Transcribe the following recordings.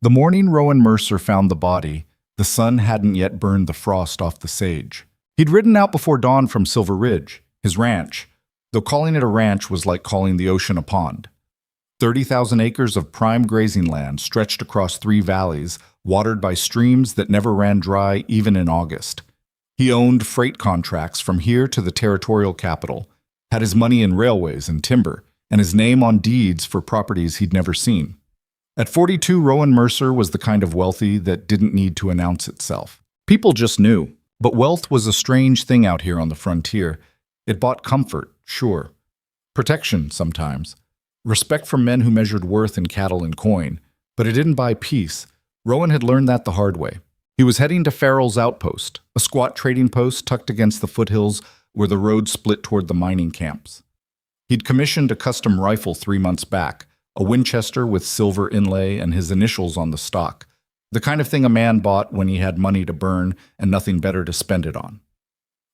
The morning Rowan Mercer found the body, the sun hadn't yet burned the frost off the sage. He'd ridden out before dawn from Silver Ridge, his ranch, though calling it a ranch was like calling the ocean a pond. 30,000 acres of prime grazing land stretched across 3 valleys, watered by streams that never ran dry even in August. He owned freight contracts from here to the territorial capital, had his money in railways and timber, and his name on deeds for properties he'd never seen. At 42, Rowan Mercer was the kind of wealthy that didn't need to announce itself. People just knew. But wealth was a strange thing out here on the frontier. It bought comfort, sure. Protection, sometimes. Respect from men who measured worth in cattle and coin. But it didn't buy peace. Rowan had learned that the hard way. He was heading to Farrell's outpost, a squat trading post tucked against the foothills where the road split toward the mining camps. He'd commissioned a custom rifle 3 months back, a Winchester with silver inlay and his initials on the stock, the kind of thing a man bought when he had money to burn and nothing better to spend it on.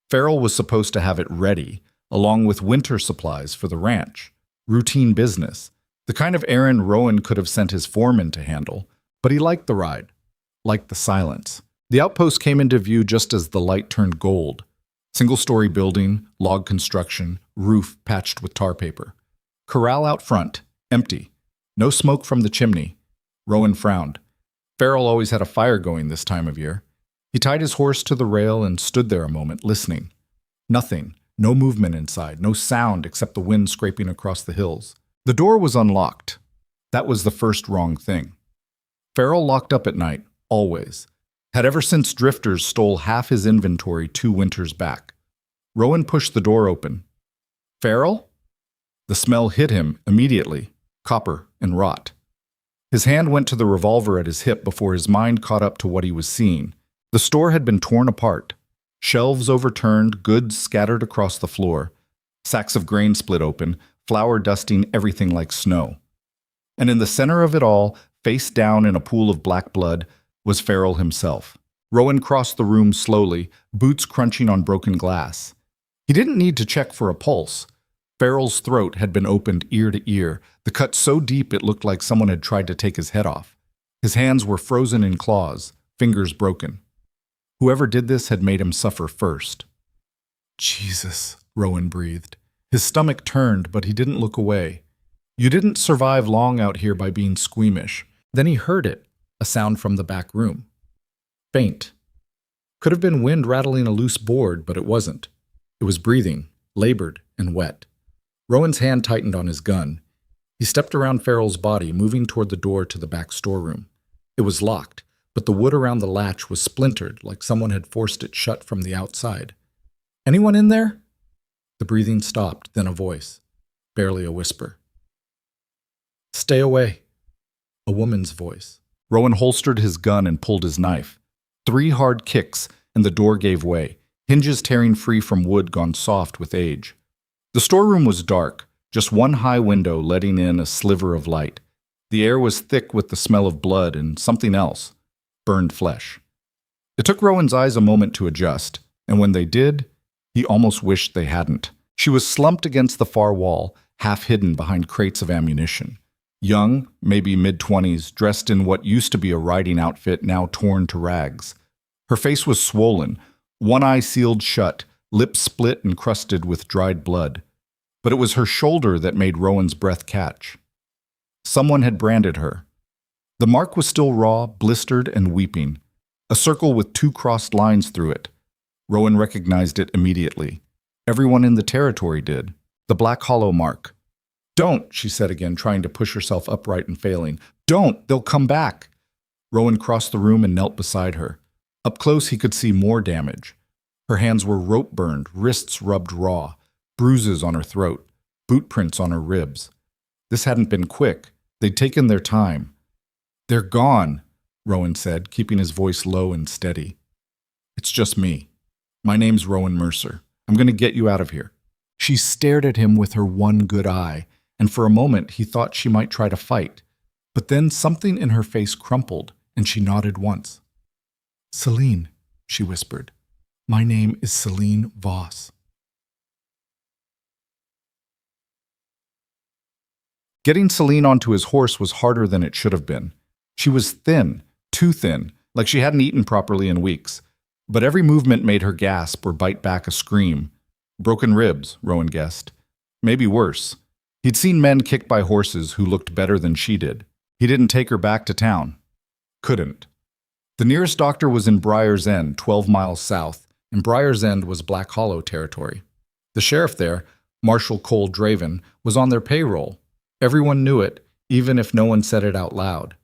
Farrell was supposed to have it ready, along with winter supplies for the ranch, routine business, the kind of errand Rowan could have sent his foreman to handle, but he liked the ride, liked the silence. The outpost came into view just as the light turned gold. Single-story building, log construction, roof patched with tar paper. Corral out front, empty. No smoke from the chimney. Rowan frowned. Farrell always had a fire going this time of year. He tied his horse to the rail and stood there a moment, listening. Nothing, no movement inside, no sound except the wind scraping across the hills. The door was unlocked. That was the first wrong thing. Farrell locked up at night, always. Had ever since drifters stole half his inventory 2 winters back. Rowan pushed the door open. Farrell? The smell hit him immediately, copper and rot. His hand went to the revolver at his hip before his mind caught up to what he was seeing. The store had been torn apart. Shelves overturned, goods scattered across the floor. Sacks of grain split open, flour dusting everything like snow. And in the center of it all, face down in a pool of black blood, was Farrell himself. Rowan crossed the room slowly, boots crunching on broken glass. He didn't need to check for a pulse. Farrell's throat had been opened ear to ear, the cut so deep it looked like someone had tried to take his head off. His hands were frozen in claws, fingers broken. Whoever did this had made him suffer first. Jesus, Rowan breathed. His stomach turned, but he didn't look away. You didn't survive long out here by being squeamish. Then he heard it, a sound from the back room. Faint. Could have been wind rattling a loose board, but it wasn't. It was breathing, labored and wet. Rowan's hand tightened on his gun. He stepped around Farrell's body, moving toward the door to the back storeroom. It was locked, but the wood around the latch was splintered, like someone had forced it shut from the outside. Anyone in there? The breathing stopped, then a voice, barely a whisper. Stay away. A woman's voice. Rowan holstered his gun and pulled his knife. 3 hard kicks, and the door gave way, hinges tearing free from wood gone soft with age. The storeroom was dark, just one high window letting in a sliver of light. The air was thick with the smell of blood and something else, burned flesh. It took Rowan's eyes a moment to adjust, and when they did, he almost wished they hadn't. She was slumped against the far wall, half hidden behind crates of ammunition. Young, maybe mid-20s, dressed in what used to be a riding outfit now torn to rags. Her face was swollen, one eye sealed shut, lips split and crusted with dried blood. But it was her shoulder that made Rowan's breath catch. Someone had branded her. The mark was still raw, blistered, and weeping, a circle with 2 crossed lines through it. Rowan recognized it immediately. Everyone in the territory did. The black hollow mark. Don't, she said again, trying to push herself upright and failing. Don't, they'll come back. Rowan crossed the room and knelt beside her. Up close he could see more damage. Her hands were rope-burned, wrists rubbed raw, bruises on her throat, boot prints on her ribs. This hadn't been quick. They'd taken their time. They're gone, Rowan said, keeping his voice low and steady. It's just me. My name's Rowan Mercer. I'm going to get you out of here. She stared at him with her one good eye, and for a moment he thought she might try to fight. But then something in her face crumpled, and she nodded once. Seline, she whispered. My name is Seline Voss. Getting Seline onto his horse was harder than it should have been. She was thin, too thin, like she hadn't eaten properly in weeks. But every movement made her gasp or bite back a scream. Broken ribs, Rowan guessed. Maybe worse. He'd seen men kicked by horses who looked better than she did. He didn't take her back to town. Couldn't. The nearest doctor was in Briar's End, 12 miles south, and Briar's End was Black Hollow territory. The sheriff there, Marshal Cole Draven, was on their payroll. Everyone knew it, even if no one said it out loud.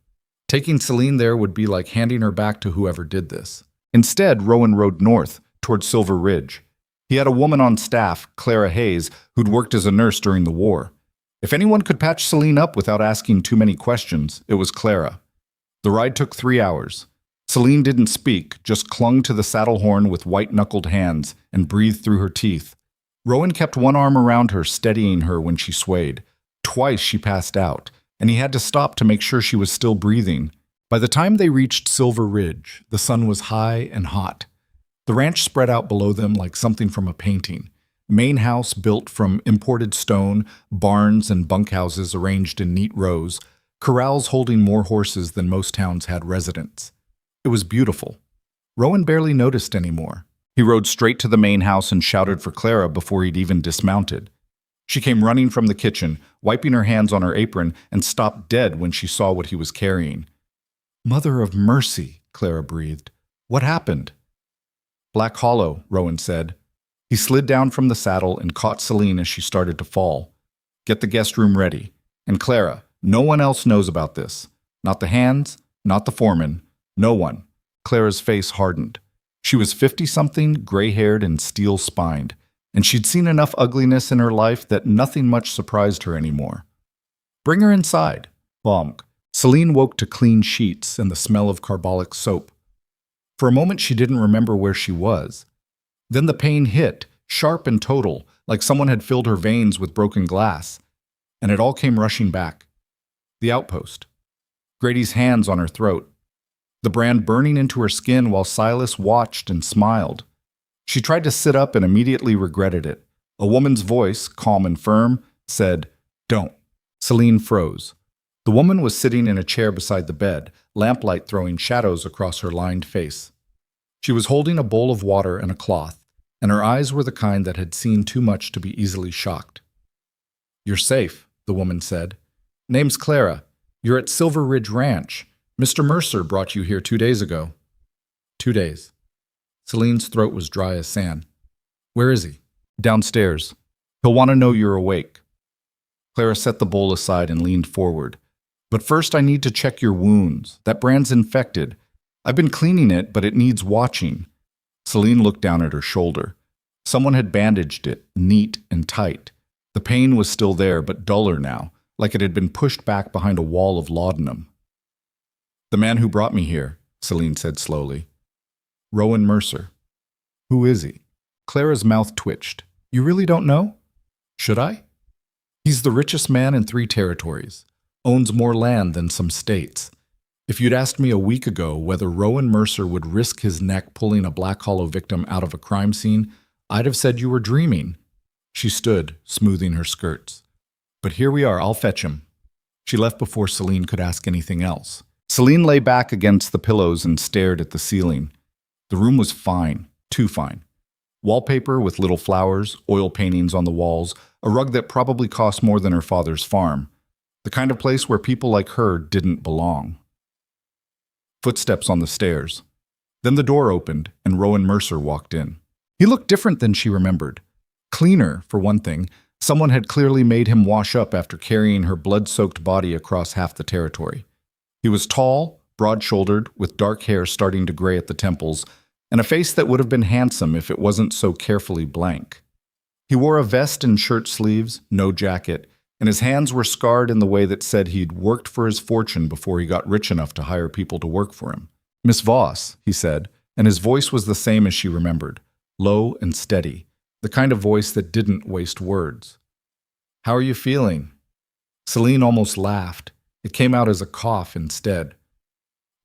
Taking Seline there would be like handing her back to whoever did this. Instead, Rowan rode north, toward Silver Ridge. He had a woman on staff, Clara Hayes, who'd worked as a nurse during the war. If anyone could patch Seline up without asking too many questions, it was Clara. The ride took 3 hours. Seline didn't speak, just clung to the saddle horn with white-knuckled hands and breathed through her teeth. Rowan kept one arm around her, steadying her when she swayed. Twice she passed out, and he had to stop to make sure she was still breathing. By the time they reached Silver Ridge, the sun was high and hot. The ranch spread out below them like something from a painting. Main house built from imported stone, barns and bunkhouses arranged in neat rows, corrals holding more horses than most towns had residents. It was beautiful. Rowan barely noticed anymore. He rode straight to the main house and shouted for Clara before he'd even dismounted. She came running from the kitchen, wiping her hands on her apron, and stopped dead when she saw what he was carrying. "Mother of mercy," Clara breathed. "What happened?" "Black Hollow," Rowan said. He slid down from the saddle and caught Seline as she started to fall. "Get the guest room ready. And Clara, no one else knows about this. Not the hands, not the foreman. No one." Clara's face hardened. She was 50-something, gray-haired and steel-spined, and she'd seen enough ugliness in her life that nothing much surprised her anymore. "Bring her inside." Bonk. Seline woke to clean sheets and the smell of carbolic soap. For a moment she didn't remember where she was. Then the pain hit, sharp and total, like someone had filled her veins with broken glass. And it all came rushing back. The outpost. Grady's hands on her throat. The brand burning into her skin while Silas watched and smiled. She tried to sit up and immediately regretted it. A woman's voice, calm and firm, said, "Don't." Seline froze. The woman was sitting in a chair beside the bed, lamplight throwing shadows across her lined face. She was holding a bowl of water and a cloth, and her eyes were the kind that had seen too much to be easily shocked. "You're safe," the woman said. "Name's Clara. You're at Silver Ridge Ranch. Mr. Mercer brought you here 2 days ago." 2 days. Seline's throat was dry as sand. "Where is he?" "Downstairs. He'll want to know you're awake." Clara set the bowl aside and leaned forward. "But first I need to check your wounds. That brand's infected. I've been cleaning it, but it needs watching." Seline looked down at her shoulder. Someone had bandaged it, neat and tight. The pain was still there, but duller now, like it had been pushed back behind a wall of laudanum. "The man who brought me here," Seline said slowly. "Rowan Mercer." "Who is he?" Clara's mouth twitched. "You really don't know?" "Should I?" "He's the richest man in 3 territories. Owns more land than some states. If you'd asked me a week ago whether Rowan Mercer would risk his neck pulling a Black Hollow victim out of a crime scene, I'd have said you were dreaming." She stood, smoothing her skirts. "But here we are, I'll fetch him." She left before Seline could ask anything else. Seline lay back against the pillows and stared at the ceiling. The room was fine, too fine. Wallpaper with little flowers, oil paintings on the walls, a rug that probably cost more than her father's farm. The kind of place where people like her didn't belong. Footsteps on the stairs. Then the door opened, and Rowan Mercer walked in. He looked different than she remembered. Cleaner, for one thing. Someone had clearly made him wash up after carrying her blood-soaked body across half the territory. He was tall, broad-shouldered, with dark hair starting to gray at the temples, and a face that would have been handsome if it wasn't so carefully blank. He wore a vest and shirt sleeves, no jacket, and his hands were scarred in the way that said he'd worked for his fortune before he got rich enough to hire people to work for him. "Miss Voss," he said, and his voice was the same as she remembered, low and steady, the kind of voice that didn't waste words. "How are you feeling?" Seline almost laughed. It came out as a cough instead.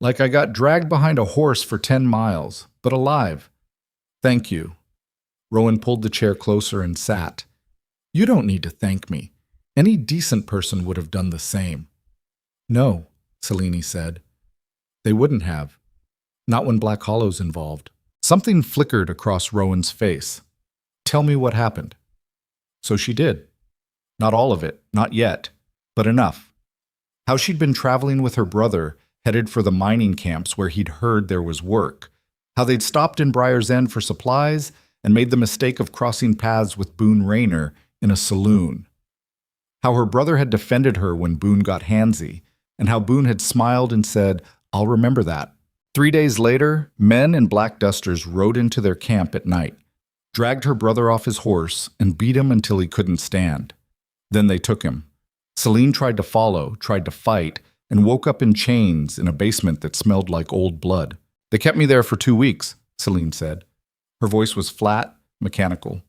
"Like I got dragged behind a horse for 10 miles, but alive." "Thank you." Rowan pulled the chair closer and sat. "You don't need to thank me. Any decent person would have done the same." "No," Seline said. They wouldn't have. Not when Black Hollow's involved. Something flickered across Rowan's face. Tell me what happened. So she did. Not all of it, not yet, but enough. How she'd been traveling with her brother, headed for the mining camps where he'd heard there was work. How they'd stopped in Briar's End for supplies and made the mistake of crossing paths with Boone Rayner in a saloon. How her brother had defended her when Boone got handsy, and how Boone had smiled and said, "I'll remember that." 3 days later, men in black dusters rode into their camp at night, dragged her brother off his horse, and beat him until he couldn't stand. Then they took him. Seline tried to follow, tried to fight, and woke up in chains in a basement that smelled like old blood. They kept me there for 2 weeks, Seline said. Her voice was flat, mechanical.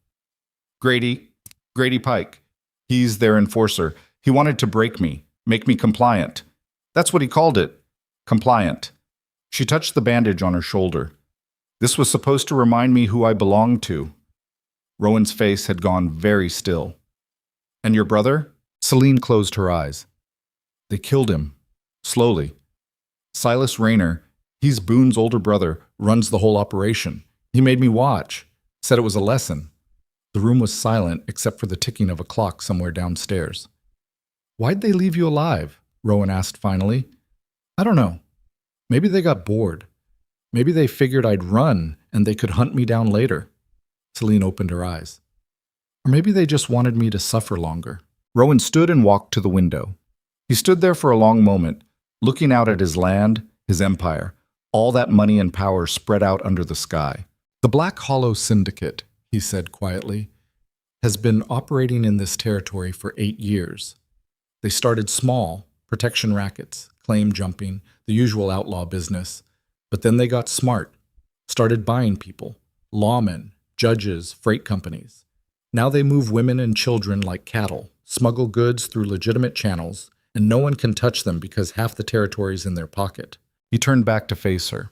Grady Pike. He's their enforcer. He wanted to break me, make me compliant. That's what he called it, compliant. She touched the bandage on her shoulder. This was supposed to remind me who I belonged to. Rowan's face had gone very still. And your brother? Seline closed her eyes. They killed him, slowly. Silas Rayner, he's Boone's older brother, runs the whole operation. He made me watch, said it was a lesson. The room was silent except for the ticking of a clock somewhere downstairs. Why'd they leave you alive? Rowan asked finally. I don't know. Maybe they got bored. Maybe they figured I'd run and they could hunt me down later. Seline opened her eyes. Or maybe they just wanted me to suffer longer. Rowan stood and walked to the window. He stood there for a long moment, looking out at his land, his empire, all that money and power spread out under the sky. The Black Hollow Syndicate, he said quietly, has been operating in this territory for 8 years. They started small, protection rackets, claim jumping, the usual outlaw business. But then they got smart, started buying people, lawmen, judges, freight companies. Now they move women and children like cattle, smuggle goods through legitimate channels, and no one can touch them because half the territory's in their pocket. He turned back to face her.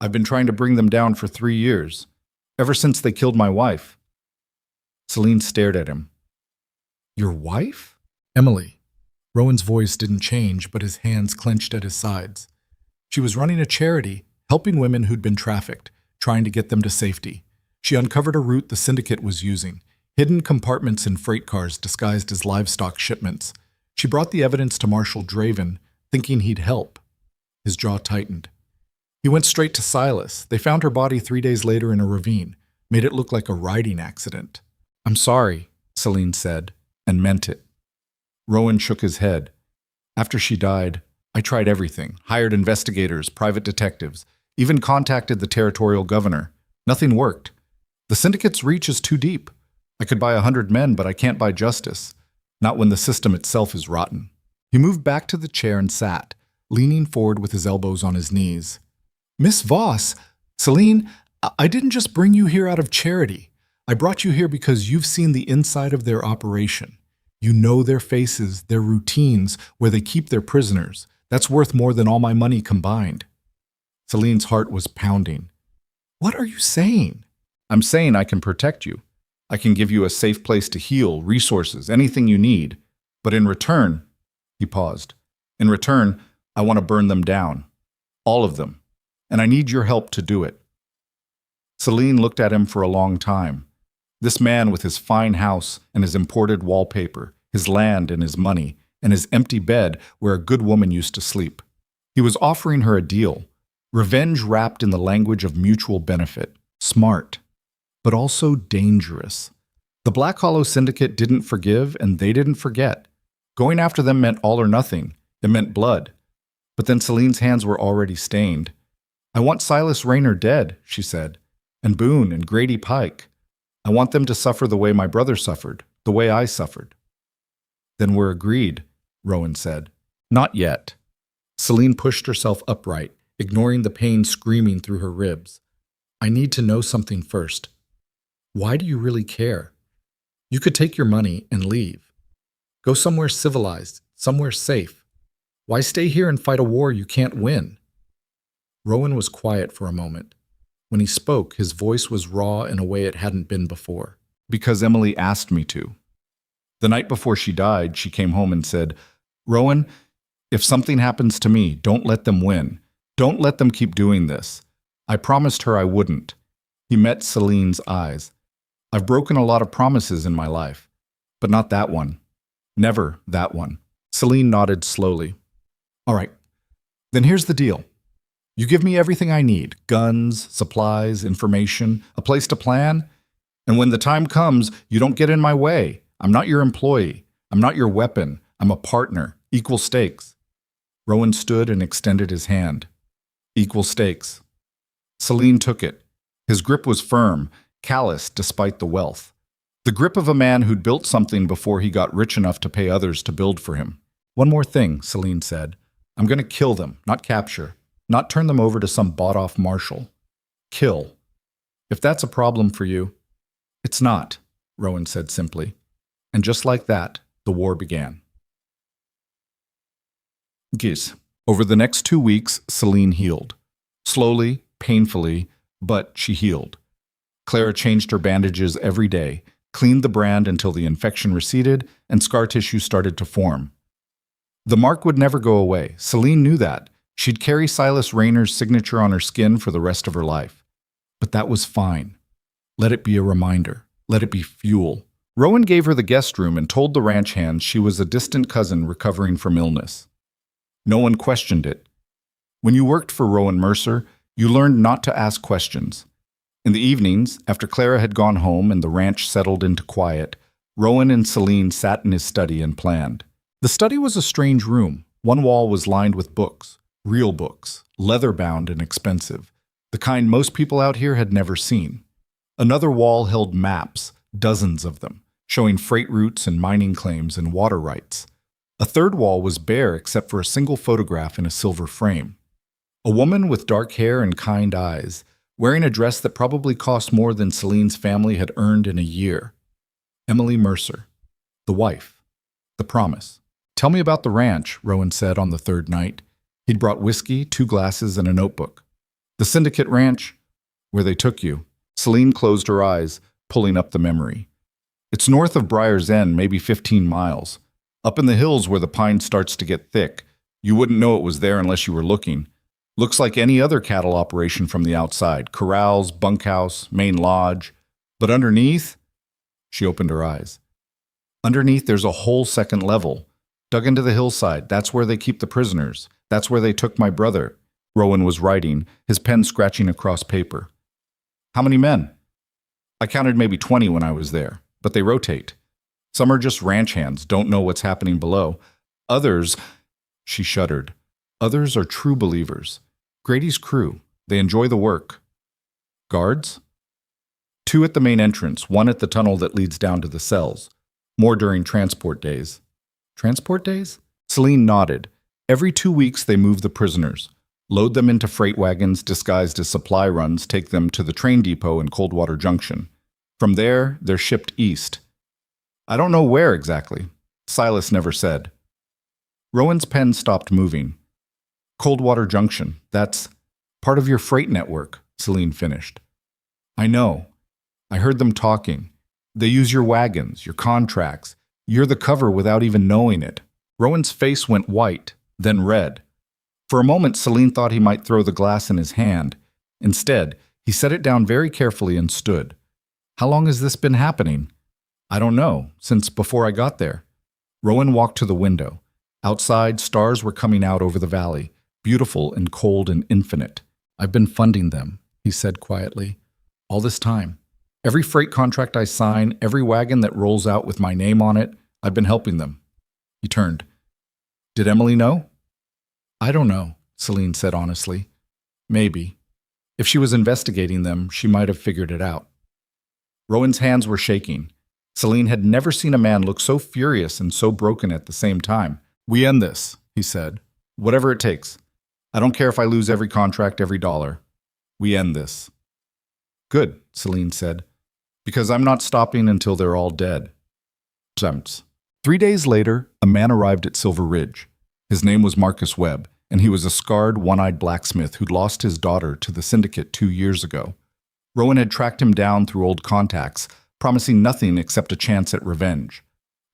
I've been trying to bring them down for 3 years, ever since they killed my wife. Seline stared at him. Your wife? Emily. Rowan's voice didn't change, but his hands clenched at his sides. She was running a charity, helping women who'd been trafficked, trying to get them to safety. She uncovered a route the syndicate was using, hidden compartments in freight cars disguised as livestock shipments. She brought the evidence to Marshal Draven, thinking he'd help. His jaw tightened. He went straight to Silas. They found her body 3 days later in a ravine, made it look like a riding accident. I'm sorry, Seline said, and meant it. Rowan shook his head. After she died, I tried everything, hired investigators, private detectives, even contacted the territorial governor. Nothing worked. The syndicate's reach is too deep. I could buy 100 men, but I can't buy justice. Not when the system itself is rotten. He moved back to the chair and sat, leaning forward with his elbows on his knees. Miss Voss, Seline, I didn't just bring you here out of charity. I brought you here because you've seen the inside of their operation. You know their faces, their routines, where they keep their prisoners. That's worth more than all my money combined. Seline's heart was pounding. What are you saying? I'm saying I can protect you. I can give you a safe place to heal, resources, anything you need. But in return, he paused. In return, I want to burn them down. All of them. And I need your help to do it. Seline looked at him for a long time. This man with his fine house and his imported wallpaper, his land and his money, and his empty bed where a good woman used to sleep. He was offering her a deal. Revenge wrapped in the language of mutual benefit. Smart. But also dangerous. The Black Hollow Syndicate didn't forgive, and they didn't forget. Going after them meant all or nothing. It meant blood. But then Seline's hands were already stained. I want Silas Rayner dead, she said, and Boone and Grady Pike. I want them to suffer the way my brother suffered, the way I suffered. Then we're agreed, Rowan said. Not yet. Seline pushed herself upright, ignoring the pain screaming through her ribs. I need to know something first. Why do you really care? You could take your money and leave. Go somewhere civilized, somewhere safe. Why stay here and fight a war you can't win? Rowan was quiet for a moment. When he spoke, his voice was raw in a way it hadn't been before. Because Emily asked me to. The night before she died, she came home and said, Rowan, if something happens to me, don't let them win. Don't let them keep doing this. I promised her I wouldn't. He met Celine's eyes. I've broken a lot of promises in my life, but not that one. Never that one. Seline nodded slowly. All right, then here's the deal. You give me everything I need, guns, supplies, information, a place to plan, and when the time comes, you don't get in my way. I'm not your employee. I'm not your weapon. I'm a partner. Equal stakes. Rowan stood and extended his hand. Equal stakes. Seline took it. His grip was firm, callous despite the wealth. The grip of a man who'd built something before he got rich enough to pay others to build for him. One more thing, Seline said. I'm going to kill them, not capture. Not turn them over to some bought-off marshal. Kill. If that's a problem for you. It's not, Rowan said simply. And just like that, the war began. Geez. Over the next 2 weeks, Seline healed. Slowly, painfully, but she healed. Clara changed her bandages every day, cleaned the brand until the infection receded and scar tissue started to form. The mark would never go away. Seline knew that. She'd carry Silas Rayner's signature on her skin for the rest of her life. But that was fine. Let it be a reminder. Let it be fuel. Rowan gave her the guest room and told the ranch hands she was a distant cousin recovering from illness. No one questioned it. When you worked for Rowan Mercer, you learned not to ask questions. In the evenings, after Clara had gone home and the ranch settled into quiet, Rowan and Seline sat in his study and planned. The study was a strange room. One wall was lined with books, real books, leather-bound and expensive, the kind most people out here had never seen. Another wall held maps, dozens of them, showing freight routes and mining claims and water rights. A third wall was bare except for a single photograph in a silver frame. A woman with dark hair and kind eyes, wearing a dress that probably cost more than Celine's family had earned in a year. Emily Mercer, the wife, the promise. Tell me about the ranch, Rowan said on the third night. He'd brought whiskey, 2 glasses, and a notebook. The Syndicate Ranch, where they took you. Seline closed her eyes, pulling up the memory. It's north of Briar's End, maybe 15 miles. Up in the hills where the pine starts to get thick. You wouldn't know it was there unless you were looking. Looks like any other cattle operation from the outside. Corrals, bunkhouse, main lodge. But underneath? She opened her eyes. Underneath there's a whole second level. Dug into the hillside. That's where they keep the prisoners. That's where they took my brother. Rowan was writing, his pen scratching across paper. How many men? I counted maybe 20 when I was there, but they rotate. Some are just ranch hands, don't know what's happening below. Others, she shuddered, others are true believers. Grady's crew, they enjoy the work. Guards? 2 at the main entrance, 1 at the tunnel that leads down to the cells. More during transport days. Transport days? Seline nodded. Every 2 weeks they move the prisoners. Load them into freight wagons disguised as supply runs, take them to the train depot in Coldwater Junction. From there, they're shipped east. I don't know where exactly. Silas never said. Rowan's pen stopped moving. Coldwater Junction, that's part of your freight network, Seline finished. I know. I heard them talking. They use your wagons, your contracts. You're the cover without even knowing it. Rowan's face went white, then red. For a moment, Seline thought he might throw the glass in his hand. Instead, he set it down very carefully and stood. How long has this been happening? I don't know, since before I got there. Rowan walked to the window. Outside, stars were coming out over the valley, beautiful and cold and infinite. I've been funding them, he said quietly, all this time. Every freight contract I sign, every wagon that rolls out with my name on it, I've been helping them. He turned. Did Emily know? I don't know, Seline said honestly. Maybe. If she was investigating them, she might have figured it out. Rowan's hands were shaking. Seline had never seen a man look so furious and so broken at the same time. We end this, he said. Whatever it takes. I don't care if I lose every contract, every dollar. We end this. Good, Seline said, because I'm not stopping until they're all dead. 3 days later, a man arrived at Silver Ridge. His name was Marcus Webb, and he was a scarred, one-eyed blacksmith who'd lost his daughter to the Syndicate 2 years ago. Rowan had tracked him down through old contacts, promising nothing except a chance at revenge.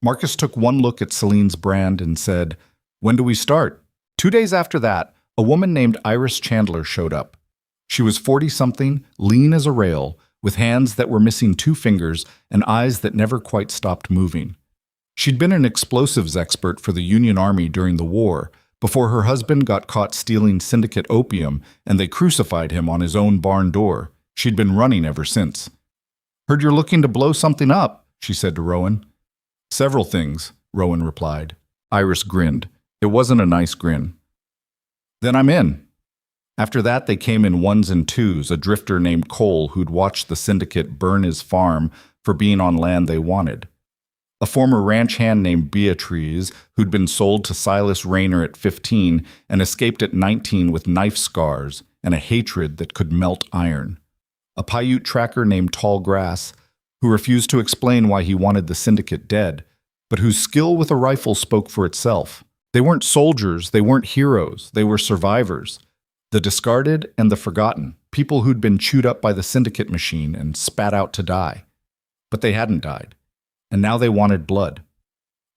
Marcus took one look at Celine's brand and said, When do we start? 2 days after that, A woman named Iris Chandler showed up. She was 40-something, lean as a rail, with hands that were missing 2 fingers and eyes that never quite stopped moving. She'd been an explosives expert for the Union Army during the war, before her husband got caught stealing syndicate opium and they crucified him on his own barn door. She'd been running ever since. "Heard you're looking to blow something up," she said to Rowan. "Several things," Rowan replied. Iris grinned. It wasn't a nice grin. "Then I'm in." After that, they came in 1s and 2s, a drifter named Cole who'd watched the syndicate burn his farm for being on land they wanted. A former ranch hand named Beatriz, who'd been sold to Silas Rayner at 15 and escaped at 19 with knife scars and a hatred that could melt iron. A Paiute tracker named Tall Grass, who refused to explain why he wanted the syndicate dead, but whose skill with a rifle spoke for itself. They weren't soldiers, they weren't heroes, they were survivors. The discarded and the forgotten, people who'd been chewed up by the syndicate machine and spat out to die. But they hadn't died, and now they wanted blood.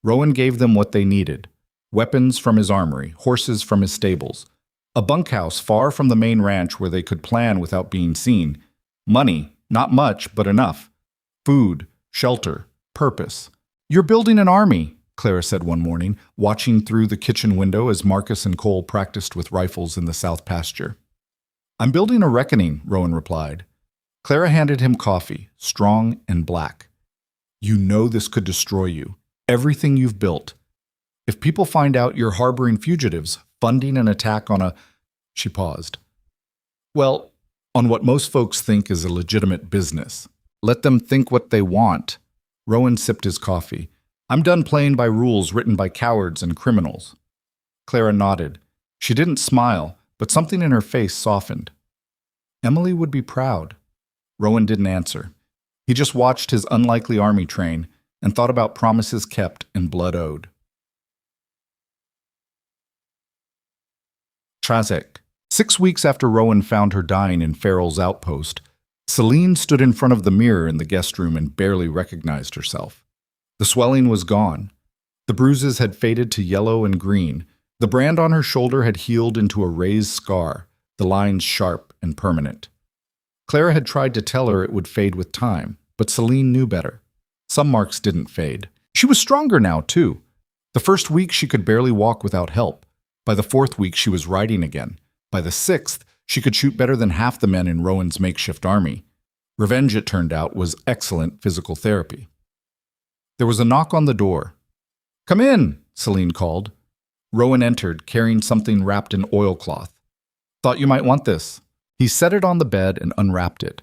Rowan gave them what they needed: weapons from his armory, horses from his stables, a bunkhouse far from the main ranch where they could plan without being seen, money, not much, but enough, food, shelter, purpose. "You're building an army," Clara said one morning, watching through the kitchen window as Marcus and Cole practiced with rifles in the south pasture. "I'm building a reckoning," Rowan replied. Clara handed him coffee, strong and black. "You know this could destroy you. Everything you've built. If people find out you're harboring fugitives, funding an attack on a—" She paused. "Well, on what most folks think is a legitimate business. Let them think what they want." Rowan sipped his coffee. "I'm done playing by rules written by cowards and criminals." Clara nodded. She didn't smile, but something in her face softened. Emily would be proud. Rowan didn't answer. He just watched his unlikely army train and thought about promises kept and blood owed. Trazek. 6 weeks after Rowan found her dying in Farrell's outpost, Seline stood in front of the mirror in the guest room and barely recognized herself. The swelling was gone. The bruises had faded to yellow and green. The brand on her shoulder had healed into a raised scar, the lines sharp and permanent. Clara had tried to tell her it would fade with time, but Seline knew better. Some marks didn't fade. She was stronger now, too. The first week she could barely walk without help. By the 4th week she was riding again. By the 6th, she could shoot better than half the men in Rowan's makeshift army. Revenge, it turned out, was excellent physical therapy. There was a knock on the door. "Come in," Seline called. Rowan entered, carrying something wrapped in oilcloth. "Thought you might want this." He set it on the bed and unwrapped it.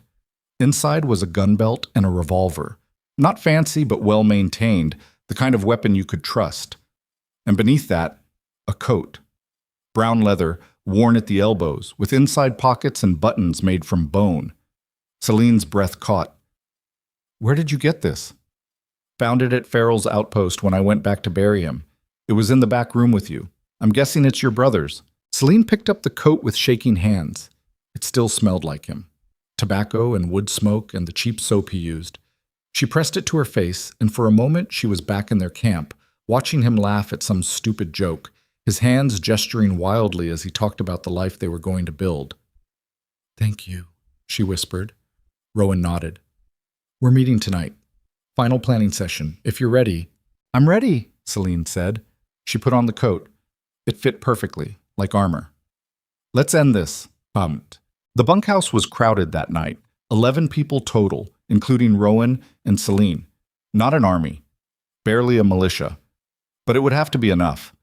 Inside was a gun belt and a revolver. Not fancy, but well-maintained, the kind of weapon you could trust. And beneath that, a coat. Brown leather, worn at the elbows, with inside pockets and buttons made from bone. Celine's breath caught. "Where did you get this?" "Found it at Farrell's outpost when I went back to bury him. It was in the back room with you. I'm guessing it's your brother's." Seline picked up the coat with shaking hands. It still smelled like him. Tobacco and wood smoke and the cheap soap he used. She pressed it to her face, and for a moment she was back in their camp, watching him laugh at some stupid joke, his hands gesturing wildly as he talked about the life they were going to build. "Thank you," she whispered. Rowan nodded. "We're meeting tonight. Final planning session. If you're ready." "I'm ready," Seline said. She put on the coat. It fit perfectly, like armor. "Let's end this." The bunkhouse was crowded that night, 11 people total, including Rowan and Seline. Not an army. Barely a militia. But it would have to be enough.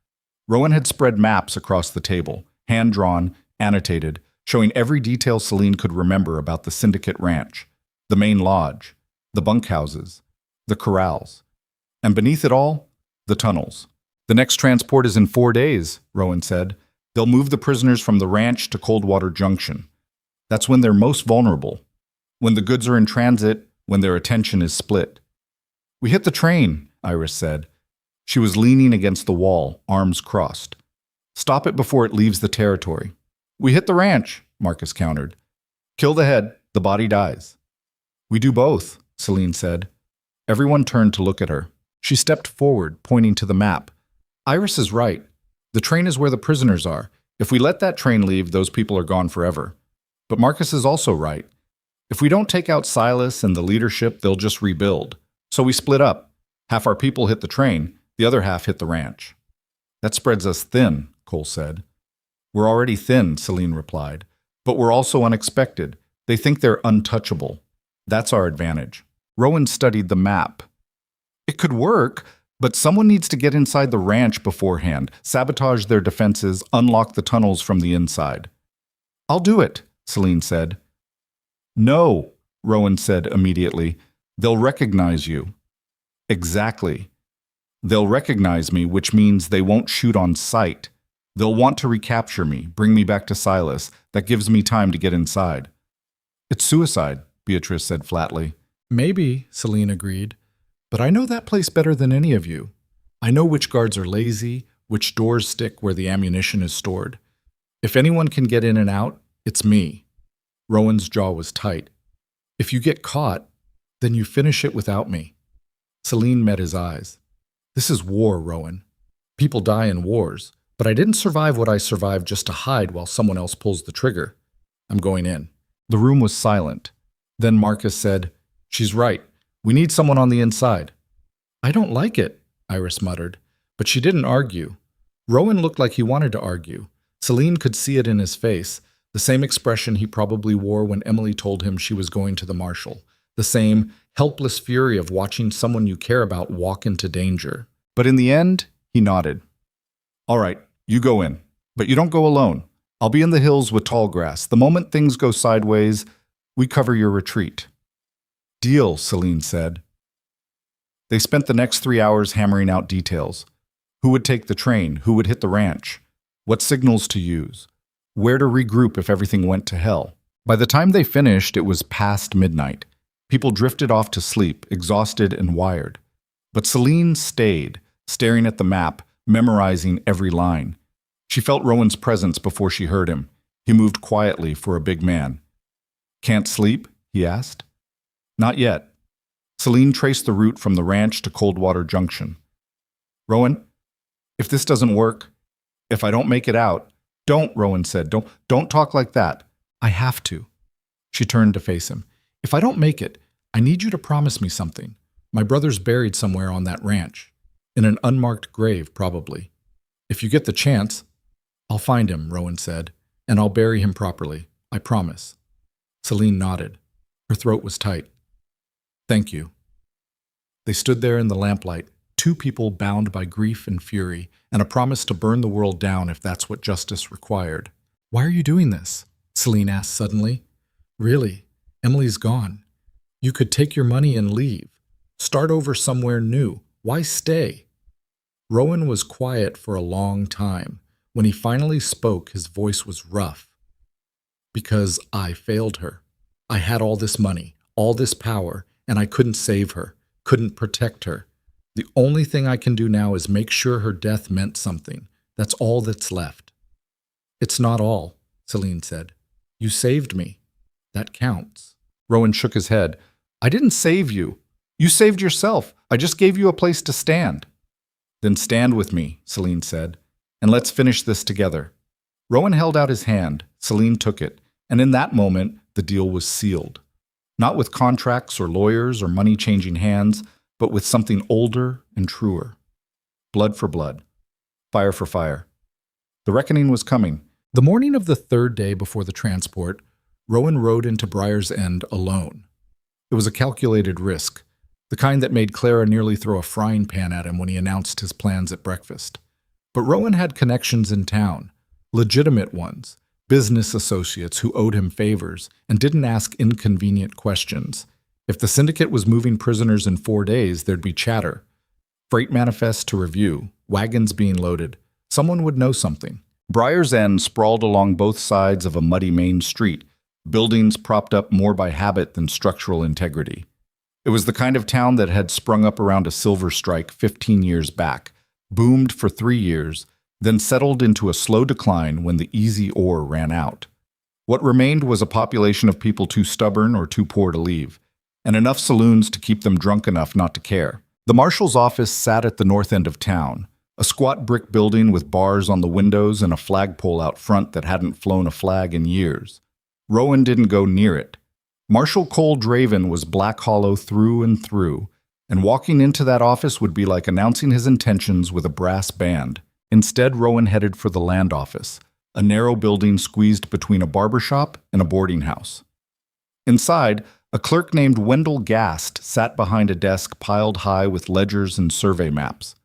Rowan had spread maps across the table, hand-drawn, annotated, showing every detail Seline could remember about the syndicate ranch, the main lodge, the bunkhouses, the corrals, and beneath it all, the tunnels. "The next transport is in 4 days," Rowan said. "They'll move the prisoners from the ranch to Coldwater Junction. That's when they're most vulnerable, when the goods are in transit, when their attention is split." "We hit the train," Iris said. She was leaning against the wall, arms crossed. "Stop it before it leaves the territory." "We hit the ranch," Marcus countered. "Kill the head, the body dies." "We do both," Seline said. Everyone turned to look at her. She stepped forward, pointing to the map. "Iris is right. The train is where the prisoners are. If we let that train leave, those people are gone forever. But Marcus is also right. If we don't take out Silas and the leadership, they'll just rebuild. So we split up. Half our people hit the train, the other half hit the ranch. That spreads us thin, Cole said. We're already thin, Seline replied. But we're also unexpected. They think they're untouchable. That's our advantage. Rowan studied the map. It could work, but someone needs to get inside the ranch beforehand, sabotage their defenses, unlock the tunnels from the inside. I'll do it, Seline said. No, Rowan said immediately. They'll recognize you. Exactly. They'll recognize me, which means they won't shoot on sight. They'll want to recapture me, bring me back to Silas. That gives me time to get inside. It's suicide, Beatrice said flatly. Maybe, Seline agreed. But I know that place better than any of you. I know which guards are lazy, which doors stick where the ammunition is stored. If anyone can get in and out, it's me. Rowan's jaw was tight. If you get caught, then you finish it without me. Seline met his eyes. This is war, Rowan. People die in wars, but I didn't survive what I survived just to hide while someone else pulls the trigger. I'm going in. The room was silent. Then Marcus said, She's right. We need someone on the inside. I don't like it, Iris muttered, but she didn't argue. Rowan looked like he wanted to argue. Seline could see it in his face, the same expression he probably wore when Emily told him she was going to the marshal, the same helpless fury of watching someone you care about walk into danger. But in the end, he nodded. All right, you go in, but you don't go alone. I'll be in the hills with tall grass. The moment things go sideways, we cover your retreat. Deal, Seline said. They spent the next 3 hours hammering out details. Who would take the train? Who would hit the ranch? What signals to use? Where to regroup if everything went to hell? By the time they finished, it was past midnight. People drifted off to sleep, exhausted and wired. But Seline stayed, staring at the map, memorizing every line. She felt Rowan's presence before she heard him. He moved quietly for a big man. Can't sleep? He asked. Not yet. Seline traced the route from the ranch to Coldwater Junction. Rowan, if this doesn't work, if I don't make it out, don't, Rowan said. Don't talk like that. I have to. She turned to face him. If I don't make it, I need you to promise me something. My brother's buried somewhere on that ranch. In an unmarked grave, probably. If you get the chance, I'll find him, Rowan said, and I'll bury him properly. I promise. Seline nodded. Her throat was tight. Thank you. They stood there in the lamplight, two people bound by grief and fury, and a promise to burn the world down if that's what justice required. Why are you doing this? Seline asked suddenly. Really, Emily's gone. You could take your money and leave. Start over somewhere new. Why stay? Rowan was quiet for a long time. When he finally spoke, his voice was rough. Because I failed her. I had all this money, all this power, and I couldn't save her, couldn't protect her. The only thing I can do now is make sure her death meant something. That's all that's left. It's not all, Seline said. You saved me. That counts. Rowan shook his head. I didn't save you. You saved yourself. I just gave you a place to stand. Then stand with me, Seline said, and let's finish this together. Rowan held out his hand. Seline took it, and in that moment, the deal was sealed. Not with contracts or lawyers or money-changing hands, but with something older and truer. Blood for blood. Fire for fire. The reckoning was coming. The morning of the third day before the transport, Rowan rode into Briar's End alone. It was a calculated risk, the kind that made Clara nearly throw a frying pan at him when he announced his plans at breakfast. But Rowan had connections in town, legitimate ones, business associates who owed him favors and didn't ask inconvenient questions. If the syndicate was moving prisoners in 4 days, there'd be chatter. Freight manifests to review, wagons being loaded. Someone would know something. Briar's End sprawled along both sides of a muddy main street, buildings propped up more by habit than structural integrity. It was the kind of town that had sprung up around a silver strike 15 years back, boomed for 3 years, then settled into a slow decline when the easy ore ran out. What remained was a population of people too stubborn or too poor to leave, and enough saloons to keep them drunk enough not to care. The marshal's office sat at the north end of town, A squat brick building with bars on the windows and a flagpole out front that hadn't flown a flag in years. Rowan didn't go near it. Marshal Cole Draven was Black Hollow through and through, and walking into that office would be like announcing his intentions with a brass band. Instead, Rowan headed for the land office, a narrow building squeezed between a barbershop and a boarding house. Inside, a clerk named Wendell Gast sat behind a desk piled high with ledgers and survey maps.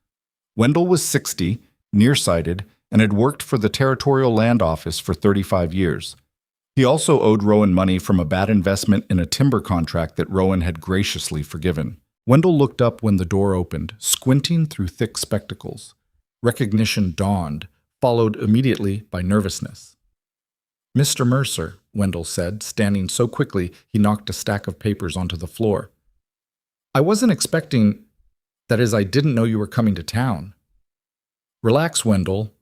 Wendell was 60, nearsighted, and had worked for the Territorial Land Office for 35 years. He also owed Rowan money from a bad investment in a timber contract that Rowan had graciously forgiven. Wendell looked up when the door opened, squinting through thick spectacles. Recognition dawned, followed immediately by nervousness. "Mr. Mercer," Wendell said, standing so quickly he knocked a stack of papers onto the floor. "I wasn't expecting, that is, I didn't know you were coming to town." "Relax, Wendell."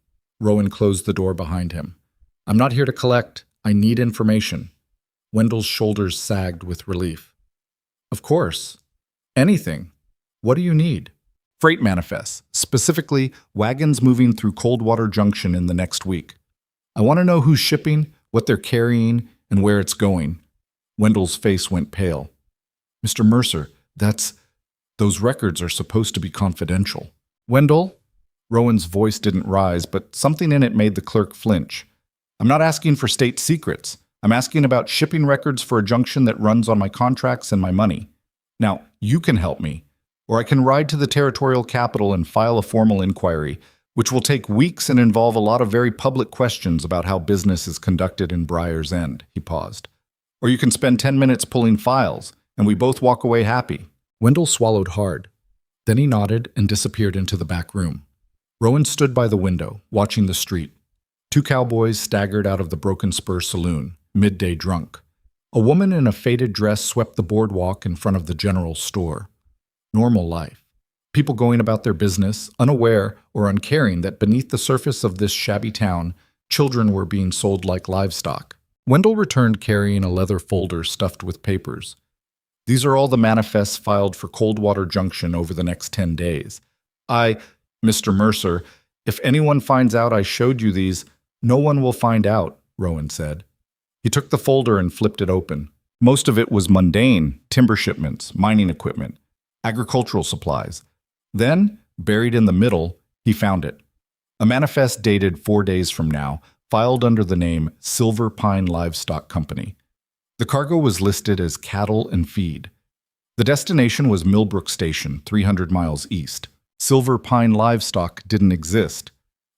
Rowan closed the door behind him. "I'm not here to collect. I need information." Wendell's shoulders sagged with relief. "Of course. Anything. What do you need?" "Freight manifests, specifically wagons moving through Coldwater Junction in the next week. I want to know who's shipping, what they're carrying, and where it's going." Wendell's face went pale. "Mr. Mercer, those records are supposed to be confidential." "Wendell?" Rowan's voice didn't rise, but something in it made the clerk flinch. "I'm not asking for state secrets. I'm asking about shipping records for a junction that runs on my contracts and my money. Now, you can help me, or I can ride to the territorial capital and file a formal inquiry, which will take weeks and involve a lot of very public questions about how business is conducted in Briar's End." He paused. "Or you can spend 10 minutes pulling files, and we both walk away happy." Wendell swallowed hard. Then he nodded and disappeared into the back room. Rowan stood by the window, watching the street. Two cowboys staggered out of the Broken Spur saloon, midday drunk. A woman in a faded dress swept the boardwalk in front of the general store. Normal life. People going about their business, unaware or uncaring that beneath the surface of this shabby town, children were being sold like livestock. Wendell returned carrying a leather folder stuffed with papers. "These are all the manifests filed for Coldwater Junction over the next 10 days. Mr. Mercer, if anyone finds out I showed you these, no one will find out," Rowan said. He took the folder and flipped it open. Most of it was mundane: timber shipments, mining equipment, agricultural supplies. Then, buried in the middle, he found it. A manifest dated 4 days from now, filed under the name Silver Pine Livestock Company. The cargo was listed as cattle and feed. The destination was Millbrook Station, 300 miles east. Silver Pine Livestock didn't exist.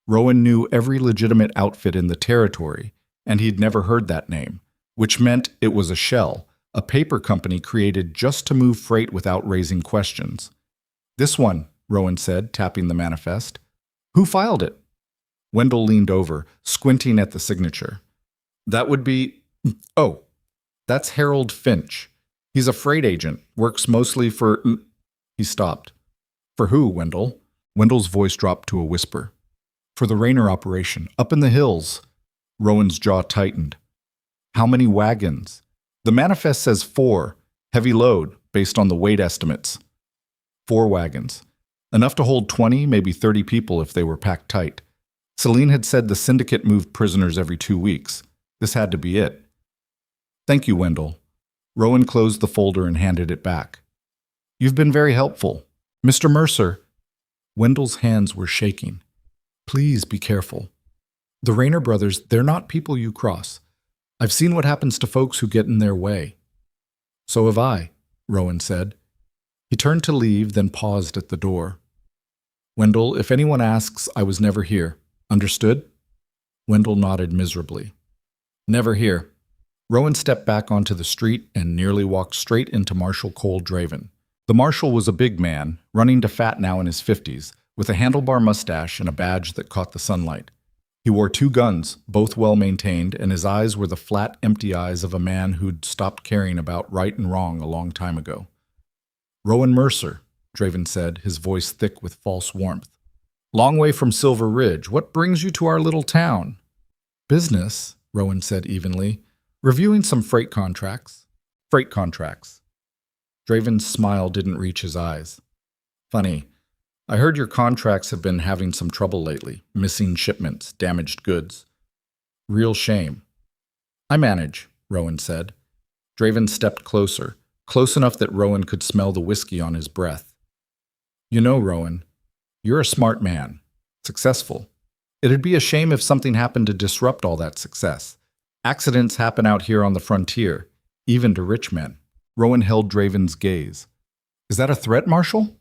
Rowan knew every legitimate outfit in the territory, and he'd never heard that name, which meant it was a shell, a paper company created just to move freight without raising questions. "This one," Rowan said, tapping the manifest. "Who filed it?" Wendell leaned over, squinting at the signature. "That would be... Oh, that's Harold Finch. He's a freight agent, works mostly for..." He stopped. "For who, Wendell?" Wendell's voice dropped to a whisper. "For the Rainer operation, up in the hills." Rowan's jaw tightened. "How many wagons?" "The manifest says 4, heavy load, based on the weight estimates." 4 wagons. Enough to hold 20, maybe 30 people if they were packed tight. Seline had said the syndicate moved prisoners every 2 weeks. This had to be it. "Thank you, Wendell." Rowan closed the folder and handed it back. "You've been very helpful. Mr. Mercer." Wendell's hands were shaking. "Please be careful. The Rainer brothers, they're not people you cross. I've seen what happens to folks who get in their way." "So have I," Rowan said. He turned to leave, then paused at the door. "Wendell, if anyone asks, I was never here. Understood?" Wendell nodded miserably. "Never here." Rowan stepped back onto the street and nearly walked straight into Marshal Cole Draven. The marshal was a big man, running to fat now in his 50s, with a handlebar mustache and a badge that caught the sunlight. He wore 2 guns, both well-maintained, and his eyes were the flat, empty eyes of a man who'd stopped caring about right and wrong a long time ago. "Rowan Mercer," Draven said, his voice thick with false warmth. "Long way from Silver Ridge. What brings you to our little town?" "Business," Rowan said evenly. "Reviewing some freight contracts." "Freight contracts." Draven's smile didn't reach his eyes. "Funny. I heard your contracts have been having some trouble lately. Missing shipments, damaged goods. Real shame. I manage, Rowan said. Draven stepped closer, close enough that Rowan could smell the whiskey on his breath. You know, Rowan, you're a smart man. Successful. It'd be a shame if something happened to disrupt all that success. Accidents happen out here on the frontier, even to rich men. Rowan held Draven's gaze. Is that a threat, Marshal?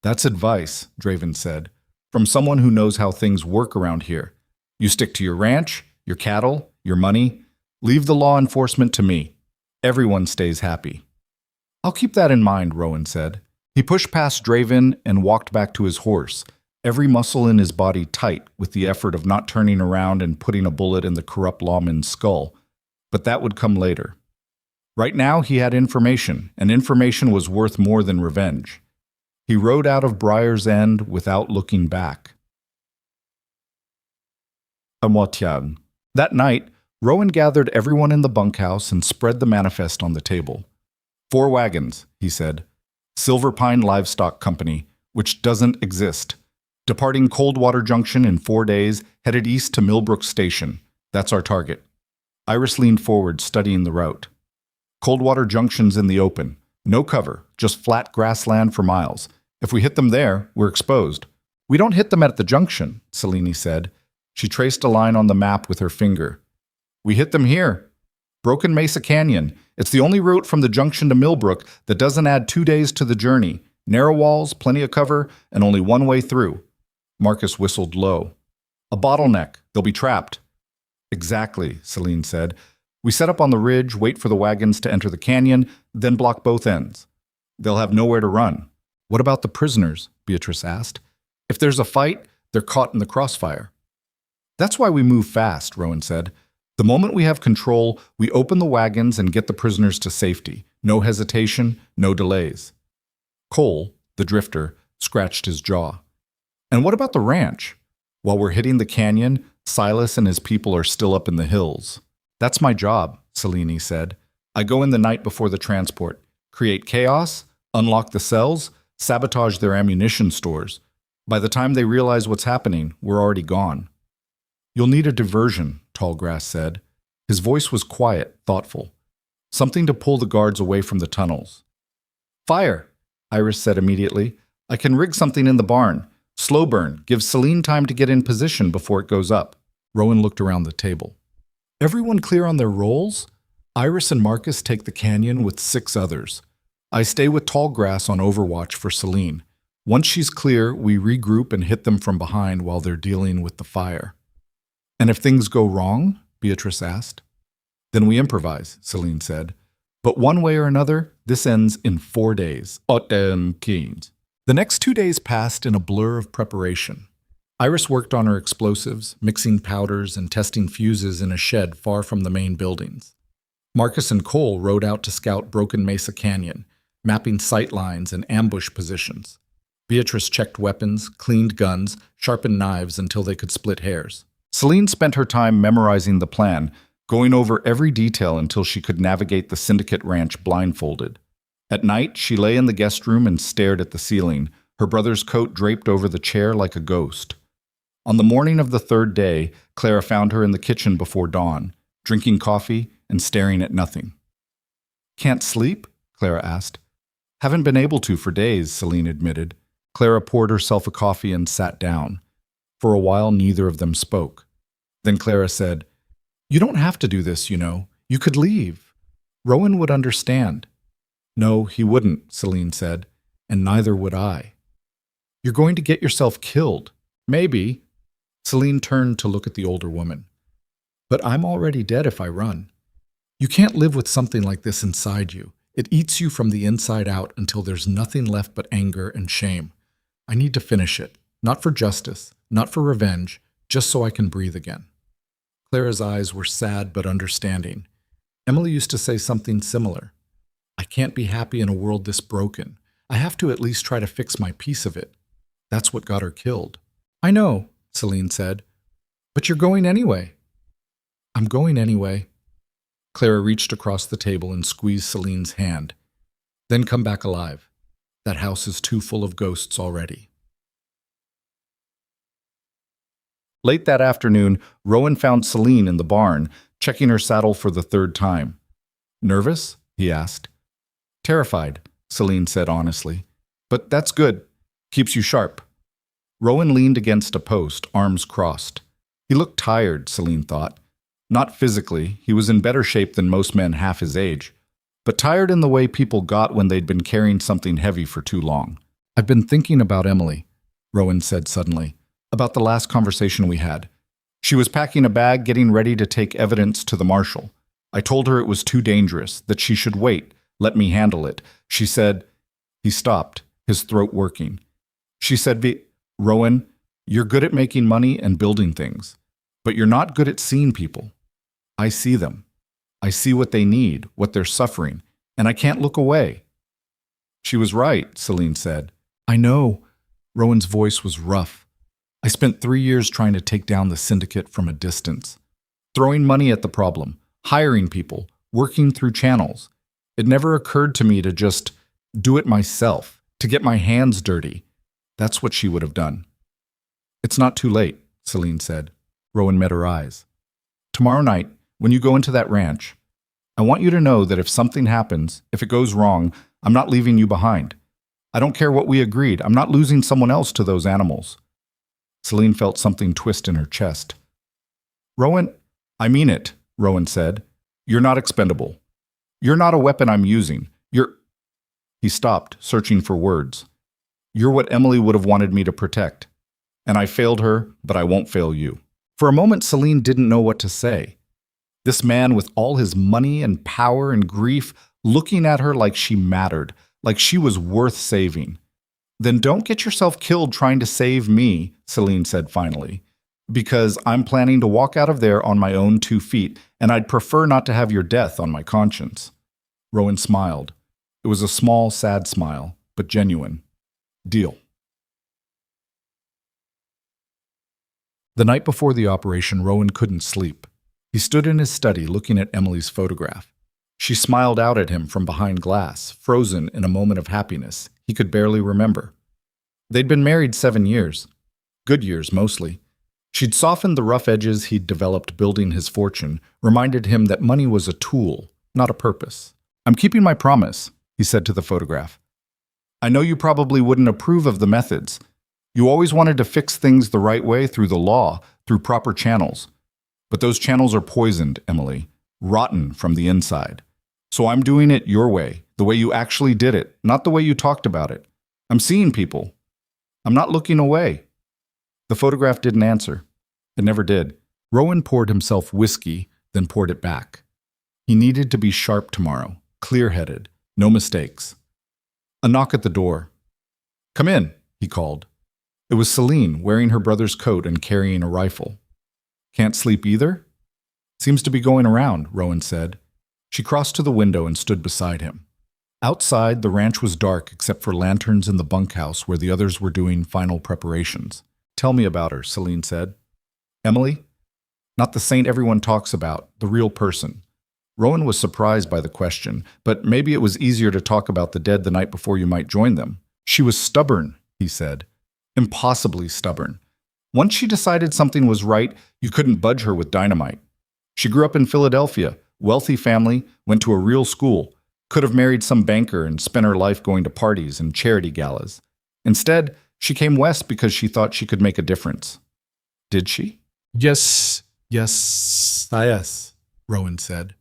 That's advice, Draven said, from someone who knows how things work around here. You stick to your ranch, your cattle, your money. Leave the law enforcement to me. Everyone stays happy. I'll keep that in mind, Rowan said. He pushed past Draven and walked back to his horse, every muscle in his body tight with the effort of not turning around and putting a bullet in the corrupt lawman's skull. But that would come later. Right now he had information, and information was worth more than revenge. He rode out of Briar's End without looking back. That night, Rowan gathered everyone in the bunkhouse and spread the manifest on the table. 4 wagons, he said. Silver Pine Livestock Company, which doesn't exist. Departing Coldwater Junction in 4 days, headed east to Millbrook Station. That's our target. Iris leaned forward, studying the route. Coldwater Junction's in the open. No cover, just flat grassland for miles. If we hit them there, we're exposed. We don't hit them at the junction, Seline said. She traced a line on the map with her finger. We hit them here. Broken Mesa Canyon. It's the only route from the junction to Millbrook that doesn't add 2 days to the journey. Narrow walls, plenty of cover, and only one way through. Marcus whistled low. A bottleneck. They'll be trapped. Exactly, Seline said. We set up on the ridge, wait for the wagons to enter the canyon, then block both ends. They'll have nowhere to run. What about the prisoners? Beatrice asked. If there's a fight, they're caught in the crossfire. That's why we move fast, Rowan said. The moment we have control, we open the wagons and get the prisoners to safety. No hesitation, no delays. Cole, the drifter, scratched his jaw. And what about the ranch? While we're hitting the canyon, Silas and his people are still up in the hills. That's my job, Seline said. I go in the night before the transport, create chaos, unlock the cells, sabotage their ammunition stores. By the time they realize what's happening, we're already gone. You'll need a diversion, Tallgrass said. His voice was quiet, thoughtful. Something to pull the guards away from the tunnels. Fire, Iris said immediately. I can rig something in the barn. Slow burn, give Seline time to get in position before it goes up. Rowan looked around the table. Everyone clear on their roles? Iris and Marcus take the canyon with 6 others. I stay with Tallgrass on overwatch for Seline. Once she's clear, we regroup and hit them from behind while they're dealing with the fire. And if things go wrong? Beatrice asked. Then we improvise, Seline said. But one way or another, this ends in 4 days. The next 2 days passed in a blur of preparation. Iris worked on her explosives, mixing powders and testing fuses in a shed far from the main buildings. Marcus and Cole rode out to scout Broken Mesa Canyon, mapping sight lines and ambush positions. Beatrice checked weapons, cleaned guns, sharpened knives until they could split hairs. Seline spent her time memorizing the plan, going over every detail until she could navigate the Syndicate Ranch blindfolded. At night, she lay in the guest room and stared at the ceiling, her brother's coat draped over the chair like a ghost. On the morning of the 3rd day, Clara found her in the kitchen before dawn, drinking coffee and staring at nothing. Can't sleep? Clara asked. Haven't been able to for days, Seline admitted. Clara poured herself a coffee and sat down. For a while, neither of them spoke. Then Clara said, You don't have to do this, you know. You could leave. Rowan would understand. No, he wouldn't, Seline said, and neither would I. You're going to get yourself killed. Maybe. Seline turned to look at the older woman. But I'm already dead if I run. You can't live with something like this inside you. It eats you from the inside out until there's nothing left but anger and shame. I need to finish it. Not for justice, not for revenge, just so I can breathe again. Clara's eyes were sad but understanding. Emily used to say something similar. I can't be happy in a world this broken. I have to at least try to fix my piece of it. That's what got her killed. I know, Seline said. But you're going anyway. I'm going anyway. Clara reached across the table and squeezed Celine's hand. Then come back alive. That house is too full of ghosts already. Late that afternoon, Rowan found Seline in the barn, checking her saddle for the third time. Nervous? He asked. Terrified, Seline said honestly. But that's good. Keeps you sharp. Rowan leaned against a post, arms crossed. He looked tired, Seline thought. Not physically, he was in better shape than most men half his age, but tired in the way people got when they'd been carrying something heavy for too long. I've been thinking about Emily, Rowan said suddenly, about the last conversation we had. She was packing a bag, getting ready to take evidence to the marshal. I told her it was too dangerous, that she should wait, let me handle it. She said, he stopped, his throat working. She said, Rowan, you're good at making money and building things, but you're not good at seeing people. I see them. I see what they need, what they're suffering, and I can't look away. She was right, Seline said. I know. Rowan's voice was rough. I spent 3 years trying to take down the syndicate from a distance, throwing money at the problem, hiring people, working through channels. It never occurred to me to just do it myself, to get my hands dirty. That's what she would have done. It's not too late, Seline said. Rowan met her eyes. Tomorrow night, when you go into that ranch, I want you to know that if something happens, if it goes wrong, I'm not leaving you behind. I don't care what we agreed. I'm not losing someone else to those animals. Seline felt something twist in her chest. Rowan, I mean it, Rowan said. You're not expendable. You're not a weapon I'm using. He stopped, searching for words. You're what Emily would have wanted me to protect. And I failed her, but I won't fail you. For a moment, Seline didn't know what to say. This man with all his money and power and grief looking at her like she mattered, like she was worth saving. Then don't get yourself killed trying to save me, Seline said finally, because I'm planning to walk out of there on my own 2 feet, and I'd prefer not to have your death on my conscience. Rowan smiled. It was a small, sad smile, but genuine. Deal. The night before the operation, Rowan couldn't sleep. He stood in his study looking at Emily's photograph. She smiled out at him from behind glass, frozen in a moment of happiness he could barely remember. They'd been married 7 years. Good years, mostly. She'd softened the rough edges he'd developed building his fortune, reminded him that money was a tool, not a purpose. I'm keeping my promise, he said to the photograph. I know you probably wouldn't approve of the methods. You always wanted to fix things the right way through the law, through proper channels. But those channels are poisoned, Emily, rotten from the inside. So I'm doing it your way, the way you actually did it, not the way you talked about it. I'm seeing people. I'm not looking away. The photograph didn't answer. It never did. Rowan poured himself whiskey, then poured it back. He needed to be sharp tomorrow, clear-headed, no mistakes. A knock at the door. Come in, he called. It was Seline, wearing her brother's coat and carrying a rifle. Can't sleep either? Seems to be going around, Rowan said. She crossed to the window and stood beside him. Outside, the ranch was dark except for lanterns in the bunkhouse where the others were doing final preparations. Tell me about her, Seline said. Emily? Not the saint everyone talks about, the real person. Rowan was surprised by the question, but maybe it was easier to talk about the dead the night before you might join them. She was stubborn, he said. Impossibly stubborn. Once she decided something was right, you couldn't budge her with dynamite. She grew up in Philadelphia, wealthy family, went to a real school, could have married some banker and spent her life going to parties and charity galas. Instead, she came west because she thought she could make a difference. Did she? Yes, Rowan said.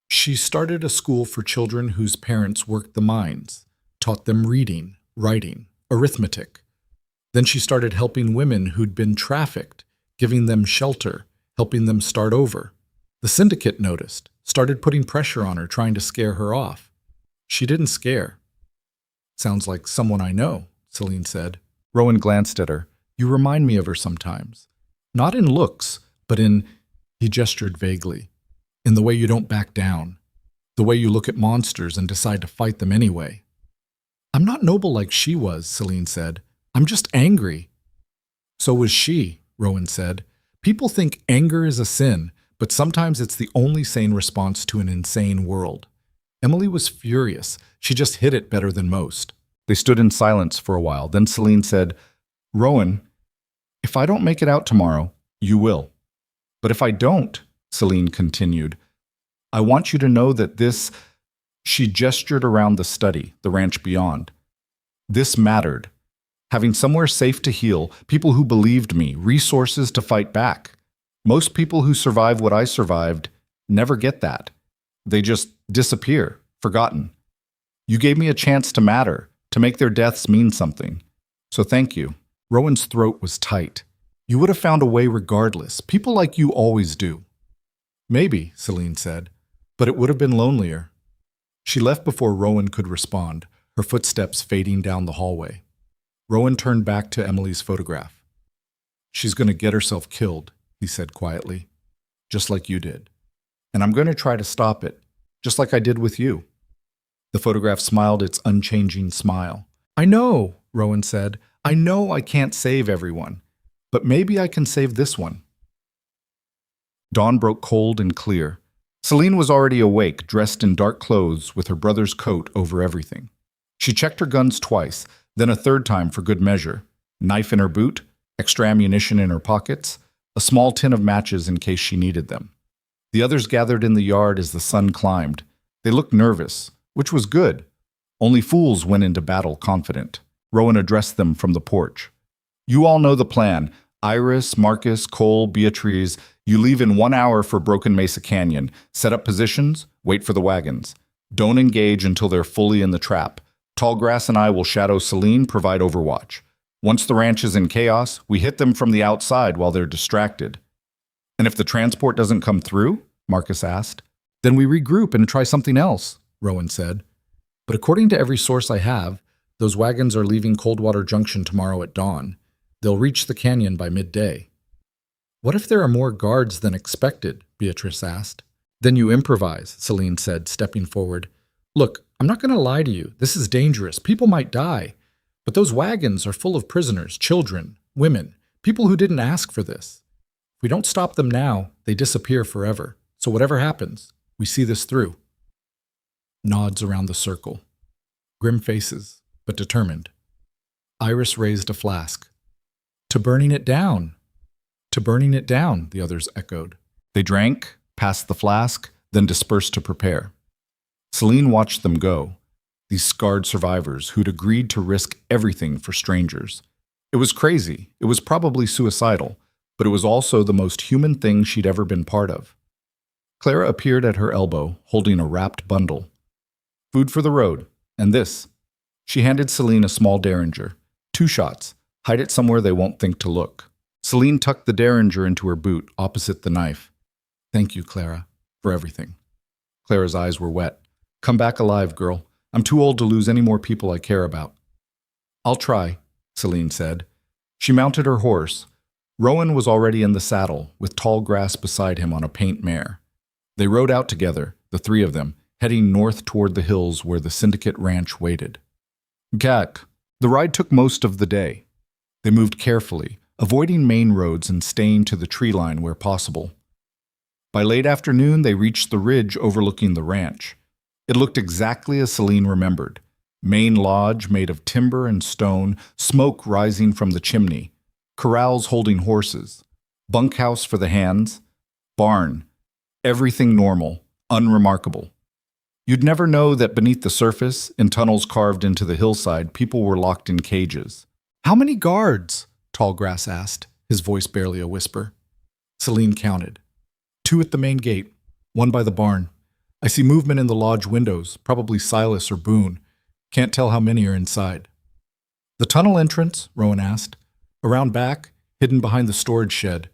She started a school for children whose parents worked the mines, taught them reading, writing, arithmetic. Then she started helping women who'd been trafficked, giving them shelter, helping them start over. The syndicate noticed, started putting pressure on her, trying to scare her off. She didn't scare. Sounds like someone I know, Seline said. Rowan glanced at her. You remind me of her sometimes. Not in looks, but he gestured vaguely, in the way you don't back down, the way you look at monsters and decide to fight them anyway. I'm not noble like she was, Seline said. I'm just angry. So was she, Rowan said. People think anger is a sin, but sometimes it's the only sane response to an insane world. Emily was furious. She just hid it better than most. They stood in silence for a while. Then Seline said, Rowan, If I don't make it out tomorrow, you will. But if I don't, Seline continued, I want you to know that this, she gestured around the study, the ranch beyond. This mattered. Having somewhere safe to heal, people who believed me, resources to fight back. Most people who survive what I survived never get that. They just disappear, forgotten. You gave me a chance to matter, to make their deaths mean something. So thank you. Rowan's throat was tight. You would have found a way regardless. People like you always do. Maybe, Seline said, but it would have been lonelier. She left before Rowan could respond, her footsteps fading down the hallway. Rowan turned back to Emily's photograph. She's going to get herself killed, he said quietly, just like you did. And I'm going to try to stop it, just like I did with you. The photograph smiled its unchanging smile. I know, Rowan said. I know I can't save everyone, but maybe I can save this one. Dawn broke cold and clear. Seline was already awake, dressed in dark clothes with her brother's coat over everything. She checked her guns twice, then a third time for good measure. Knife in her boot, extra ammunition in her pockets, a small tin of matches in case she needed them. The others gathered in the yard as the sun climbed. They looked nervous, which was good. Only fools went into battle confident. Rowan addressed them from the porch. You all know the plan. Iris, Marcus, Cole, Beatrice, you leave in 1 hour for Broken Mesa Canyon. Set up positions, wait for the wagons. Don't engage until they're fully in the trap. Tallgrass and I will shadow Seline, provide overwatch. Once the ranch is in chaos, we hit them from the outside while they're distracted. And if the transport doesn't come through, Marcus asked, then we regroup and try something else, Rowan said. But according to every source I have, those wagons are leaving Coldwater Junction tomorrow at dawn. They'll reach the canyon by midday. What if there are more guards than expected? Beatrice asked. Then you improvise, Seline said, stepping forward. Look, I'm not going to lie to you. This is dangerous. People might die. But those wagons are full of prisoners, children, women, people who didn't ask for this. If we don't stop them now, they disappear forever. So whatever happens, we see this through. Nods around the circle. Grim faces, but determined. Iris raised a flask. To burning it down. To burning it down, the others echoed. They drank, passed the flask, then dispersed to prepare. Seline watched them go, these scarred survivors who'd agreed to risk everything for strangers. It was crazy, it was probably suicidal, but it was also the most human thing she'd ever been part of. Clara appeared at her elbow, holding a wrapped bundle. Food for the road, and this. She handed Seline a small derringer. 2 shots. Hide it somewhere they won't think to look. Seline tucked the derringer into her boot, opposite the knife. Thank you, Clara, for everything. Clara's eyes were wet. Come back alive, girl. I'm too old to lose any more people I care about. I'll try, Seline said. She mounted her horse. Rowan was already in the saddle, with Tallgrass beside him on a paint mare. They rode out together, the 3 of them, heading north toward the hills where the Syndicate ranch waited. Gak. The ride took most of the day. They moved carefully, avoiding main roads and staying to the tree line where possible. By late afternoon, they reached the ridge overlooking the ranch. It looked exactly as Seline remembered. Main lodge made of timber and stone, smoke rising from the chimney, corrals holding horses, bunkhouse for the hands, barn, everything normal, unremarkable. You'd never know that beneath the surface, in tunnels carved into the hillside, people were locked in cages. How many guards? Tallgrass asked, his voice barely a whisper. Seline counted. 2 at the main gate, 1 by the barn. I see movement in the lodge windows, probably Silas or Boone. Can't tell how many are inside. The tunnel entrance? Rowan asked. Around back, hidden behind the storage shed.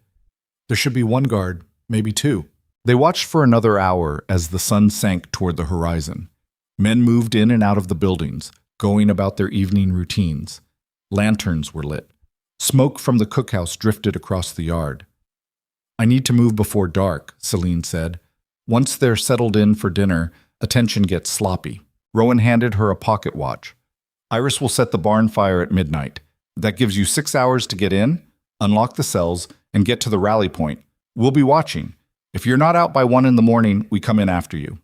There should be 1 guard, maybe 2. They watched for another hour as the sun sank toward the horizon. Men moved in and out of the buildings, going about their evening routines. Lanterns were lit. Smoke from the cookhouse drifted across the yard. I need to move before dark, Seline said. Once they're settled in for dinner, attention gets sloppy. Rowan handed her a pocket watch. Iris will set the barn fire at midnight. That gives you 6 hours to get in, unlock the cells, and get to the rally point. We'll be watching. If you're not out by 1 in the morning, we come in after you.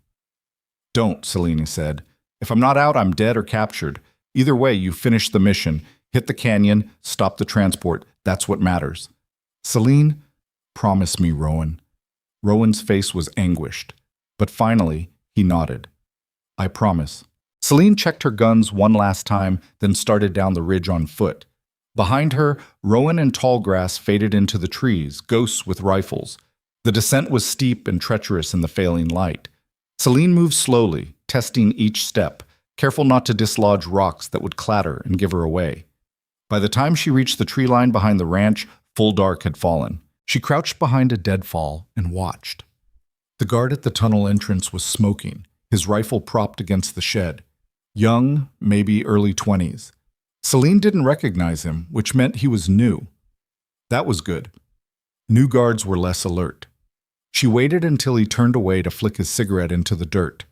Don't, Seline said. If I'm not out, I'm dead or captured. Either way, you finish the mission. Hit the canyon, stop the transport. That's what matters. Seline, promise me, Rowan. Rowan's face was anguished, but finally he nodded. I promise. Seline checked her guns one last time, then started down the ridge on foot. Behind her, Rowan and Tallgrass faded into the trees, ghosts with rifles. The descent was steep and treacherous in the failing light. Seline moved slowly, testing each step, careful not to dislodge rocks that would clatter and give her away. By the time she reached the tree line behind the ranch, full dark had fallen. She crouched behind a deadfall and watched. The guard at the tunnel entrance was smoking, his rifle propped against the shed. Young, maybe early 20s. Seline didn't recognize him, which meant he was new. That was good. New guards were less alert. She waited until he turned away to flick his cigarette into the dirt.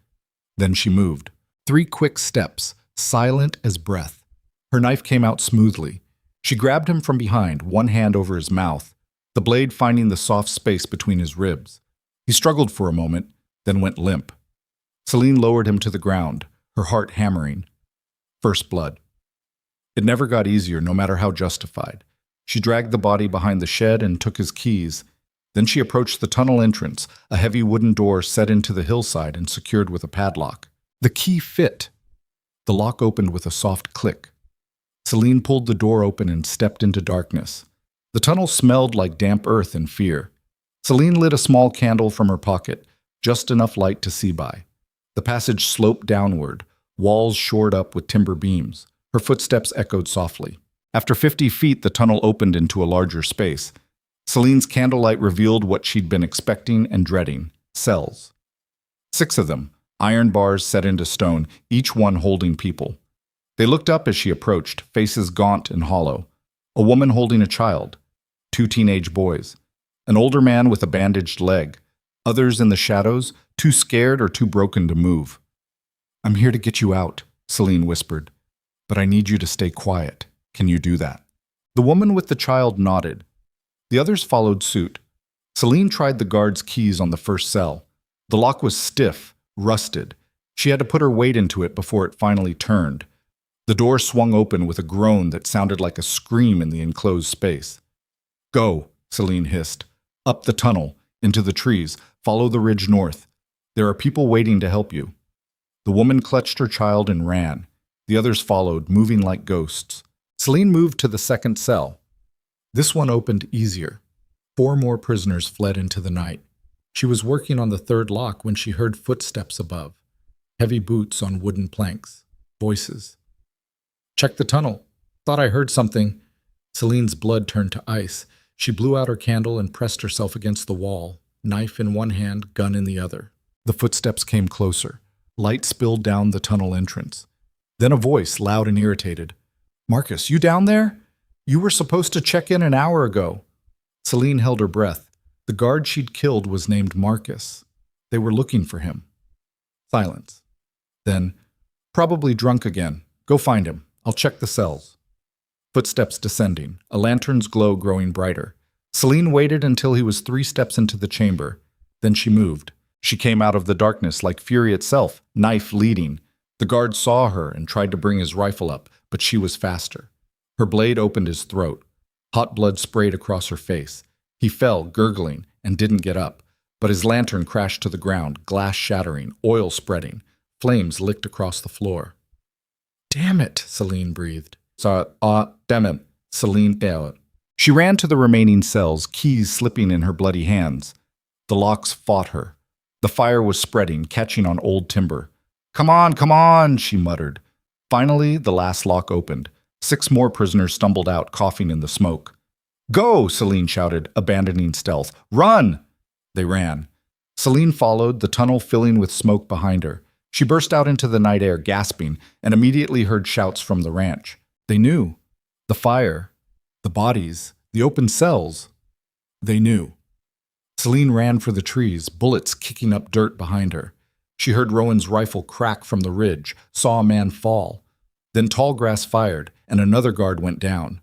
Then she moved. 3 quick steps, silent as breath. Her knife came out smoothly. She grabbed him from behind, one hand over his mouth, the blade finding the soft space between his ribs. He struggled for a moment, then went limp. Seline lowered him to the ground, her heart hammering. First blood. It never got easier, no matter how justified. She dragged the body behind the shed and took his keys. Then she approached the tunnel entrance, a heavy wooden door set into the hillside and secured with a padlock. The key fit. The lock opened with a soft click. Seline pulled the door open and stepped into darkness. The tunnel smelled like damp earth and fear. Seline lit a small candle from her pocket, just enough light to see by. The passage sloped downward, walls shored up with timber beams. Her footsteps echoed softly. After 50 feet, the tunnel opened into a larger space. Seline's candlelight revealed what she'd been expecting and dreading: cells. 6 of them, iron bars set into stone, each one holding people. They looked up as she approached, faces gaunt and hollow. A woman holding a child. 2 teenage boys. An older man with a bandaged leg. Others in the shadows, too scared or too broken to move. "I'm here to get you out," Seline whispered. "But I need you to stay quiet. Can you do that?" The woman with the child nodded. The others followed suit. Seline tried the guard's keys on the first cell. The lock was stiff, rusted. She had to put her weight into it before it finally turned. The door swung open with a groan that sounded like a scream in the enclosed space. "Go," Seline hissed. "Up the tunnel, into the trees, follow the ridge north. There are people waiting to help you." The woman clutched her child and ran. The others followed, moving like ghosts. Seline moved to the second cell. This one opened easier. 4 more prisoners fled into the night. She was working on the 3rd lock when she heard footsteps above. Heavy boots on wooden planks. Voices. "Check the tunnel. Thought I heard something." Seline's blood turned to ice. She blew out her candle and pressed herself against the wall, knife in one hand, gun in the other. The footsteps came closer. Light spilled down the tunnel entrance. Then a voice, loud and irritated. "Marcus, you down there? You were supposed to check in an hour ago." Seline held her breath. The guard she'd killed was named Marcus. They were looking for him. Silence. Then, "Probably drunk again. Go find him. I'll check the cells." Footsteps descending, a lantern's glow growing brighter. Seline waited until he was 3 steps into the chamber. Then she moved. She came out of the darkness like fury itself, knife leading. The guard saw her and tried to bring his rifle up, but she was faster. Her blade opened his throat. Hot blood sprayed across her face. He fell, gurgling, and didn't get up, but his lantern crashed to the ground, glass shattering, oil spreading. Flames licked across the floor. "Damn it," Seline breathed. Damn it," Seline yelled. She ran to the remaining cells, keys slipping in her bloody hands. The locks fought her. The fire was spreading, catching on old timber. Come on," she muttered. Finally, the last lock opened. 6 more prisoners stumbled out, coughing in the smoke. "Go!" Seline shouted, abandoning stealth. "Run!" They ran. Seline followed, the tunnel filling with smoke behind her. She burst out into the night air, gasping, and immediately heard shouts from the ranch. They knew. The fire, the bodies, the open cells. They knew. Seline ran for the trees, bullets kicking up dirt behind her. She heard Rowan's rifle crack from the ridge, saw a man fall. Then Tallgrass fired, and another guard went down.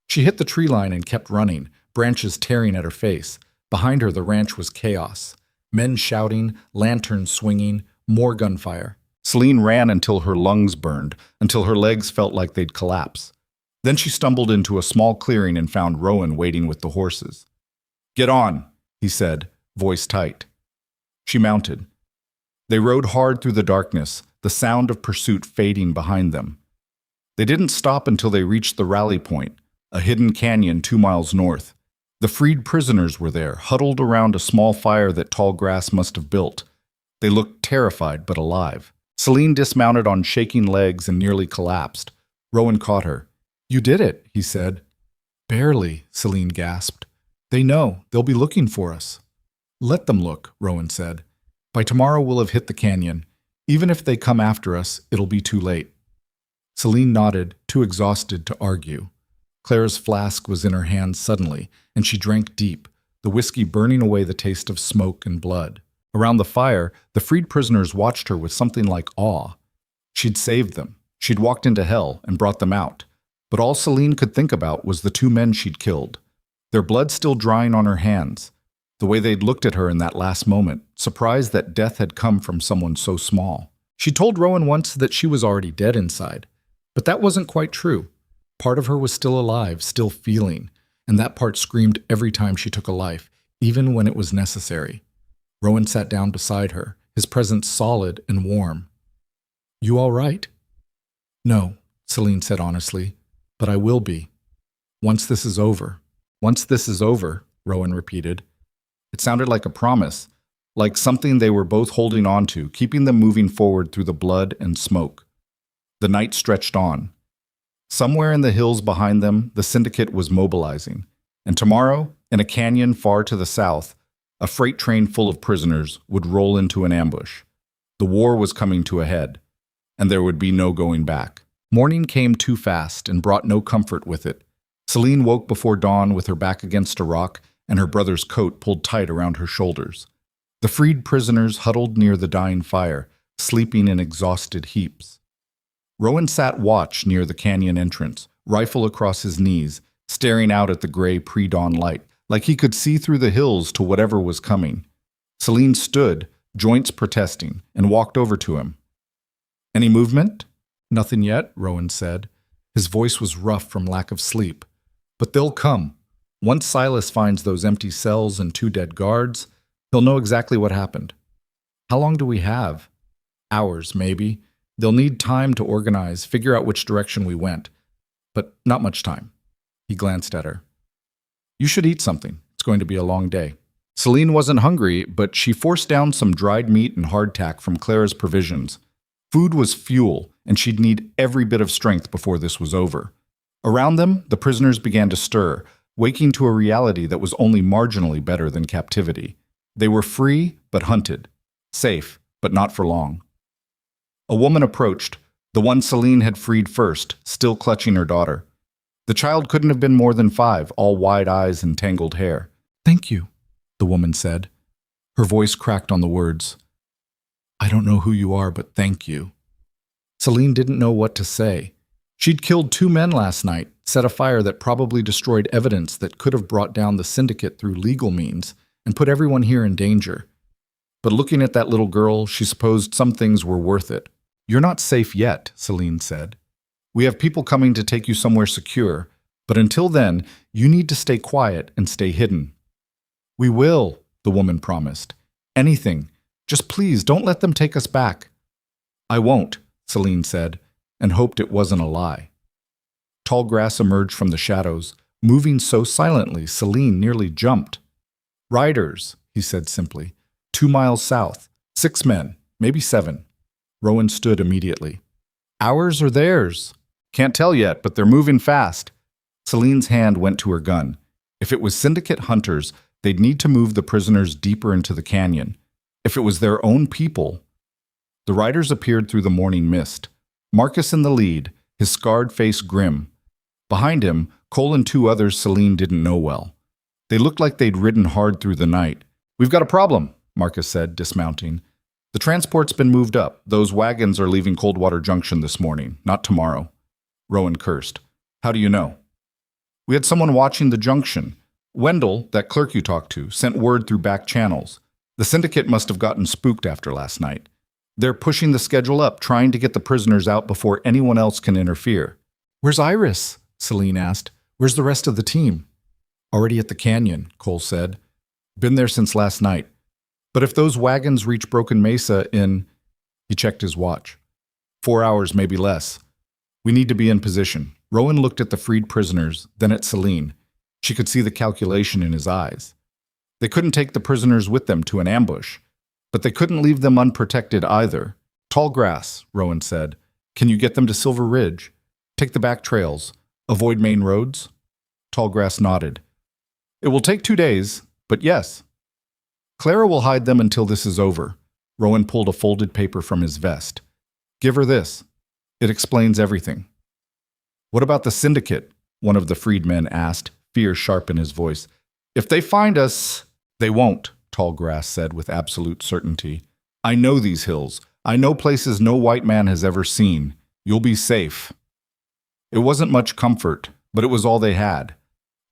She hit the tree line and kept running, branches tearing at her face. Behind her, the ranch was chaos. Men shouting, lanterns swinging, more gunfire. Seline ran until her lungs burned, until her legs felt like they'd collapse. Then she stumbled into a small clearing and found Rowan waiting with the horses. "Get on," he said, voice tight. She mounted. They rode hard through the darkness, the sound of pursuit fading behind them. They didn't stop until they reached the rally point, a hidden canyon 2 miles north. The freed prisoners were there, huddled around a small fire that tall grass must have built. They looked terrified but alive. Seline dismounted on shaking legs and nearly collapsed. Rowan caught her. "You did it," he said. "Barely," Seline gasped. "They know. They'll be looking for us." "Let them look," Rowan said. "By tomorrow we'll have hit the canyon. Even if they come after us, it'll be too late." Seline nodded, too exhausted to argue. Clara's flask was in her hand suddenly, and she drank deep, the whiskey burning away the taste of smoke and blood. Around the fire, the freed prisoners watched her with something like awe. She'd saved them. She'd walked into hell and brought them out. But all Seline could think about was the 2 men she'd killed, their blood still drying on her hands, the way they'd looked at her in that last moment, surprised that death had come from someone so small. She told Rowan once that she was already dead inside, but that wasn't quite true. Part of her was still alive, still feeling, and that part screamed every time she took a life, even when it was necessary. Rowan sat down beside her, his presence solid and warm. "You all right?" "No," Seline said honestly, "but I will be. Once this is over." "Once this is over," Rowan repeated. It sounded like a promise, like something they were both holding on to, keeping them moving forward through the blood and smoke. The night stretched on. Somewhere in the hills behind them, the syndicate was mobilizing. And tomorrow, in a canyon far to the south, a freight train full of prisoners would roll into an ambush. The war was coming to a head, and there would be no going back. Morning came too fast and brought no comfort with it. Seline woke before dawn with her back against a rock and her brother's coat pulled tight around her shoulders. The freed prisoners huddled near the dying fire, sleeping in exhausted heaps. Rowan sat watch near the canyon entrance, rifle across his knees, staring out at the gray pre-dawn light, like he could see through the hills to whatever was coming. Seline stood, joints protesting, and walked over to him. "Any movement?" "Nothing yet," Rowan said. His voice was rough from lack of sleep. "But they'll come. Once Silas finds those empty cells and 2 dead guards, he'll know exactly what happened." "How long do we have?" "Hours, maybe. They'll need time to organize, figure out which direction we went. But not much time." He glanced at her. "You should eat something. It's going to be a long day." Seline wasn't hungry, but she forced down some dried meat and hardtack from Clara's provisions. Food was fuel, and she'd need every bit of strength before this was over. Around them, the prisoners began to stir, waking to a reality that was only marginally better than captivity. They were free, but hunted. Safe, but not for long. A woman approached, the one Seline had freed first, still clutching her daughter. The child couldn't have been more than 5, all wide eyes and tangled hair. "Thank you," the woman said. Her voice cracked on the words. "I don't know who you are, but thank you." Seline didn't know what to say. She'd killed 2 men last night, set a fire that probably destroyed evidence that could have brought down the syndicate through legal means, and put everyone here in danger. But looking at that little girl, she supposed some things were worth it. "You're not safe yet," Seline said. "We have people coming to take you somewhere secure, but until then, you need to stay quiet and stay hidden." "We will," the woman promised. "Anything. Just please don't let them take us back." "I won't," Seline said, and hoped it wasn't a lie. Tall grass emerged from the shadows, moving so silently Seline nearly jumped. "Riders," he said simply. 2 miles south. 6 men, maybe 7. Rowan stood immediately. "Ours or theirs?" "Can't tell yet, but they're moving fast." Celine's hand went to her gun. If it was syndicate hunters, they'd need to move the prisoners deeper into the canyon. If it was their own people... The riders appeared through the morning mist. Marcus in the lead, his scarred face grim. Behind him, Cole and 2 others Seline didn't know well. They looked like they'd ridden hard through the night. "We've got a problem," Marcus said, dismounting. "The transport's been moved up. Those wagons are leaving Coldwater Junction this morning, not tomorrow." Rowan cursed. "How do you know?" "We had someone watching the junction. Wendell, that clerk you talked to, sent word through back channels. The syndicate must have gotten spooked after last night. They're pushing the schedule up, trying to get the prisoners out before anyone else can interfere." "Where's Iris?" Seline asked. "Where's the rest of the team?" "Already at the canyon," Cole said. "Been there since last night. But if those wagons reach Broken Mesa in—" He checked his watch. 4 hours, maybe less. "We need to be in position." Rowan looked at the freed prisoners, then at Seline. She could see the calculation in his eyes. They couldn't take the prisoners with them to an ambush, but they couldn't leave them unprotected either. "Tall grass," Rowan said. "Can you get them to Silver Ridge? Take the back trails. Avoid main roads?" Tallgrass nodded. "It will take 2 days, but yes." "Clara will hide them until this is over." Rowan pulled a folded paper from his vest. "Give her this. It explains everything." "What about the syndicate?" one of the freedmen asked, fear sharp in his voice. "If they find us—" "They won't," Tallgrass said with absolute certainty. "I know these hills. I know places no white man has ever seen. You'll be safe." It wasn't much comfort, but it was all they had.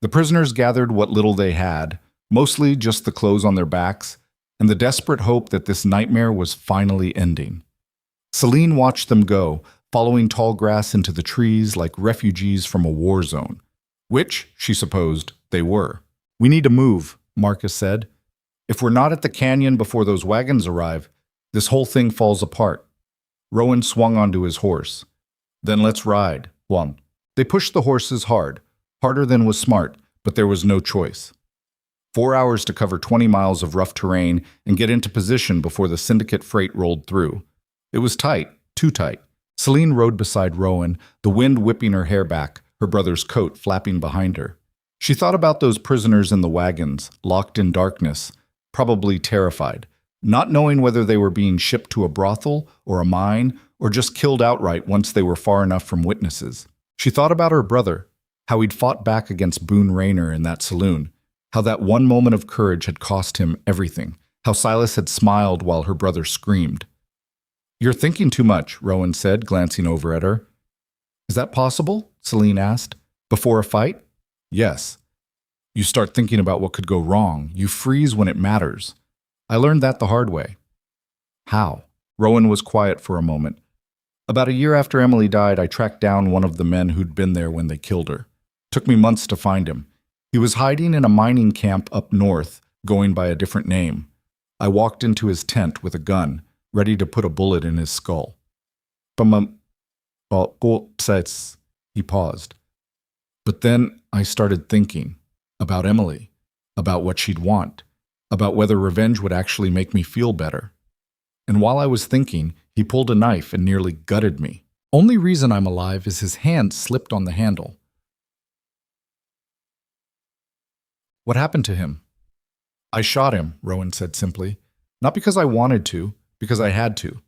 The prisoners gathered what little they had, mostly just the clothes on their backs, and the desperate hope that this nightmare was finally ending. Seline watched them go, following Tallgrass into the trees like refugees from a war zone, which, she supposed, they were. "We need to move," Marcus said. "If we're not at the canyon before those wagons arrive, this whole thing falls apart." Rowan swung onto his horse. "Then let's ride, Juan." They pushed the horses hard, harder than was smart, but there was no choice. 4 hours to cover 20 miles of rough terrain and get into position before the syndicate freight rolled through. It was tight, too tight. Seline rode beside Rowan, the wind whipping her hair back, her brother's coat flapping behind her. She thought about those prisoners in the wagons, locked in darkness, probably terrified, not knowing whether they were being shipped to a brothel or a mine or just killed outright once they were far enough from witnesses. She thought about her brother, how he'd fought back against Boone Rayner in that saloon, how that one moment of courage had cost him everything, how Silas had smiled while her brother screamed. "You're thinking too much," Rowan said, glancing over at her. "Is that possible?" Seline asked. "Before a fight?" "Yes. You start thinking about what could go wrong. You freeze when it matters. I learned that the hard way." "How?" Rowan was quiet for a moment. "About a year after Emily died, I tracked down one of the men who'd been there when they killed her. Took me months to find him. He was hiding in a mining camp up north, going by a different name. I walked into his tent with a gun, ready to put a bullet in his skull." He paused. "But then I started thinking about Emily, about what she'd want, about whether revenge would actually make me feel better. And while I was thinking, he pulled a knife and nearly gutted me. Only reason I'm alive is his hand slipped on the handle." "What happened to him?" "I shot him," Rowan said simply. "Not because I wanted to, because I had to.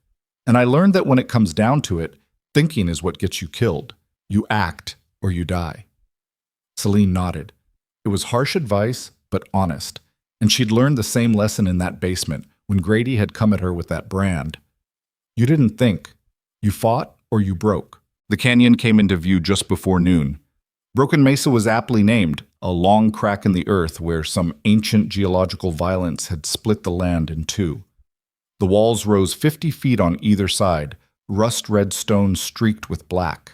And I learned that when it comes down to it, thinking is what gets you killed. You act or you die." Seline nodded. It was harsh advice, but honest. And she'd learned the same lesson in that basement when Grady had come at her with that brand. You didn't think. You fought or you broke. The canyon came into view just before noon. Broken Mesa was aptly named, a long crack in the earth where some ancient geological violence had split the land in two. The walls rose 50 feet on either side, rust-red stone streaked with black.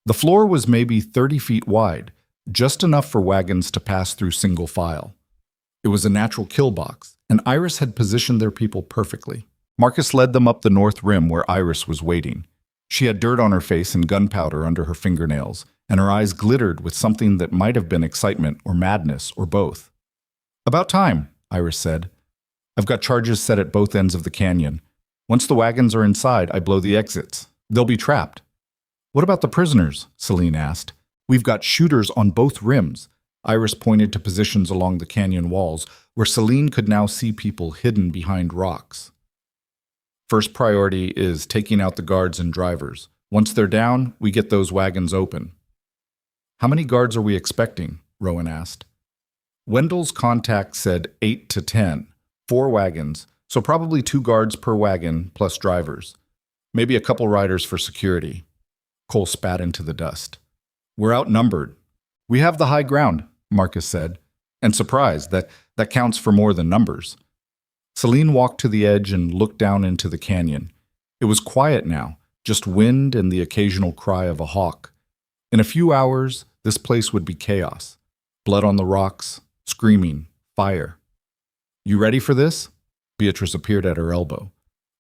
The floor was maybe 30 feet wide, just enough for wagons to pass through single file. It was a natural kill box, and Iris had positioned their people perfectly. Marcus led them up the north rim where Iris was waiting. She had dirt on her face and gunpowder under her fingernails, and her eyes glittered with something that might have been excitement or madness or both. "About time," Iris said. "I've got charges set at both ends of the canyon. Once the wagons are inside, I blow the exits. They'll be trapped." "What about the prisoners?" Seline asked. "We've got shooters on both rims." Iris pointed to positions along the canyon walls, where Seline could now see people hidden behind rocks. "First priority is taking out the guards and drivers. Once they're down, we get those wagons open." "How many guards are we expecting?" Rowan asked. Wendell's contact said 8 to 10, 4 wagons, so probably 2 guards per wagon plus drivers. Maybe a couple riders for security. Cole spat into the dust. "We're outnumbered." "We have the high ground," Marcus said, and surprised that counts for more than numbers. Seline walked to the edge and looked down into the canyon. It was quiet now, just wind and the occasional cry of a hawk. In a few hours, this place would be chaos. Blood on the rocks, screaming, fire. You ready for this? Beatrice appeared at her elbow.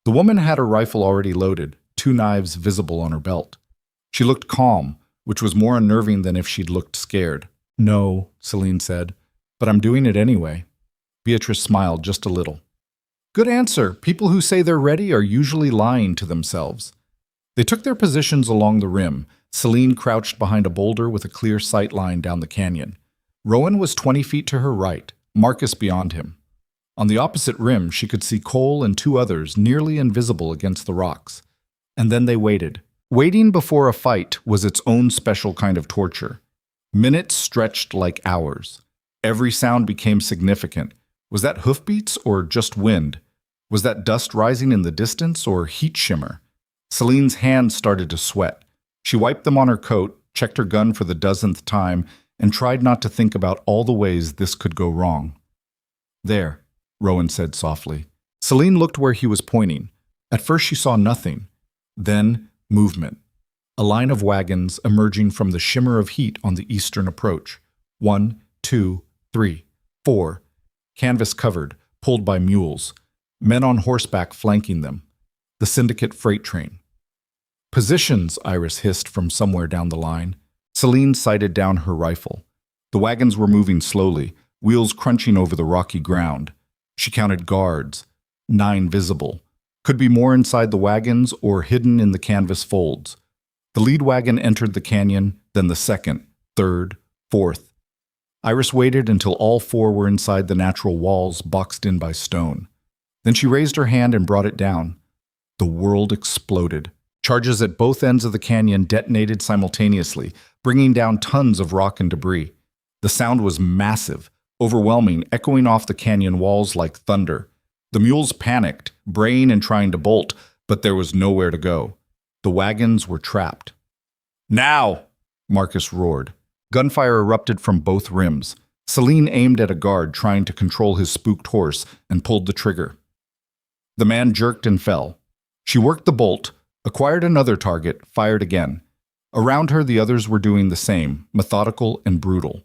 The woman had her rifle already loaded, 2 knives visible on her belt. She looked calm, which was more unnerving than if she'd looked scared. No, Seline said, but I'm doing it anyway. Beatrice smiled just a little. Good answer. People who say they're ready are usually lying to themselves. They took their positions along the rim. Seline crouched behind a boulder with a clear sight line down the canyon. Rowan was 20 feet to her right, Marcus beyond him. On the opposite rim, she could see Cole and 2 others nearly invisible against the rocks. And then they waited. Waiting before a fight was its own special kind of torture. Minutes stretched like hours. Every sound became significant. Was that hoofbeats or just wind? Was that dust rising in the distance or heat shimmer? Celine's hands started to sweat. She wiped them on her coat, checked her gun for the dozenth time, and tried not to think about all the ways this could go wrong. There, Rowan said softly. Seline looked where he was pointing. At first she saw nothing. Then, movement. A line of wagons emerging from the shimmer of heat on the eastern approach. 1, 2, 3, 4. Canvas covered, pulled by mules. Men on horseback flanking them. The syndicate freight train. Positions, Iris hissed from somewhere down the line. Seline sighted down her rifle. The wagons were moving slowly, wheels crunching over the rocky ground. She counted guards. 9 visible. Could be more inside the wagons or hidden in the canvas folds. The lead wagon entered the canyon, then the second, third, fourth. Iris waited until all 4 were inside the natural walls boxed in by stone. Then she raised her hand and brought it down. The world exploded. Charges at both ends of the canyon detonated simultaneously, bringing down tons of rock and debris. The sound was massive, overwhelming, echoing off the canyon walls like thunder. The mules panicked, braying and trying to bolt, but there was nowhere to go. The wagons were trapped. Now! Marcus roared. Gunfire erupted from both rims. Seline aimed at a guard trying to control his spooked horse and pulled the trigger. The man jerked and fell. She worked the bolt, acquired another target, fired again. Around her, the others were doing the same, methodical and brutal.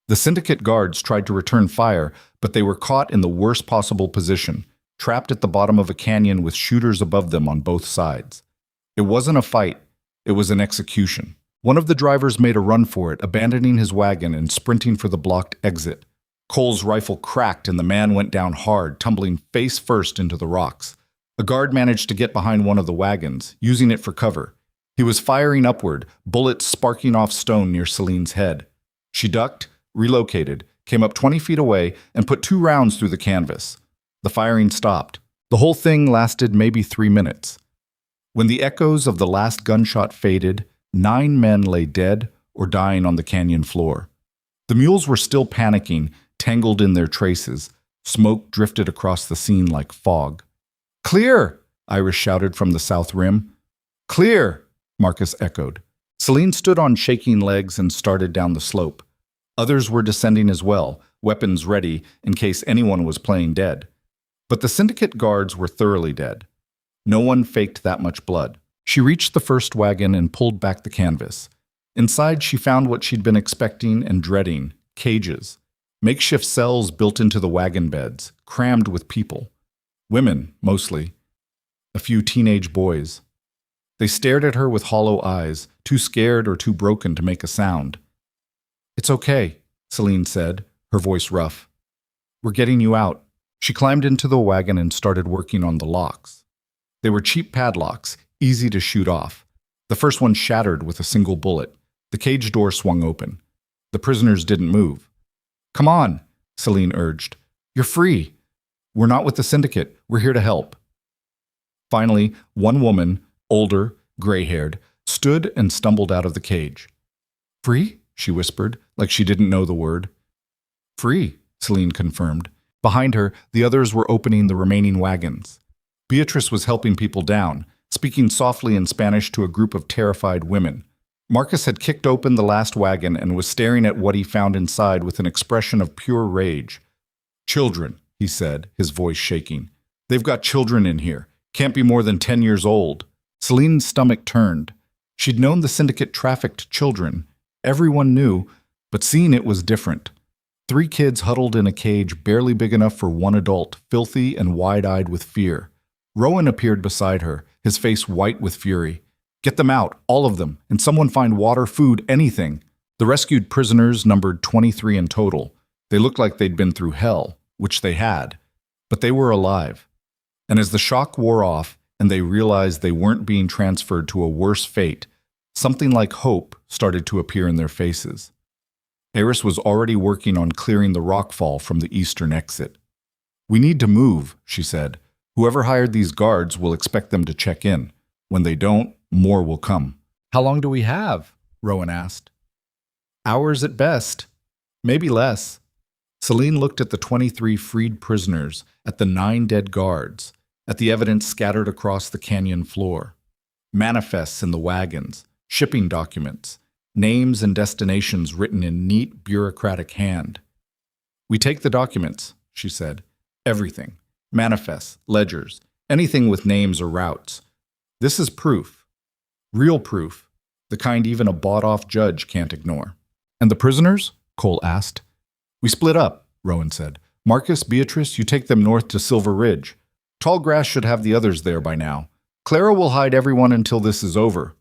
The syndicate guards tried to return fire, but they were caught in the worst possible position, trapped at the bottom of a canyon with shooters above them on both sides. It wasn't a fight, it was an execution. One of the drivers made a run for it, abandoning his wagon and sprinting for the blocked exit. Cole's rifle cracked and the man went down hard, tumbling face first into the rocks. A guard managed to get behind one of the wagons, using it for cover. He was firing upward, bullets sparking off stone near Celine's head. She ducked, relocated, came up 20 feet away, and put 2 rounds through the canvas. The firing stopped. The whole thing lasted maybe 3 minutes. When the echoes of the last gunshot faded, 9 men lay dead or dying on the canyon floor. The mules were still panicking, tangled in their traces. Smoke drifted across the scene like fog. "Clear!" Iris shouted from the south rim. "Clear!" Marcus echoed. Seline stood on shaking legs and started down the slope. Others were descending as well, weapons ready in case anyone was playing dead. But the syndicate guards were thoroughly dead. No one faked that much blood. She reached the first wagon and pulled back the canvas. Inside, she found what she'd been expecting and dreading: cages. Makeshift cells built into the wagon beds, crammed with people. Women, mostly. A few teenage boys. They stared at her with hollow eyes, too scared or too broken to make a sound. "It's okay," Seline said, her voice rough. "We're getting you out." She climbed into the wagon and started working on the locks. They were cheap padlocks, easy to shoot off. The first one shattered with a single bullet. The cage door swung open. The prisoners didn't move. "Come on," Seline urged. "You're free. We're not with the syndicate. We're here to help." Finally, one woman, older, gray-haired, stood and stumbled out of the cage. "Free?" she whispered, like she didn't know the word. "Free," Seline confirmed. Behind her, the others were opening the remaining wagons. Beatrice was helping people down, speaking softly in Spanish to a group of terrified women. Marcus had kicked open the last wagon and was staring at what he found inside with an expression of pure rage. "Children," he said, his voice shaking. "They've got children in here. Can't be more than 10 years old." Celine's stomach turned. She'd known the syndicate trafficked children, Everyone knew, but seeing it was different. 3 kids huddled in a cage barely big enough for one adult, filthy and wide-eyed with fear. Rowan appeared beside her, his face white with fury. "Get them out, all of them, and someone find water, food, anything." The rescued prisoners numbered 23 in total. They looked like they'd been through hell, which they had, but they were alive. And as the shock wore off and they realized they weren't being transferred to a worse fate, something like hope started to appear in their faces. Eris was already working on clearing the rockfall from the eastern exit. "We need to move," she said. "Whoever hired these guards will expect them to check in. When they don't, more will come." "How long do we have?" Rowan asked. "Hours at best. Maybe less." Seline looked at the 23 freed prisoners, at the 9 dead guards, at the evidence scattered across the canyon floor. Manifests in the wagons, shipping documents, names and destinations written in neat, bureaucratic hand. "We take the documents," she said. "Everything. Manifests, ledgers, anything with names or routes. This is proof. Real proof. The kind even a bought-off judge can't ignore." "And the prisoners?" Cole asked. "We split up," Rowan said. "Marcus, Beatrice, you take them north to Silver Ridge. Tallgrass should have the others there by now. Clara will hide everyone until this is over."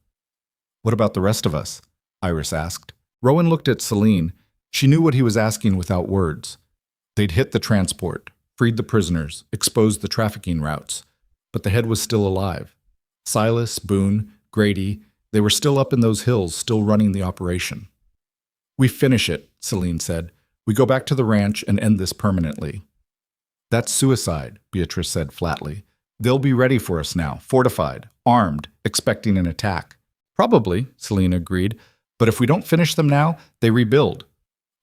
"What about the rest of us?" Iris asked. Rowan looked at Seline. She knew what he was asking without words. They'd hit the transport, freed the prisoners, exposed the trafficking routes. But the head was still alive. Silas, Boone, Grady, they were still up in those hills, still running the operation. "We finish it," Seline said. "We go back to the ranch and end this permanently." "That's suicide," Beatrice said flatly. "They'll be ready for us now, fortified, armed, expecting an attack." "Probably," Seline agreed. "But if we don't finish them now, they rebuild.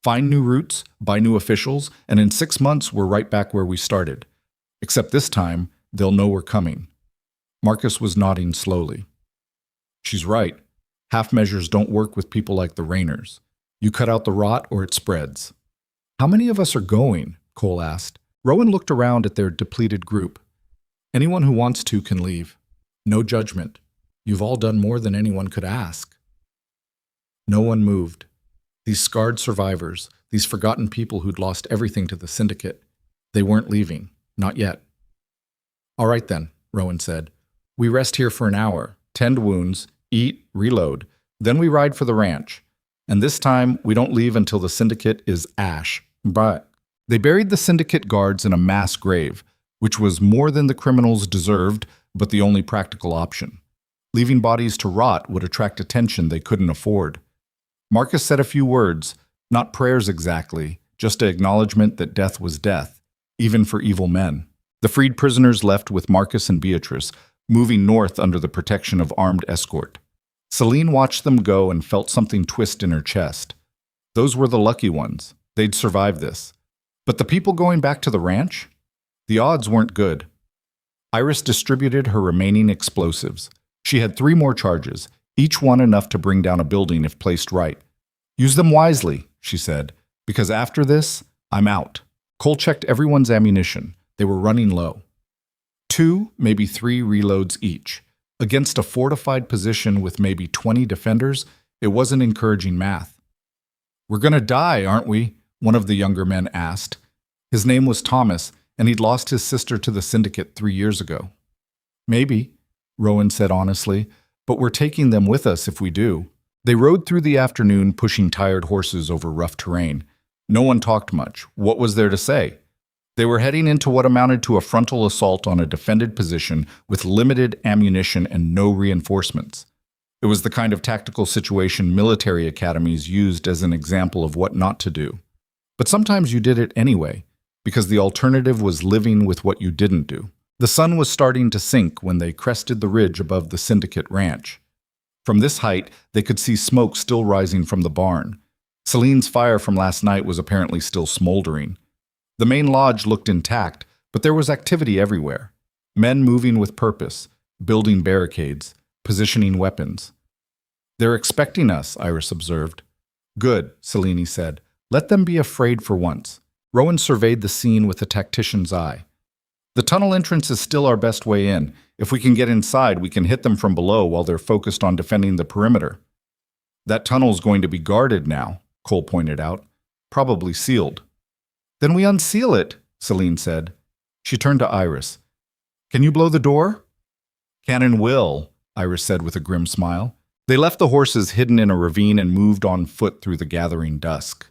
Find new routes, buy new officials, and in 6 months we're right back where we started. Except this time, they'll know we're coming." Marcus was nodding slowly. "She's right. Half measures don't work with people like the Rayners. You cut out the rot or it spreads." "How many of us are going?" Cole asked. Rowan looked around at their depleted group. "Anyone who wants to can leave. No judgment. You've all done more than anyone could ask." No one moved. These scarred survivors, these forgotten people who'd lost everything to the syndicate, they weren't leaving. Not yet. "All right then," Rowan said. "We rest here for an hour, tend wounds, eat, reload. Then we ride for the ranch. And this time, we don't leave until the syndicate is ash. But they buried the syndicate guards in a mass grave, which was more than the criminals deserved, but the only practical option. Leaving bodies to rot would attract attention they couldn't afford. Marcus said a few words, not prayers exactly, just an acknowledgement that death was death, even for evil men. The freed prisoners left with Marcus and Beatrice, moving north under the protection of armed escort. Seline watched them go and felt something twist in her chest. Those were the lucky ones. They'd survive this. But the people going back to the ranch? The odds weren't good. Iris distributed her remaining explosives. She had 3 more charges, each one enough to bring down a building if placed right. "Use them wisely," she said, "because after this, I'm out." Cole checked everyone's ammunition. They were running low. 2, maybe 3 reloads each. Against a fortified position with maybe 20 defenders, it wasn't encouraging math. "We're gonna die, aren't we?" one of the younger men asked. His name was Thomas, and he'd lost his sister to the syndicate 3 years ago. "Maybe," Rowan said honestly, "but we're taking them with us if we do." They rode through the afternoon, pushing tired horses over rough terrain. No one talked much. What was there to say? They were heading into what amounted to a frontal assault on a defended position with limited ammunition and no reinforcements. It was the kind of tactical situation military academies used as an example of what not to do. But sometimes you did it anyway, because the alternative was living with what you didn't do. The sun was starting to sink when they crested the ridge above the syndicate ranch. From this height, they could see smoke still rising from the barn. Seline's fire from last night was apparently still smoldering. The main lodge looked intact, but there was activity everywhere. Men moving with purpose, building barricades, positioning weapons. "They're expecting us," Iris observed. "Good," Seline said. "Let them be afraid for once." Rowan surveyed the scene with a tactician's eye. "The tunnel entrance is still our best way in. If we can get inside, we can hit them from below while they're focused on defending the perimeter." That tunnel's going to be guarded now, Cole pointed out. Probably sealed. Then we unseal it, Seline said. She turned to Iris. Can you blow the door? Can and will, Iris said with a grim smile. They left the horses hidden in a ravine and moved on foot through the gathering dusk.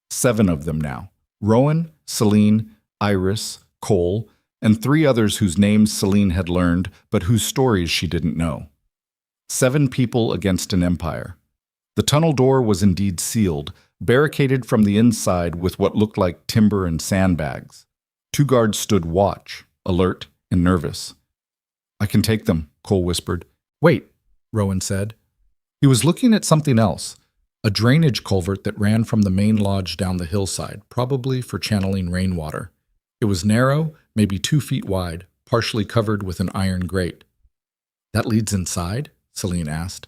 7 of them now. Rowan, Seline, Iris, Cole, and 3 others whose names Seline had learned, but whose stories she didn't know. 7 people against an empire. The tunnel door was indeed sealed, barricaded from the inside with what looked like timber and sandbags. 2 guards stood watch, alert and nervous. I can take them, Cole whispered. Wait, Rowan said. He was looking at something else, a drainage culvert that ran from the main lodge down the hillside, probably for channeling rainwater. It was narrow, maybe 2 feet wide, partially covered with an iron grate. That leads inside? Seline asked.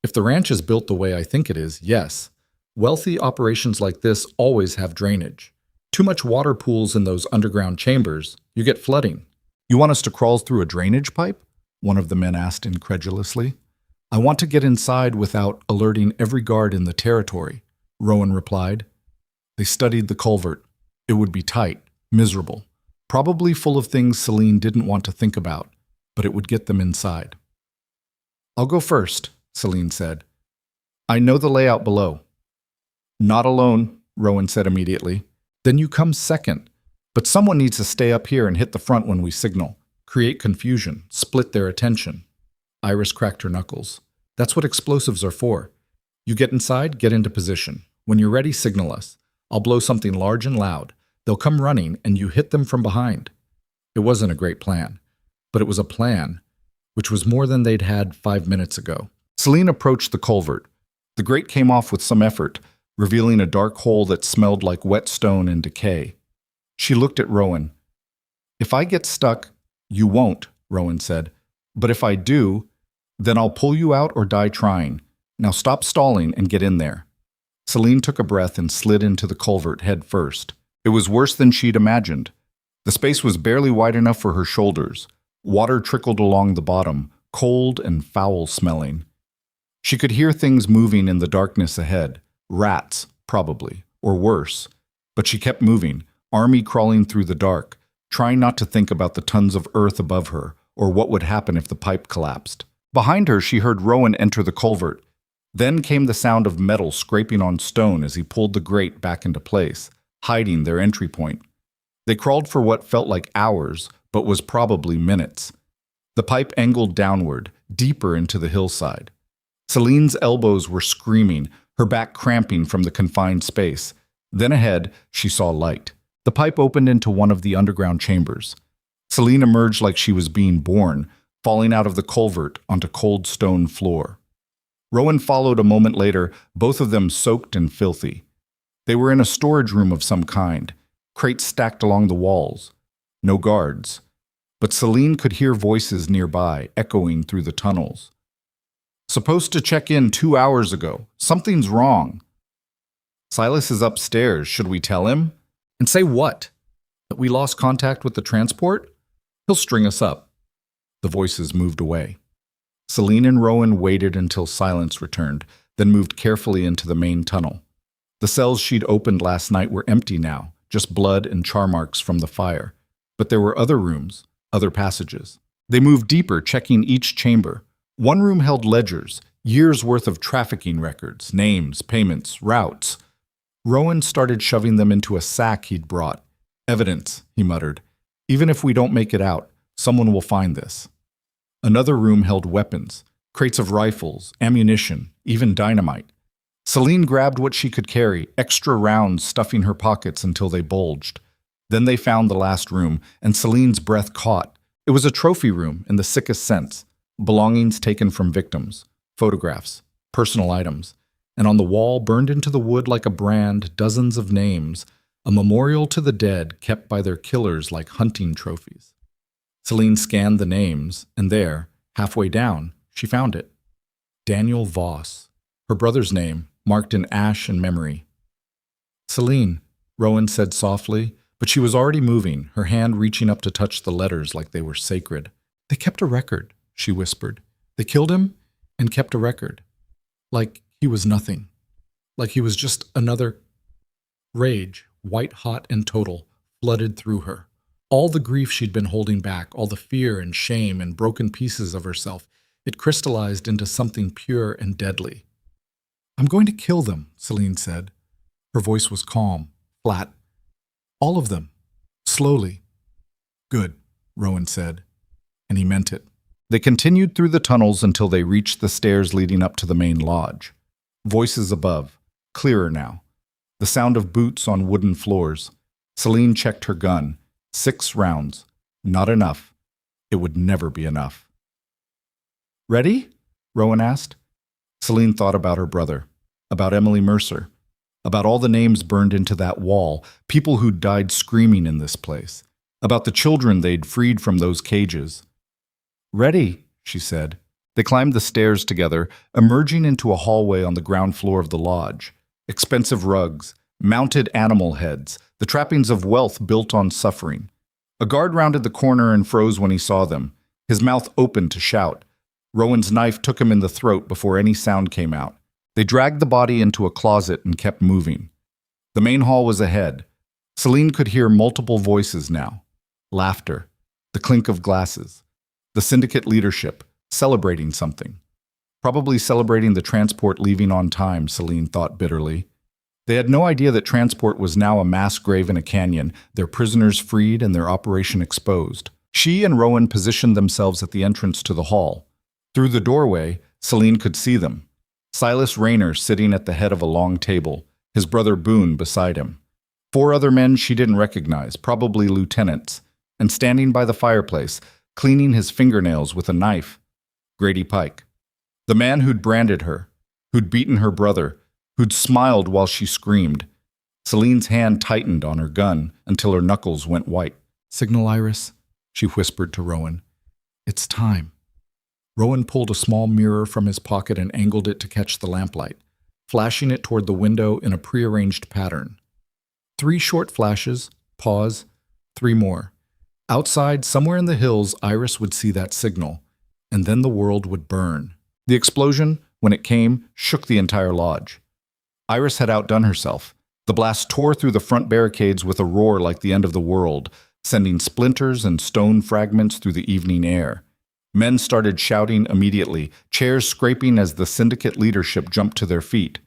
If the ranch is built the way I think it is, yes. Wealthy operations like this always have drainage. Too much water pools in those underground chambers, you get flooding. You want us to crawl through a drainage pipe? One of the men asked incredulously. I want to get inside without alerting every guard in the territory, Rowan replied. They studied the culvert. It would be tight, miserable, probably full of things Seline didn't want to think about, but it would get them inside. I'll go first, Seline said. I know the layout below. Not alone, Rowan said immediately. Then you come second. But someone needs to stay up here and hit the front when we signal. Create confusion, split their attention. Iris cracked her knuckles. That's what explosives are for. You get inside, get into position. When you're ready, signal us. I'll blow something large and loud. They'll come running, and you hit them from behind. It wasn't a great plan, but it was a plan, which was more than they'd had 5 minutes ago. Seline approached the culvert. The grate came off with some effort, revealing a dark hole that smelled like wet stone and decay. She looked at Rowan. If I get stuck, you won't, Rowan said. But if I do, then I'll pull you out or die trying. Now stop stalling and get in there. Seline took a breath and slid into the culvert head first. It was worse than she'd imagined. The space was barely wide enough for her shoulders. Water trickled along the bottom, cold and foul-smelling. She could hear things moving in the darkness ahead. Rats, probably, or worse. But she kept moving, army crawling through the dark, trying not to think about the tons of earth above her, or what would happen if the pipe collapsed. Behind her, she heard Rowan enter the culvert. Then came the sound of metal scraping on stone as he pulled the grate back into place, hiding their entry point. They crawled for what felt like hours, but was probably minutes. The pipe angled downward, deeper into the hillside. Celine's elbows were screaming, her back cramping from the confined space. Then ahead, she saw light. The pipe opened into one of the underground chambers. Seline emerged like she was being born, falling out of the culvert onto cold stone floor. Rowan followed a moment later, both of them soaked and filthy. They were in a storage room of some kind, crates stacked along the walls. No guards. But Seline could hear voices nearby, echoing through the tunnels. Supposed to check in 2 hours ago. Something's wrong. Silas is upstairs. Should we tell him? And say what? That we lost contact with the transport? He'll string us up. The voices moved away. Seline and Rowan waited until silence returned, then moved carefully into the main tunnel. The cells she'd opened last night were empty now, just blood and char marks from the fire. But there were other rooms, other passages. They moved deeper, checking each chamber. One room held ledgers, years' worth of trafficking records, names, payments, routes. Rowan started shoving them into a sack he'd brought. Evidence, he muttered. Even if we don't make it out, someone will find this. Another room held weapons, crates of rifles, ammunition, even dynamite. Seline grabbed what she could carry, extra rounds stuffing her pockets until they bulged. Then they found the last room, and Celine's breath caught. It was a trophy room in the sickest sense. Belongings taken from victims, photographs, personal items, and on the wall, burned into the wood like a brand, dozens of names, a memorial to the dead kept by their killers like hunting trophies. Seline scanned the names, and there, halfway down, she found it. Daniel Voss, her brother's name, marked in ash and memory. Seline, Rowan said softly, but she was already moving, her hand reaching up to touch the letters like they were sacred. They kept a record, she whispered. They killed him and kept a record. Like he was nothing. Like he was just another rage, white hot and total, flooded through her. All the grief she'd been holding back, all the fear and shame and broken pieces of herself, it crystallized into something pure and deadly. "I'm going to kill them," Seline said. Her voice was calm, flat. "All of them. Slowly." "Good," Rowan said, and he meant it. They continued through the tunnels until they reached the stairs leading up to the main lodge. Voices above, clearer now. The sound of boots on wooden floors. Seline checked her gun. 6 rounds. Not enough. It would never be enough. "Ready?" Rowan asked. Seline thought about her brother, about Emily Mercer, about all the names burned into that wall, people who'd died screaming in this place, about the children they'd freed from those cages. "Ready," she said. They climbed the stairs together, emerging into a hallway on the ground floor of the lodge. Expensive rugs, mounted animal heads, the trappings of wealth built on suffering. A guard rounded the corner and froze when he saw them, his mouth open to shout. Rowan's knife took him in the throat before any sound came out. They dragged the body into a closet and kept moving. The main hall was ahead. Seline could hear multiple voices now. Laughter, the clink of glasses, the syndicate leadership, celebrating something. Probably celebrating the transport leaving on time, Seline thought bitterly. They had no idea that transport was now a mass grave in a canyon, their prisoners freed and their operation exposed. She and Rowan positioned themselves at the entrance to the hall. Through the doorway, Seline could see them. Silas Rayner sitting at the head of a long table, his brother Boone beside him. 4 other men she didn't recognize, probably lieutenants, and standing by the fireplace, cleaning his fingernails with a knife, Grady Pike. The man who'd branded her, who'd beaten her brother, who'd smiled while she screamed. Celine's hand tightened on her gun until her knuckles went white. "Signal, Iris," she whispered to Rowan. "It's time." Rowan pulled a small mirror from his pocket and angled it to catch the lamplight, flashing it toward the window in a prearranged pattern. 3 short flashes, pause, 3 more. Outside, somewhere in the hills, Iris would see that signal, and then the world would burn. The explosion, when it came, shook the entire lodge. Iris had outdone herself. The blast tore through the front barricades with a roar like the end of the world, sending splinters and stone fragments through the evening air. Men started shouting immediately, chairs scraping as the syndicate leadership jumped to their feet.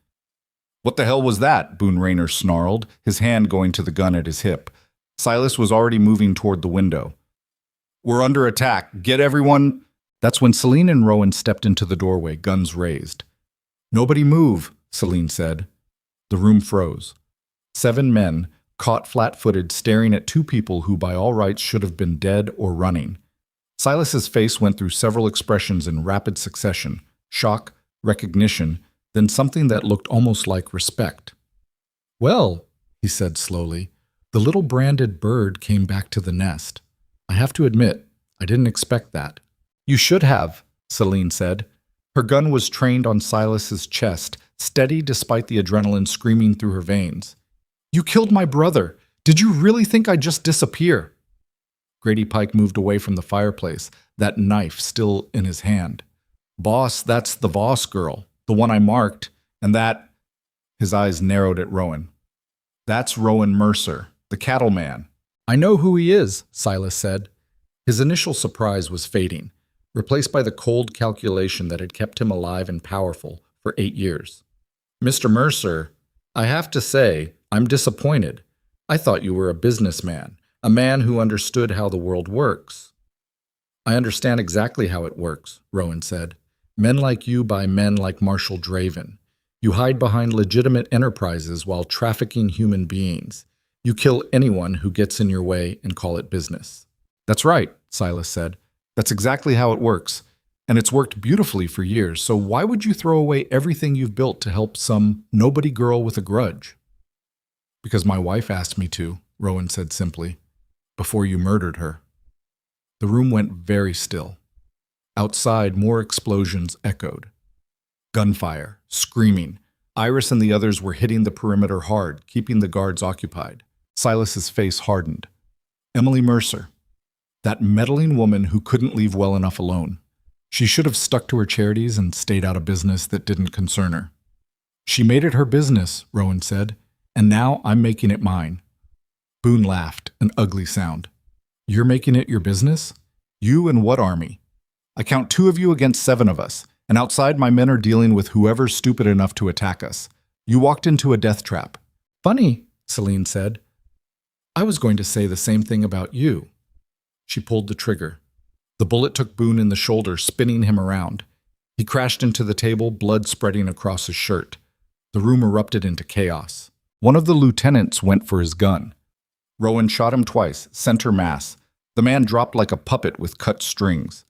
"What the hell was that?" Boone Rayner snarled, his hand going to the gun at his hip. Silas was already moving toward the window. "We're under attack. Get everyone—" That's when Seline and Rowan stepped into the doorway, guns raised. "Nobody move," Seline said. The room froze. 7 men, caught flat-footed, staring at 2 people who by all rights should have been dead or running. Silas's face went through several expressions in rapid succession: shock, recognition, then something that looked almost like respect. "Well," he said slowly, "the little branded bird came back to the nest. I have to admit, I didn't expect that." "You should have," Seline said. Her gun was trained on Silas's chest, steady despite the adrenaline screaming through her veins. "You killed my brother. Did you really think I'd just disappear?" Grady Pike moved away from the fireplace, that knife still in his hand. "Boss, that's the Voss girl, the one I marked, and that—" His eyes narrowed at Rowan. "That's Rowan Mercer, the cattleman." "I know who he is," Silas said. His initial surprise was fading, replaced by the cold calculation that had kept him alive and powerful for 8 years. "Mr. Mercer, I have to say, I'm disappointed. I thought you were a businessman, a man who understood how the world works." "I understand exactly how it works," Rowan said. "Men like you buy men like Marshall Draven. You hide behind legitimate enterprises while trafficking human beings. You kill anyone who gets in your way and call it business." "That's right," Silas said. "That's exactly how it works. And it's worked beautifully for years, so why would you throw away everything you've built to help some nobody girl with a grudge?" "Because my wife asked me to," Rowan said simply, "before you murdered her." The room went very still. Outside, more explosions echoed. Gunfire, screaming. Iris and the others were hitting the perimeter hard, keeping the guards occupied. Silas's face hardened. Emily Mercer. That meddling woman who couldn't leave well enough alone. She should have stuck to her charities and stayed out of business that didn't concern her. She made it her business, Rowan said, and now I'm making it mine. Boone laughed, an ugly sound. You're making it your business? You and what army? I count 2 of you against 7 of us, and outside my men are dealing with whoever's stupid enough to attack us. You walked into a death trap. Funny, Seline said. I was going to say the same thing about you. She pulled the trigger. The bullet took Boone in the shoulder, spinning him around. He crashed into the table, blood spreading across his shirt. The room erupted into chaos. One of the lieutenants went for his gun. Rowan shot him twice, center mass. The man dropped like a puppet with cut strings.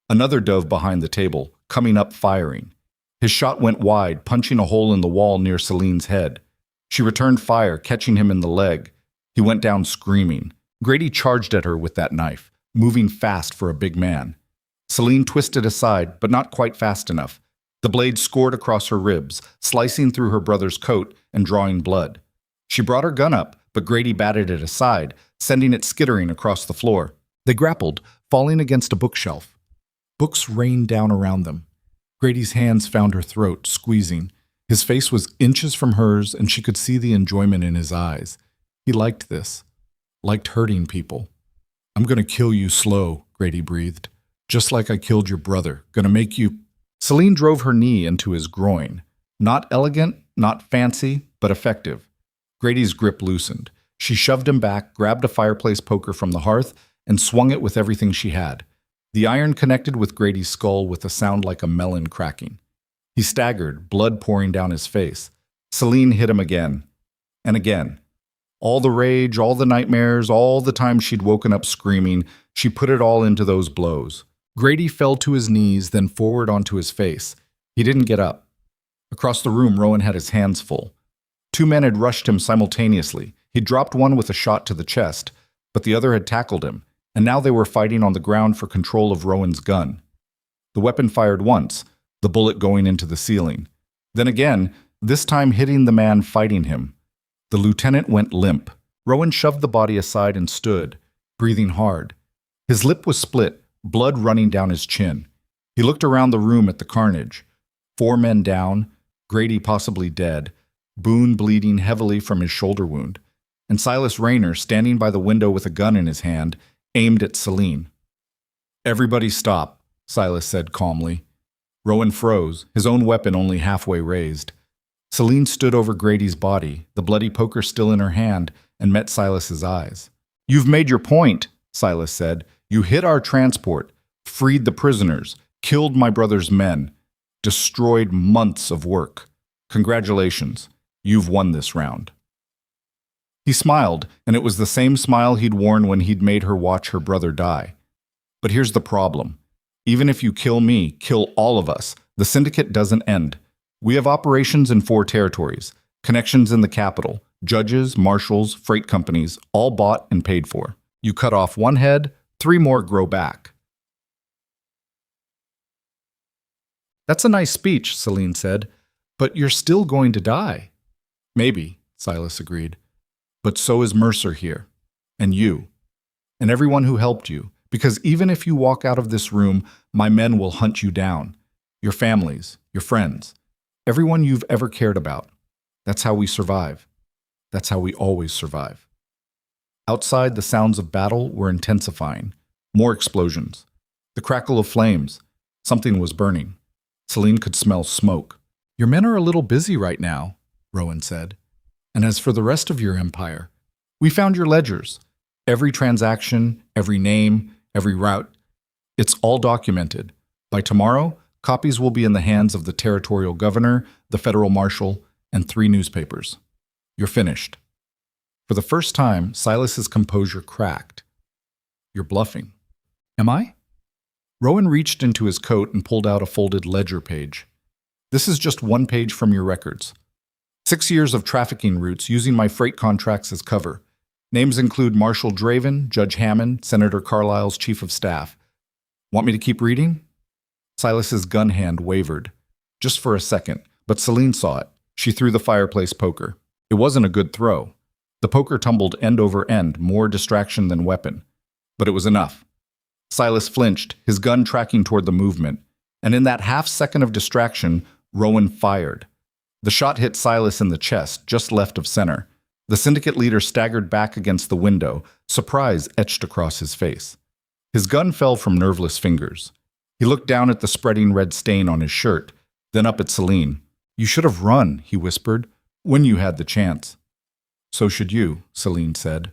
Another dove behind the table, coming up firing. His shot went wide, punching a hole in the wall near Seline's head. She returned fire, catching him in the leg. He went down screaming. Grady charged at her with that knife, moving fast for a big man. Seline twisted aside, but not quite fast enough. The blade scored across her ribs, slicing through her brother's coat and drawing blood. She brought her gun up, but Grady batted it aside, sending it skittering across the floor. They grappled, falling against a bookshelf. Books rained down around them. Grady's hands found her throat, squeezing. His face was inches from hers, and she could see the enjoyment in his eyes. He liked this. Liked hurting people. I'm gonna kill you slow, Grady breathed. Just like I killed your brother. Gonna make you... Seline drove her knee into his groin. Not elegant, not fancy, but effective. Grady's grip loosened. She shoved him back, grabbed a fireplace poker from the hearth, and swung it with everything she had. The iron connected with Grady's skull with a sound like a melon cracking. He staggered, blood pouring down his face. Seline hit him again. And again. All the rage, all the nightmares, all the time she'd woken up screaming, she put it all into those blows. Grady fell to his knees, then forward onto his face. He didn't get up. Across the room, Rowan had his hands full. 2 men had rushed him simultaneously. He dropped one with a shot to the chest, but the other had tackled him, and now they were fighting on the ground for control of Rowan's gun. The weapon fired once, the bullet going into the ceiling. Then again, this time hitting the man fighting him. The lieutenant went limp. Rowan shoved the body aside and stood, breathing hard. His lip was split, blood running down his chin. He looked around the room at the carnage. 4 men down, Grady possibly dead, Boone bleeding heavily from his shoulder wound, and Silas Rayner standing by the window with a gun in his hand, aimed at Seline. Everybody stop, Silas said calmly. Rowan froze, his own weapon only halfway raised. Seline stood over Grady's body, the bloody poker still in her hand, and met Silas's eyes. You've made your point, Silas said. You hit our transport, freed the prisoners, killed my brother's men, destroyed months of work. Congratulations, you've won this round. He smiled, and it was the same smile he'd worn when he'd made her watch her brother die. But here's the problem. Even if you kill me, kill all of us, the syndicate doesn't end. We have operations in 4 territories, connections in the capital, judges, marshals, freight companies, all bought and paid for. You cut off 1 head, 3 more grow back. That's a nice speech, Seline said, but you're still going to die. Maybe, Silas agreed. But so is Mercer here, and you, and everyone who helped you, because even if you walk out of this room, my men will hunt you down. Your families, your friends, everyone you've ever cared about. That's how we survive. That's how we always survive. Outside, the sounds of battle were intensifying. More explosions. The crackle of flames. Something was burning. Seline could smell smoke. Your men are a little busy right now, Rowan said. And as for the rest of your empire, we found your ledgers. Every transaction, every name, every route. It's all documented. By tomorrow, copies will be in the hands of the territorial governor, the federal marshal, and 3 newspapers. You're finished. For the first time, Silas's composure cracked. You're bluffing. Am I? Rowan reached into his coat and pulled out a folded ledger page. This is just 1 page from your records. 6 years of trafficking routes using my freight contracts as cover. Names include Marshal Draven, Judge Hammond, Senator Carlisle's chief of staff. Want me to keep reading? Silas's gun hand wavered. Just for a second, but Seline saw it. She threw the fireplace poker. It wasn't a good throw. The poker tumbled end over end, more distraction than weapon. But it was enough. Silas flinched, his gun tracking toward the movement. And in that half second of distraction, Rowan fired. The shot hit Silas in the chest, just left of center. The syndicate leader staggered back against the window, surprise etched across his face. His gun fell from nerveless fingers. He looked down at the spreading red stain on his shirt, then up at Seline. "You should have run," he whispered, "when you had the chance." "So should you," Seline said.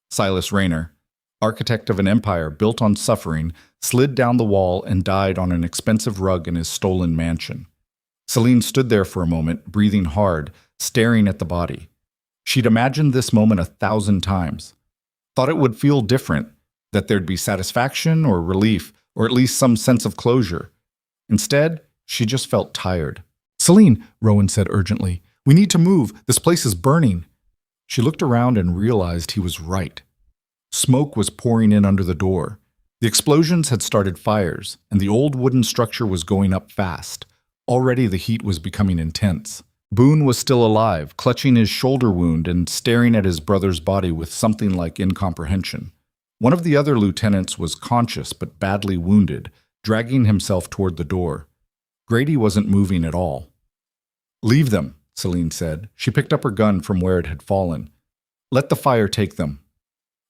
Silas Rayner, architect of an empire built on suffering, slid down the wall and died on an expensive rug in his stolen mansion. Seline stood there for a moment, breathing hard, staring at the body. She'd imagined this moment 1,000 times. Thought it would feel different, that there'd be satisfaction or relief, or at least some sense of closure. Instead, she just felt tired. "Seline," Rowan said urgently, "we need to move. This place is burning." She looked around and realized he was right. Smoke was pouring in under the door. The explosions had started fires, and the old wooden structure was going up fast. Already the heat was becoming intense. Boone was still alive, clutching his shoulder wound and staring at his brother's body with something like incomprehension. One of the other lieutenants was conscious but badly wounded, dragging himself toward the door. Grady wasn't moving at all. "Leave them," Seline said. She picked up her gun from where it had fallen. "Let the fire take them."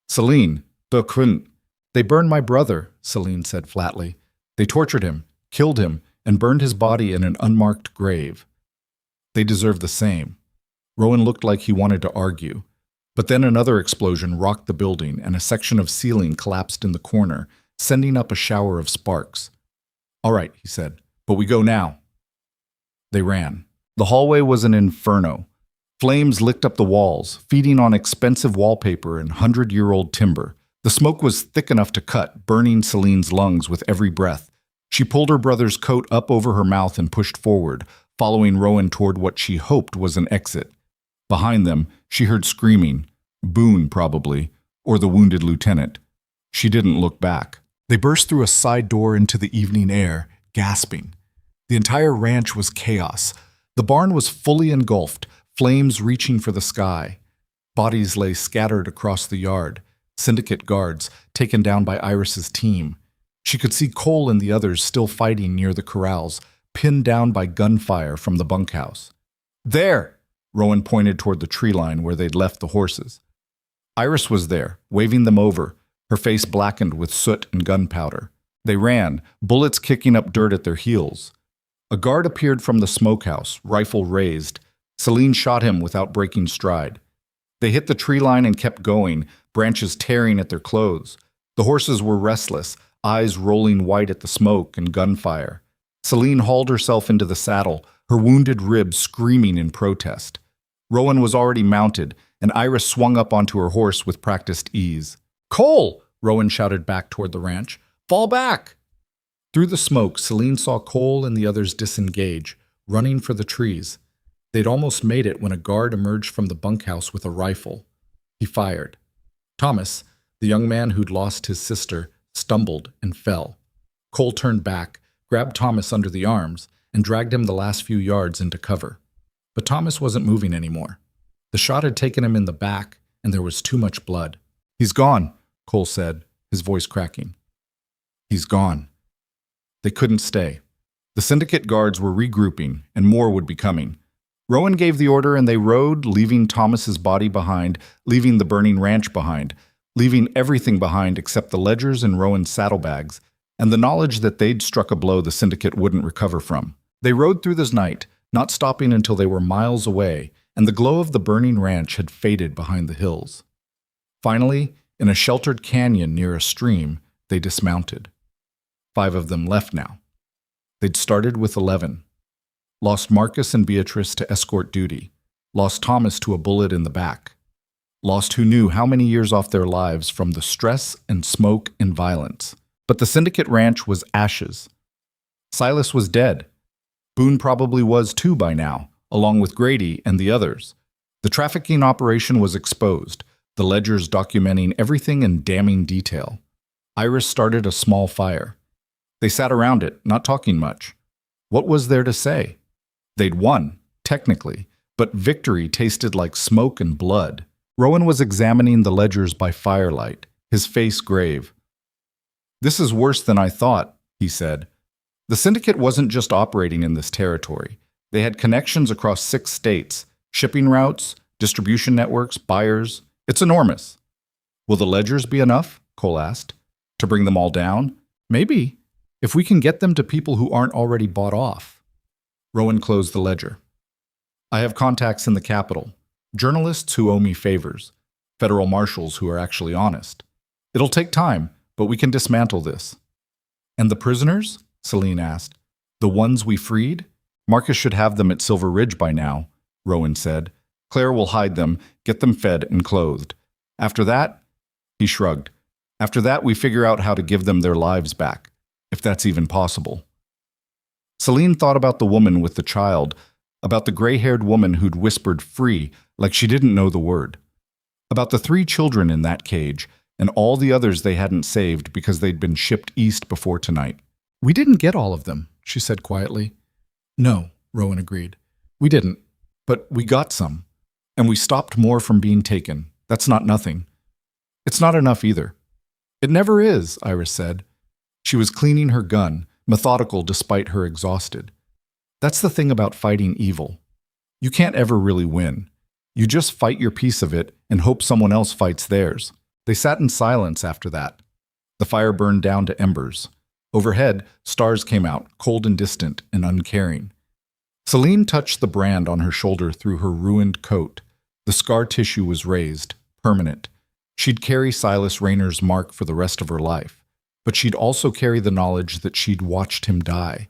"Seline, they burned my brother," Seline said flatly. "They tortured him, killed him, and burned his body in an unmarked grave. They deserve the same." Rowan looked like he wanted to argue. But then another explosion rocked the building and a section of ceiling collapsed in the corner, sending up a shower of sparks. "All right," he said, "but we go now." They ran. The hallway was an inferno. Flames licked up the walls, feeding on expensive wallpaper and 100-year-old timber. The smoke was thick enough to cut, burning Celine's lungs with every breath. She pulled her brother's coat up over her mouth and pushed forward, following Rowan toward what she hoped was an exit. Behind them, she heard screaming. Boone, probably, or the wounded lieutenant. She didn't look back. They burst through a side door into the evening air, gasping. The entire ranch was chaos. The barn was fully engulfed, flames reaching for the sky. Bodies lay scattered across the yard, syndicate guards taken down by Iris's team. She could see Cole and the others still fighting near the corrals, pinned down by gunfire from the bunkhouse. "There!" Rowan pointed toward the tree line where they'd left the horses. Iris was there, waving them over, her face blackened with soot and gunpowder. They ran, bullets kicking up dirt at their heels. A guard appeared from the smokehouse, rifle raised. Seline shot him without breaking stride. They hit the tree line and kept going, branches tearing at their clothes. The horses were restless, eyes rolling white at the smoke and gunfire. Seline hauled herself into the saddle, her wounded ribs screaming in protest. Rowan was already mounted, and Iris swung up onto her horse with practiced ease. "Cole!" Rowan shouted back toward the ranch. "Fall back!" Through the smoke, Seline saw Cole and the others disengage, running for the trees. They'd almost made it when a guard emerged from the bunkhouse with a rifle. He fired. Thomas, the young man who'd lost his sister, stumbled and fell. Cole turned back, grabbed Thomas under the arms, and dragged him the last few yards into cover. But Thomas wasn't moving anymore. The shot had taken him in the back, and there was too much blood. "He's gone," Cole said, his voice cracking. "He's gone." They couldn't stay. The syndicate guards were regrouping, and more would be coming. Rowan gave the order and they rode, leaving Thomas's body behind, leaving the burning ranch behind, leaving everything behind except the ledgers and Rowan's saddlebags, and the knowledge that they'd struck a blow the syndicate wouldn't recover from. They rode through the night, not stopping until they were miles away, and the glow of the burning ranch had faded behind the hills. Finally, in a sheltered canyon near a stream, they dismounted. 5 of them left now. They'd started with 11. Lost Marcus and Beatrice to escort duty. Lost Thomas to a bullet in the back. Lost who knew how many years off their lives from the stress and smoke and violence. But the syndicate ranch was ashes. Silas was dead. Boone probably was too by now, along with Grady and the others. The trafficking operation was exposed, the ledgers documenting everything in damning detail. Iris started a small fire. They sat around it, not talking much. What was there to say? They'd won, technically, but victory tasted like smoke and blood. Rowan was examining the ledgers by firelight, his face grave. "This is worse than I thought," he said. The syndicate wasn't just operating in this territory. They had connections across 6 states, shipping routes, distribution networks, buyers. It's enormous. Will the ledgers be enough? Cole asked. To bring them all down? Maybe, if we can get them to people who aren't already bought off. Rowan closed the ledger. I have contacts in the Capitol, journalists who owe me favors, federal marshals who are actually honest. It'll take time, but we can dismantle this. And the prisoners? Seline asked. The ones we freed? Marcus should have them at Silver Ridge by now, Rowan said. Claire will hide them, get them fed and clothed. After that, he shrugged. After that, we figure out how to give them their lives back, if that's even possible. Seline thought about the woman with the child, about the gray-haired woman who'd whispered free like she didn't know the word, about the 3 children in that cage and all the others they hadn't saved because they'd been shipped east before tonight. We didn't get all of them, she said quietly. No, Rowan agreed. We didn't, but we got some. And we stopped more from being taken. That's not nothing. It's not enough either. It never is, Iris said. She was cleaning her gun, methodical despite her exhausted. That's the thing about fighting evil. You can't ever really win. You just fight your piece of it and hope someone else fights theirs. They sat in silence after that. The fire burned down to embers. Overhead, stars came out, cold and distant and uncaring. Seline touched the brand on her shoulder through her ruined coat. The scar tissue was raised, permanent. She'd carry Silas Rayner's mark for the rest of her life, but she'd also carry the knowledge that she'd watched him die,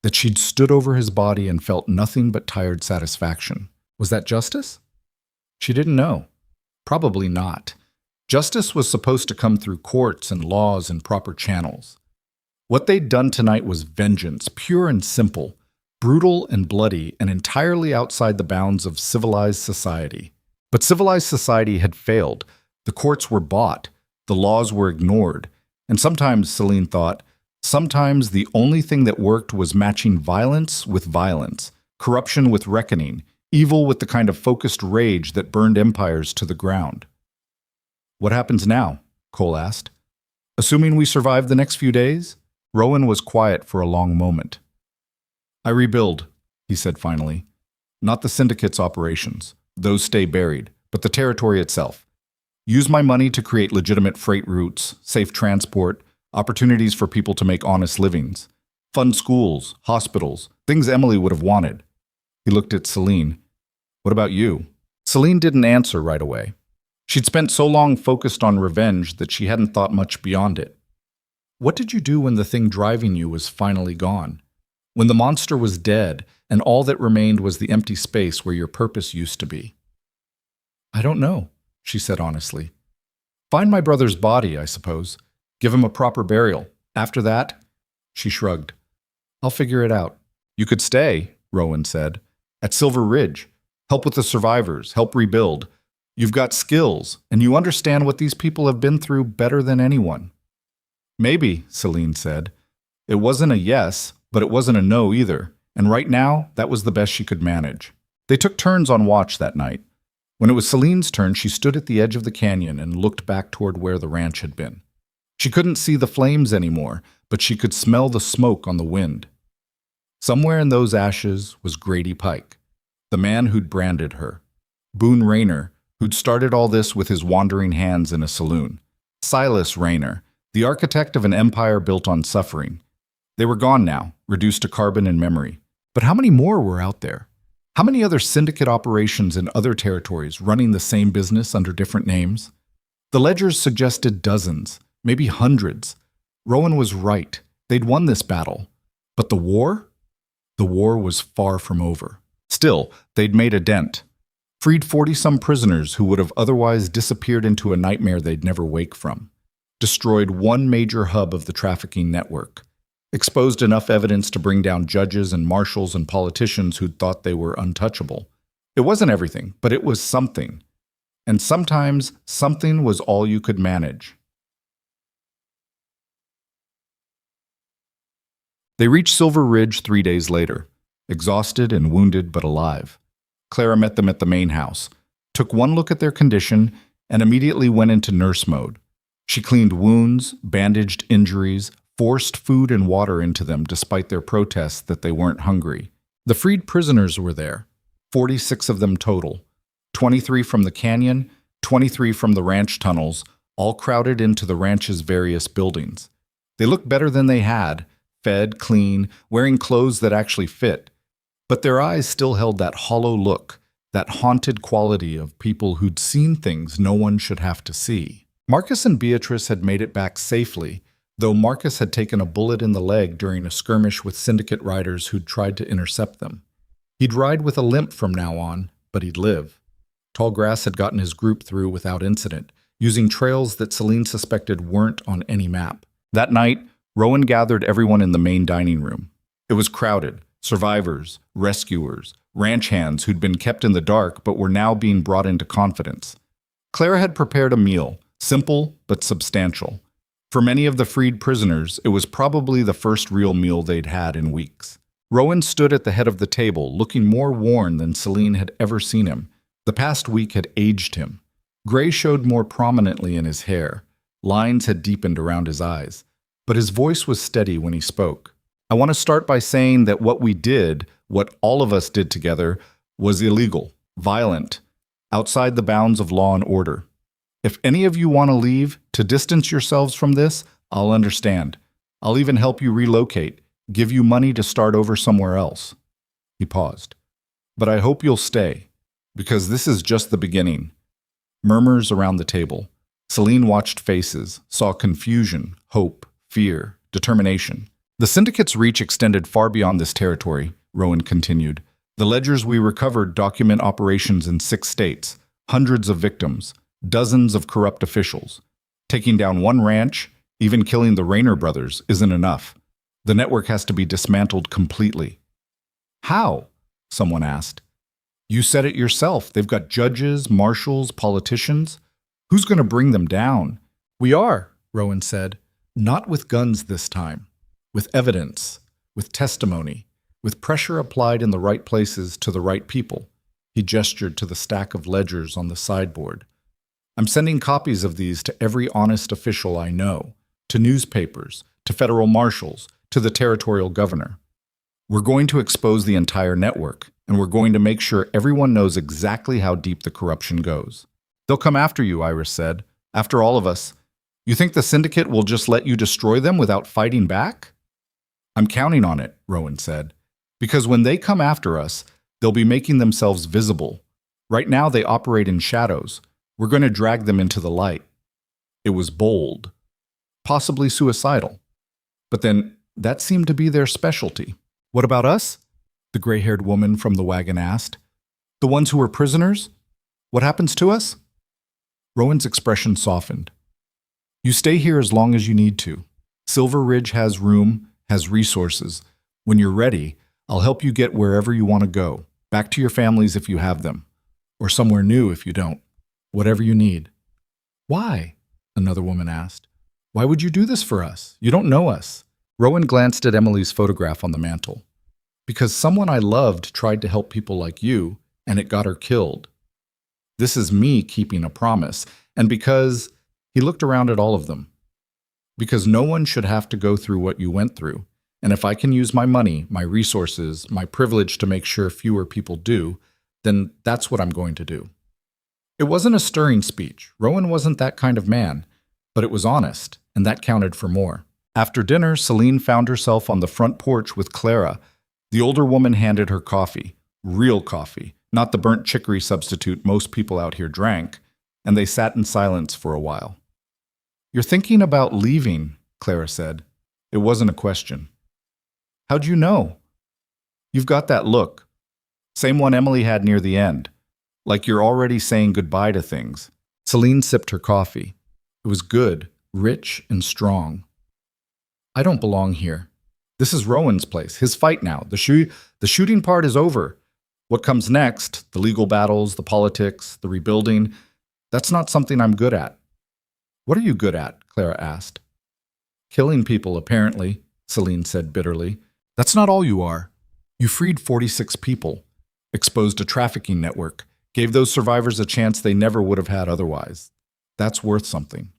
that she'd stood over his body and felt nothing but tired satisfaction. Was that justice? She didn't know. Probably not. Justice was supposed to come through courts and laws and proper channels. What they'd done tonight was vengeance, pure and simple, brutal and bloody, and entirely outside the bounds of civilized society. But civilized society had failed. The courts were bought. The laws were ignored. And sometimes, Seline thought, sometimes the only thing that worked was matching violence with violence, corruption with reckoning, evil with the kind of focused rage that burned empires to the ground. What happens now? Cole asked. Assuming we survive the next few days? Rowan was quiet for a long moment. I rebuild, he said finally. Not the syndicate's operations. Those stay buried, but the territory itself. Use my money to create legitimate freight routes, safe transport, opportunities for people to make honest livings. Fund schools, hospitals, things Emily would have wanted. He looked at Seline. What about you? Seline didn't answer right away. She'd spent so long focused on revenge that she hadn't thought much beyond it. What did you do when the thing driving you was finally gone? When the monster was dead and all that remained was the empty space where your purpose used to be? I don't know, she said honestly. Find my brother's body, I suppose. Give him a proper burial. After that, she shrugged. I'll figure it out. You could stay, Rowan said, at Silver Ridge. Help with the survivors, help rebuild. You've got skills, and you understand what these people have been through better than anyone. Maybe, Seline said. It wasn't a yes, but it wasn't a no either, and right now, that was the best she could manage. They took turns on watch that night. When it was Celine's turn, she stood at the edge of the canyon and looked back toward where the ranch had been. She couldn't see the flames anymore, but she could smell the smoke on the wind. Somewhere in those ashes was Grady Pike, the man who'd branded her. Boone Rayner, who'd started all this with his wandering hands in a saloon. Silas Rayner, the architect of an empire built on suffering. They were gone now, reduced to carbon and memory. But how many more were out there? How many other syndicate operations in other territories running the same business under different names? The ledgers suggested dozens, maybe hundreds. Rowan was right. They'd won this battle. But the war? The war was far from over. Still, they'd made a dent. Freed 40-some prisoners who would have otherwise disappeared into a nightmare they'd never wake from. Destroyed one major hub of the trafficking network. Exposed enough evidence to bring down judges and marshals and politicians who'd thought they were untouchable. It wasn't everything, but it was something. And sometimes, something was all you could manage. They reached Silver Ridge 3 days later, exhausted and wounded but alive. Clara met them at the main house, took one look at their condition, and immediately went into nurse mode. She cleaned wounds, bandaged injuries, forced food and water into them despite their protests that they weren't hungry. The freed prisoners were there, 46 of them total, 23 from the canyon, 23 from the ranch tunnels, all crowded into the ranch's various buildings. They looked better than they had, fed, clean, wearing clothes that actually fit. But their eyes still held that hollow look, that haunted quality of people who'd seen things no one should have to see. Marcus and Beatrice had made it back safely, though Marcus had taken a bullet in the leg during a skirmish with syndicate riders who'd tried to intercept them. He'd ride with a limp from now on, but he'd live. Tall Grass had gotten his group through without incident, using trails that Seline suspected weren't on any map. That night, Rowan gathered everyone in the main dining room. It was crowded. Survivors, rescuers, ranch hands who'd been kept in the dark but were now being brought into confidence. Clara had prepared a meal, simple but substantial. For many of the freed prisoners, it was probably the first real meal they'd had in weeks. Rowan stood at the head of the table, looking more worn than Seline had ever seen him. The past week had aged him. Gray showed more prominently in his hair. Lines had deepened around his eyes. But his voice was steady when he spoke. I want to start by saying that what we did, what all of us did together, was illegal, violent, outside the bounds of law and order. If any of you want to leave, to distance yourselves from this, I'll understand. I'll even help you relocate, give you money to start over somewhere else. He paused. But I hope you'll stay, because this is just the beginning. Murmurs around the table. Seline watched faces, saw confusion, hope, fear, determination. The syndicate's reach extended far beyond this territory, Rowan continued. The ledgers we recovered document operations in 6 states, hundreds of victims, dozens of corrupt officials. Taking down one ranch, even killing the Rayner brothers, isn't enough. The network has to be dismantled completely. How? Someone asked. You said it yourself. They've got judges, marshals, politicians. Who's going to bring them down? We are, Rowan said. Not with guns this time. With evidence, with testimony, with pressure applied in the right places to the right people. He gestured to the stack of ledgers on the sideboard. I'm sending copies of these to every honest official I know, to newspapers, to federal marshals, to the territorial governor. We're going to expose the entire network, and we're going to make sure everyone knows exactly how deep the corruption goes. They'll come after you, Iris said. After all of us. You think the syndicate will just let you destroy them without fighting back? I'm counting on it, Rowan said. Because when they come after us, they'll be making themselves visible. Right now they operate in shadows. We're going to drag them into the light. It was bold. Possibly suicidal. But then that seemed to be their specialty. What about us? The gray-haired woman from the wagon asked. The ones who were prisoners? What happens to us? Rowan's expression softened. You stay here as long as you need to. Silver Ridge has room, has resources. When you're ready, I'll help you get wherever you want to go, back to your families if you have them, or somewhere new if you don't. Whatever you need. Why? Another woman asked. Why would you do this for us? You don't know us. Rowan glanced at Emily's photograph on the mantel. Because someone I loved tried to help people like you, and it got her killed. This is me keeping a promise, and because he looked around at all of them. Because no one should have to go through what you went through, and if I can use my money, my resources, my privilege to make sure fewer people do, then that's what I'm going to do. It wasn't a stirring speech. Rowan wasn't that kind of man, but it was honest, and that counted for more. After dinner, Seline found herself on the front porch with Clara. The older woman handed her coffee, real coffee, not the burnt chicory substitute most people out here drank, and they sat in silence for a while. You're thinking about leaving, Clara said. It wasn't a question. How'd you know? You've got that look. Same one Emily had near the end. Like you're already saying goodbye to things. Seline sipped her coffee. It was good, rich, and strong. I don't belong here. This is Rowan's place, his fight now. The shooting part is over. What comes next, the legal battles, the politics, the rebuilding, that's not something I'm good at. What are you good at? Clara asked. Killing people, apparently, Seline said bitterly. That's not all you are. You freed 46 people, exposed a trafficking network, gave those survivors a chance they never would have had otherwise. That's worth something.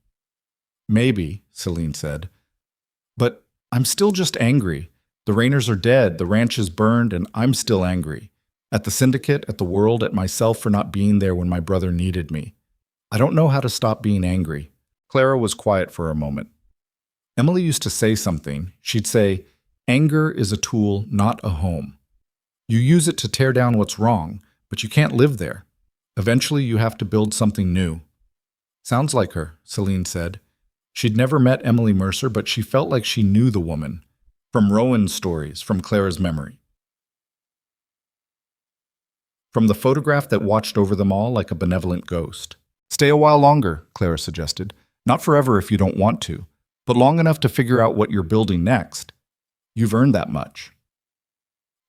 Maybe, Seline said. But I'm still just angry. The Rainers are dead, the ranch is burned, and I'm still angry. At the syndicate, at the world, at myself for not being there when my brother needed me. I don't know how to stop being angry." Clara was quiet for a moment. Emily used to say something. She'd say, "Anger is a tool, not a home. You use it to tear down what's wrong, but you can't live there. Eventually you have to build something new." "Sounds like her," Seline said. She'd never met Emily Mercer, but she felt like she knew the woman. From Rowan's stories, from Clara's memory. From the photograph that watched over them all like a benevolent ghost. "Stay a while longer," Clara suggested. "Not forever if you don't want to, but long enough to figure out what you're building next. You've earned that much."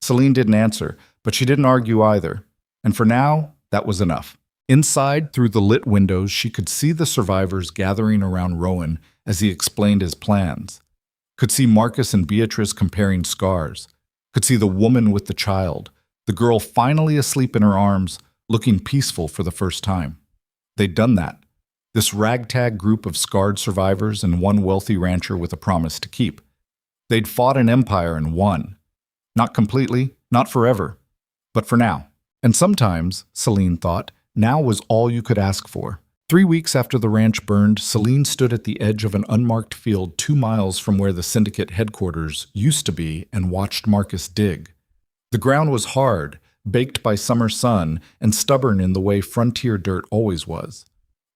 Seline didn't answer, but she didn't argue either. And for now, that was enough. Inside, through the lit windows, she could see the survivors gathering around Rowan as he explained his plans. Could see Marcus and Beatrice comparing scars. Could see the woman with the child, the girl finally asleep in her arms, looking peaceful for the first time. They'd done that. This ragtag group of scarred survivors and one wealthy rancher with a promise to keep. They'd fought an empire and won. Not completely, not forever, but for now. And sometimes, Seline thought, now was all you could ask for. 3 weeks after the ranch burned, Seline stood at the edge of an unmarked field 2 miles from where the syndicate headquarters used to be and watched Marcus dig. The ground was hard, baked by summer sun, and stubborn in the way frontier dirt always was.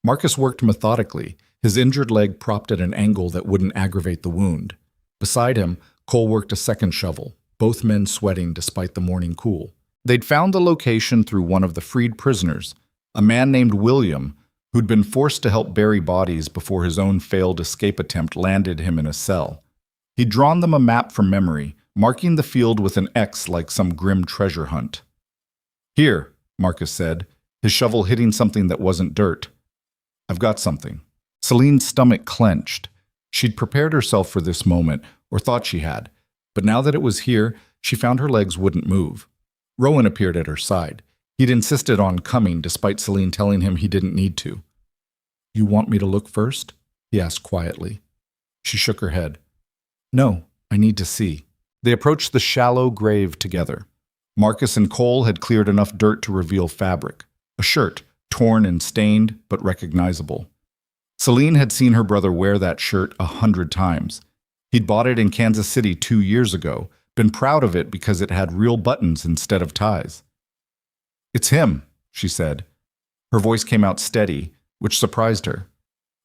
Marcus worked methodically, his injured leg propped at an angle that wouldn't aggravate the wound. Beside him, Cole worked a second shovel, both men sweating despite the morning cool. They'd found the location through one of the freed prisoners, a man named William, who'd been forced to help bury bodies before his own failed escape attempt landed him in a cell. He'd drawn them a map from memory, marking the field with an X like some grim treasure hunt. "Here," Marcus said, his shovel hitting something that wasn't dirt. "I've got something." Celine's stomach clenched. She'd prepared herself for this moment, or thought she had, but now that it was here, she found her legs wouldn't move. Rowan appeared at her side. He'd insisted on coming, despite Seline telling him he didn't need to. "You want me to look first?" he asked quietly. She shook her head. "No, I need to see." They approached the shallow grave together. Marcus and Cole had cleared enough dirt to reveal fabric. A shirt, torn and stained, but recognizable. Seline had seen her brother wear that shirt 100 times. He'd bought it in Kansas City 2 years ago, been proud of it because it had real buttons instead of ties. "It's him," she said. Her voice came out steady, which surprised her.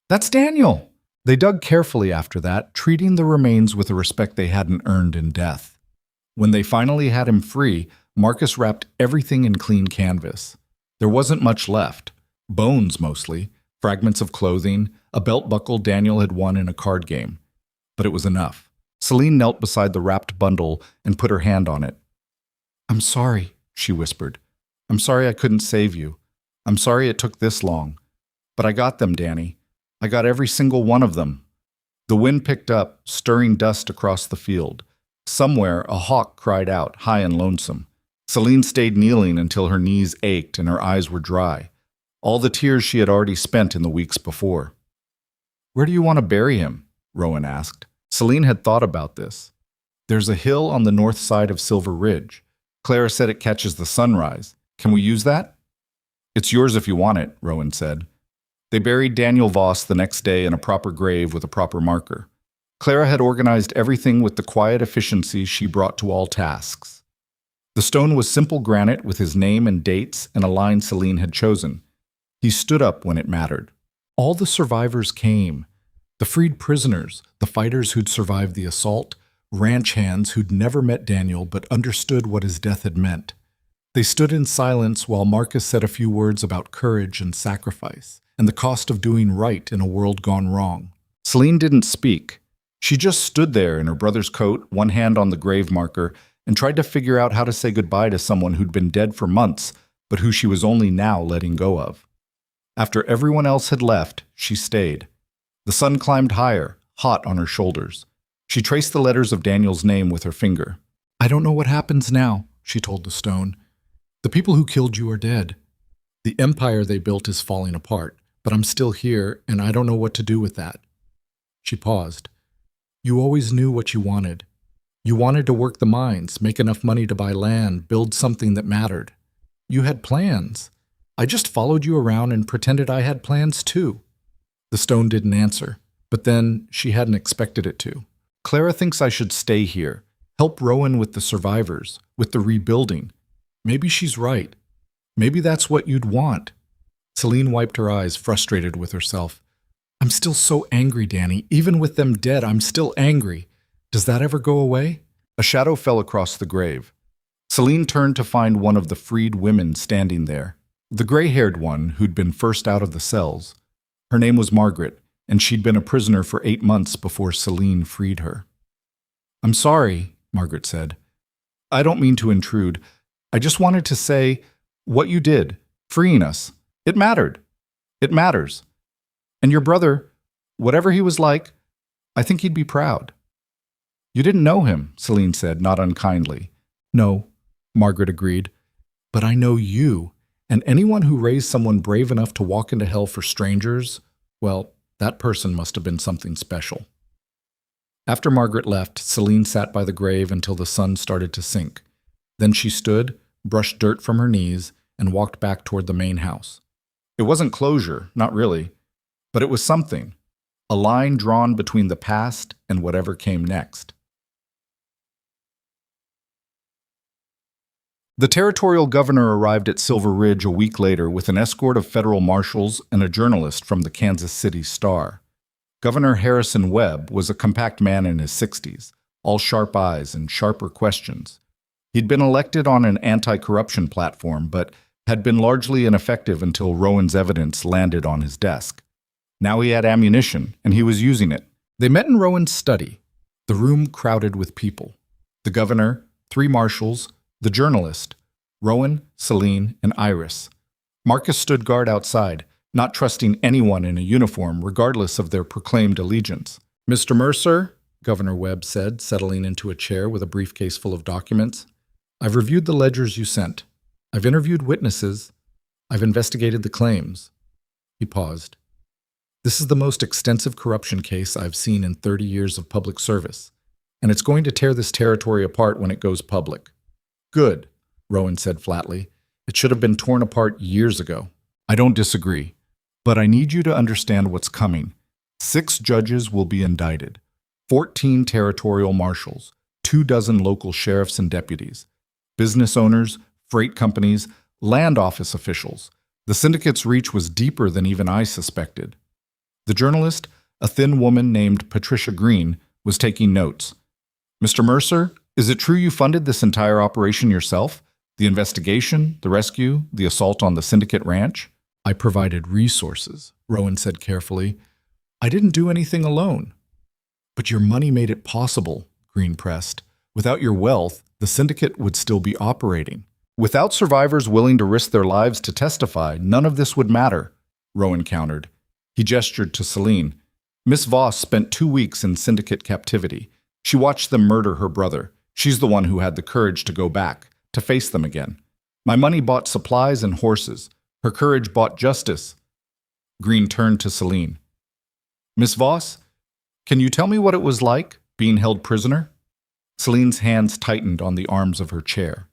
"That's Daniel!" They dug carefully after that, treating the remains with a respect they hadn't earned in death. When they finally had him free, Marcus wrapped everything in clean canvas. There wasn't much left. Bones, mostly. Fragments of clothing, a belt buckle Daniel had won in a card game. But it was enough. Seline knelt beside the wrapped bundle and put her hand on it. "I'm sorry," she whispered. "I'm sorry I couldn't save you. I'm sorry it took this long. But I got them, Danny. I got every single one of them." The wind picked up, stirring dust across the field. Somewhere, a hawk cried out, high and lonesome. Seline stayed kneeling until her knees ached and her eyes were dry. All the tears she had already spent in the weeks before. "Where do you want to bury him?" Rowan asked. Seline had thought about this. "There's a hill on the north side of Silver Ridge. Clara said it catches the sunrise. Can we use that?" "It's yours if you want it," Rowan said. They buried Daniel Voss the next day in a proper grave with a proper marker. Clara had organized everything with the quiet efficiency she brought to all tasks. The stone was simple granite with his name and dates and a line Seline had chosen. He stood up when it mattered. All the survivors came. The freed prisoners, the fighters who'd survived the assault, ranch hands who'd never met Daniel but understood what his death had meant. They stood in silence while Marcus said a few words about courage and sacrifice, and the cost of doing right in a world gone wrong. Seline didn't speak. She just stood there in her brother's coat, one hand on the grave marker, and tried to figure out how to say goodbye to someone who'd been dead for months, but who she was only now letting go of. After everyone else had left, she stayed. The sun climbed higher, hot on her shoulders. She traced the letters of Daniel's name with her finger. "I don't know what happens now," she told the stone. "The people who killed you are dead. The empire they built is falling apart, but I'm still here, and I don't know what to do with that." She paused. "You always knew what you wanted. You wanted to work the mines, make enough money to buy land, build something that mattered. You had plans. I just followed you around and pretended I had plans too. The stone didn't answer, but then she hadn't expected it to. Clara thinks I should stay here, help Rowan with the survivors, with the rebuilding. Maybe she's right. Maybe that's what you'd want. Seline wiped her eyes, frustrated with herself. I'm still so angry, Danny. Even with them dead, I'm still angry. Does that ever go away? A shadow fell across the grave. Seline turned to find one of the freed women standing there, the gray-haired one who'd been first out of the cells. Her name was Margaret, and she'd been a prisoner for 8 months before Seline freed her. I'm sorry, Margaret said. I don't mean to intrude. I just wanted to say what you did, freeing us. It mattered. It matters. And your brother, whatever he was like, I think he'd be proud. You didn't know him, Seline said, not unkindly. No, Margaret agreed. But I know you, and anyone who raised someone brave enough to walk into hell for strangers, well, that person must have been something special. After Margaret left, Seline sat by the grave until the sun started to sink. Then she stood, brushed dirt from her knees, and walked back toward the main house. It wasn't closure, not really, but it was something, a line drawn between the past and whatever came next. The territorial governor arrived at Silver Ridge a week later with an escort of federal marshals and a journalist from the Kansas City Star. Governor Harrison Webb was a compact man in his 60s, all sharp eyes and sharper questions. He'd been elected on an anti-corruption platform, but had been largely ineffective until Rowan's evidence landed on his desk. Now he had ammunition, and he was using it. They met in Rowan's study, the room crowded with people. The governor, 3 marshals, the journalist, Rowan, Seline, and Iris. Marcus stood guard outside, not trusting anyone in a uniform regardless of their proclaimed allegiance. Mr. Mercer, Governor Webb said, settling into a chair with a briefcase full of documents, I've reviewed the ledgers you sent. I've interviewed witnesses. I've investigated the claims. He paused. This is the most extensive corruption case I've seen in 30 years of public service, and it's going to tear this territory apart when it goes public. Good, Rowan said flatly. It should have been torn apart years ago. I don't disagree, but I need you to understand what's coming. 6 judges will be indicted, 14 territorial marshals, 24 local sheriffs and deputies, business owners, freight companies, land office officials. The syndicate's reach was deeper than even I suspected. The journalist, a thin woman named Patricia Green, was taking notes. Mr. Mercer, is it true you funded this entire operation yourself? The investigation, the rescue, the assault on the syndicate ranch? I provided resources, Rowan said carefully. I didn't do anything alone. But your money made it possible, Green pressed. Without your wealth, the syndicate would still be operating. Without survivors willing to risk their lives to testify, none of this would matter, Rowan countered. He gestured to Seline. Miss Voss spent 2 weeks in syndicate captivity. She watched them murder her brother. She's the one who had the courage to go back, to face them again. My money bought supplies and horses. Her courage bought justice. Green turned to Seline. Miss Voss, can you tell me what it was like, being held prisoner? Celine's hands tightened on the arms of her chair.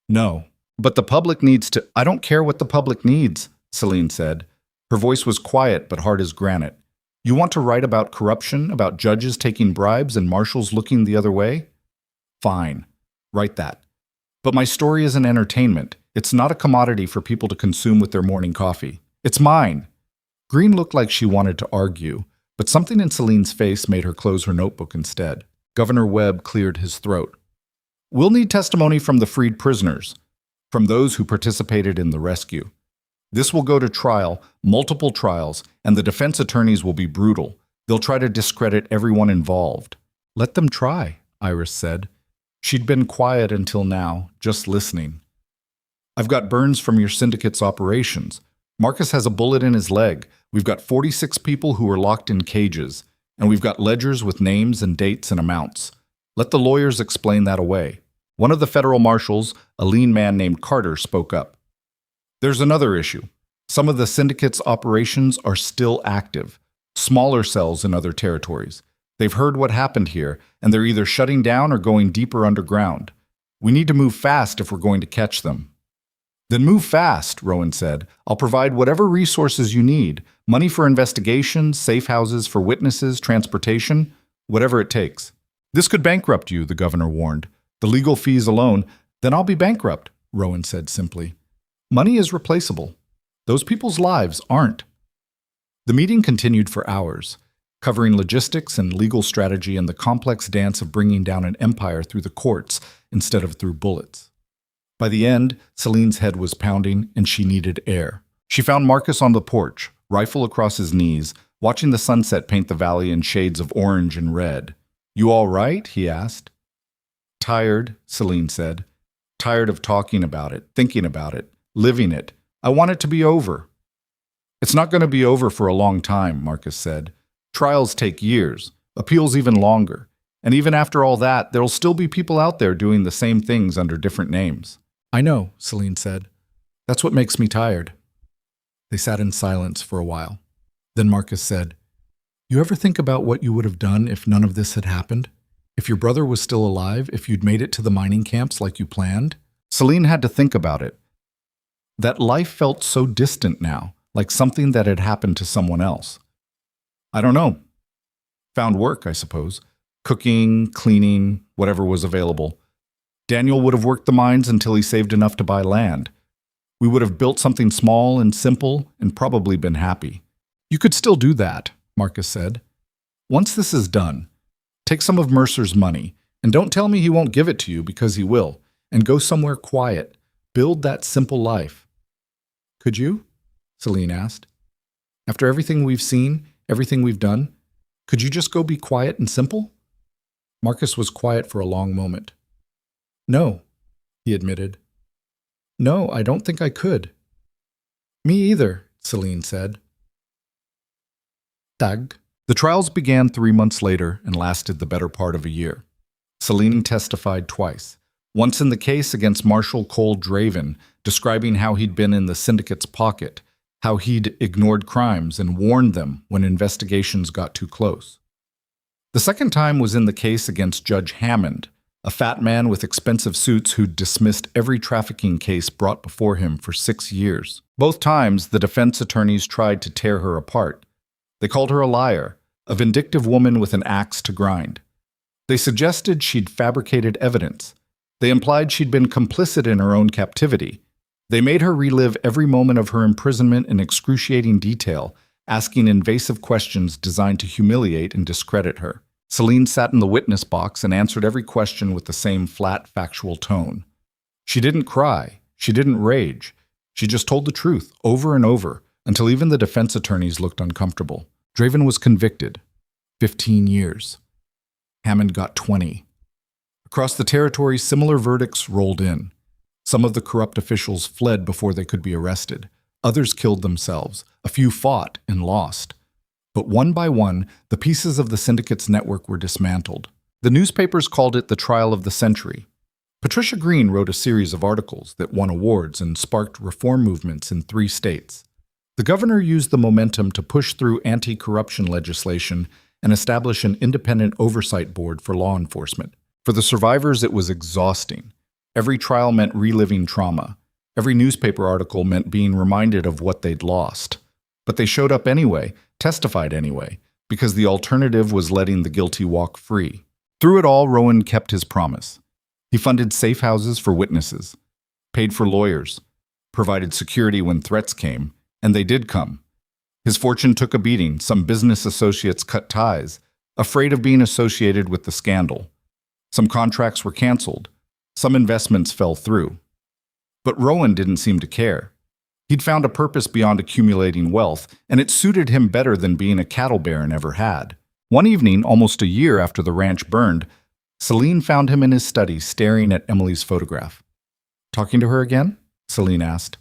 No, but the public needs to— I don't care what the public needs, Seline said. Her voice was quiet but hard as granite. You want to write about corruption, about judges taking bribes and marshals looking the other way? Fine, write that. But my story is an entertainment. It's not a commodity for people to consume with their morning coffee. It's mine. Green looked like she wanted to argue, but something in Celine's face made her close her notebook instead. Governor Webb cleared his throat. We'll need testimony from the freed prisoners, from those who participated in the rescue. This will go to trial, multiple trials, and the defense attorneys will be brutal. They'll try to discredit everyone involved. Let them try, Iris said. She'd been quiet until now, just listening. I've got burns from your syndicate's operations. Marcus has a bullet in his leg. We've got 46 people who are locked in cages, and we've got ledgers with names and dates and amounts. Let the lawyers explain that away. One of the federal marshals, a lean man named Carter, spoke up. There's another issue. Some of the syndicate's operations are still active, smaller cells in other territories. They've heard what happened here, and they're either shutting down or going deeper underground. We need to move fast if we're going to catch them." "Then move fast," Rowan said. "I'll provide whatever resources you need. Money for investigations, safe houses for witnesses, transportation, whatever it takes." "This could bankrupt you," the governor warned. "The legal fees alone." "Then I'll be bankrupt," Rowan said simply. "Money is replaceable. Those people's lives aren't." The meeting continued for hours, covering logistics and legal strategy and the complex dance of bringing down an empire through the courts instead of through bullets. By the end, Celine's head was pounding and she needed air. She found Marcus on the porch, rifle across his knees, watching the sunset paint the valley in shades of orange and red. "You all right?" he asked. "Tired," Seline said. "Tired of talking about it, thinking about it, living it. I want it to be over." "It's not going to be over for a long time," Marcus said. "Trials take years, appeals even longer. And even after all that, there'll still be people out there doing the same things under different names." "I know," Seline said. "That's what makes me tired." They sat in silence for a while. Then Marcus said, "You ever think about what you would have done if none of this had happened? If your brother was still alive, if you'd made it to the mining camps like you planned?" Seline had to think about it. That life felt so distant now, like something that had happened to someone else. "I don't know. Found work, I suppose. Cooking, cleaning, whatever was available. Daniel would have worked the mines until he saved enough to buy land. We would have built something small and simple and probably been happy." "You could still do that," Marcus said. "Once this is done, take some of Mercer's money, and don't tell me he won't give it to you because he will, and go somewhere quiet. Build that simple life." "Could you?" Seline asked. "After everything we've seen, everything we've done, could you just go be quiet and simple?" Marcus was quiet for a long moment. "No," he admitted. "No, I don't think I could." "Me either," Seline said. Tag. The trials began 3 months later and lasted the better part of a year. Seline testified twice, once in the case against Marshal Cole Draven, describing how he'd been in the syndicate's pocket, how he'd ignored crimes and warned them when investigations got too close. The second time was in the case against Judge Hammond, a fat man with expensive suits who'd dismissed every trafficking case brought before him for 6 years. Both times, the defense attorneys tried to tear her apart. They called her a liar, a vindictive woman with an axe to grind. They suggested she'd fabricated evidence. They implied she'd been complicit in her own captivity. They made her relive every moment of her imprisonment in excruciating detail, asking invasive questions designed to humiliate and discredit her. Seline sat in the witness box and answered every question with the same flat, factual tone. She didn't cry. She didn't rage. She just told the truth over and over, until even the defense attorneys looked uncomfortable. Draven was convicted. 15 years. Hammond got 20. Across the territory, similar verdicts rolled in. Some of the corrupt officials fled before they could be arrested. Others killed themselves. A few fought and lost. But one by one, the pieces of the syndicate's network were dismantled. The newspapers called it the trial of the century. Patricia Green wrote a series of articles that won awards and sparked reform movements in 3 states. The governor used the momentum to push through anti-corruption legislation and establish an independent oversight board for law enforcement. For the survivors, it was exhausting. Every trial meant reliving trauma. Every newspaper article meant being reminded of what they'd lost. But they showed up anyway, testified anyway, because the alternative was letting the guilty walk free. Through it all, Rowan kept his promise. He funded safe houses for witnesses, paid for lawyers, provided security when threats came, and they did come. His fortune took a beating. Some business associates cut ties, afraid of being associated with the scandal. Some contracts were canceled. Some investments fell through. But Rowan didn't seem to care. He'd found a purpose beyond accumulating wealth, and it suited him better than being a cattle baron ever had. One evening, almost a year after the ranch burned, Seline found him in his study staring at Emily's photograph. "Talking to her again?" Seline asked.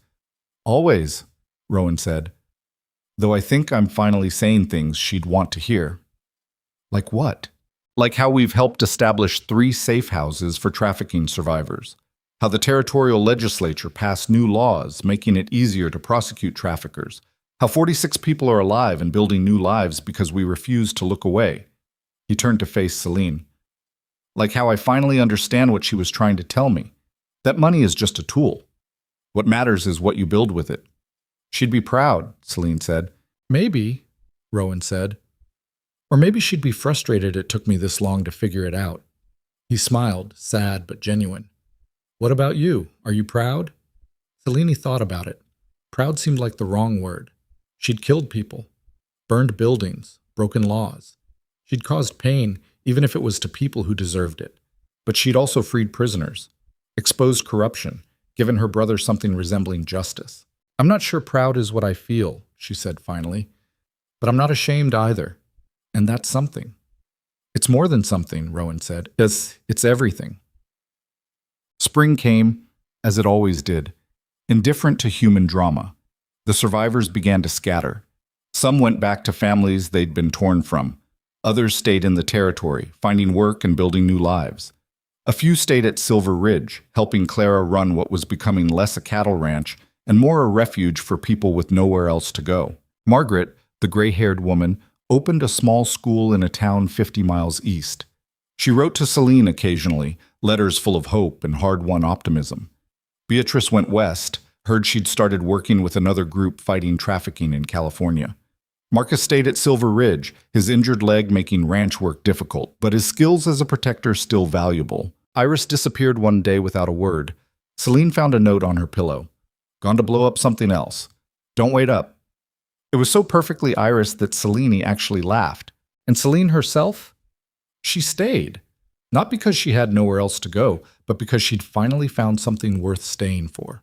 "Always," Rowan said, "though I think I'm finally saying things she'd want to hear." "Like what?" "Like how we've helped establish 3 safe houses for trafficking survivors. How the territorial legislature passed new laws, making it easier to prosecute traffickers. How 46 people are alive and building new lives because we refuse to look away. He turned to face Seline. Like how I finally understand what she was trying to tell me. That money is just a tool. What matters is what you build with it. She'd be proud, Seline said. Maybe, Rowan said. Or maybe she'd be frustrated it took me this long to figure it out. He smiled, sad but genuine. What about you? Are you proud? Seline thought about it. Proud seemed like the wrong word. She'd killed people, burned buildings, broken laws. She'd caused pain, even if it was to people who deserved it. But she'd also freed prisoners, exposed corruption, given her brother something resembling justice. I'm not sure proud is what I feel, she said finally, but I'm not ashamed either. And that's something. It's more than something, Rowan said. It's everything. Spring came, as it always did, indifferent to human drama. The survivors began to scatter. Some went back to families they'd been torn from. Others stayed in the territory, finding work and building new lives. A few stayed at Silver Ridge, helping Clara run what was becoming less a cattle ranch and more a refuge for people with nowhere else to go. Margaret, the gray-haired woman, opened a small school in a town 50 miles east. She wrote to Seline occasionally, letters full of hope and hard-won optimism. Beatrice went west, heard she'd started working with another group fighting trafficking in California. Marcus stayed at Silver Ridge, his injured leg making ranch work difficult, but his skills as a protector still valuable. Iris disappeared one day without a word. Seline found a note on her pillow. Gone to blow up something else. Don't wait up. It was so perfectly Iris that Seline actually laughed. And Seline herself? She stayed. Not because she had nowhere else to go, but because she'd finally found something worth staying for.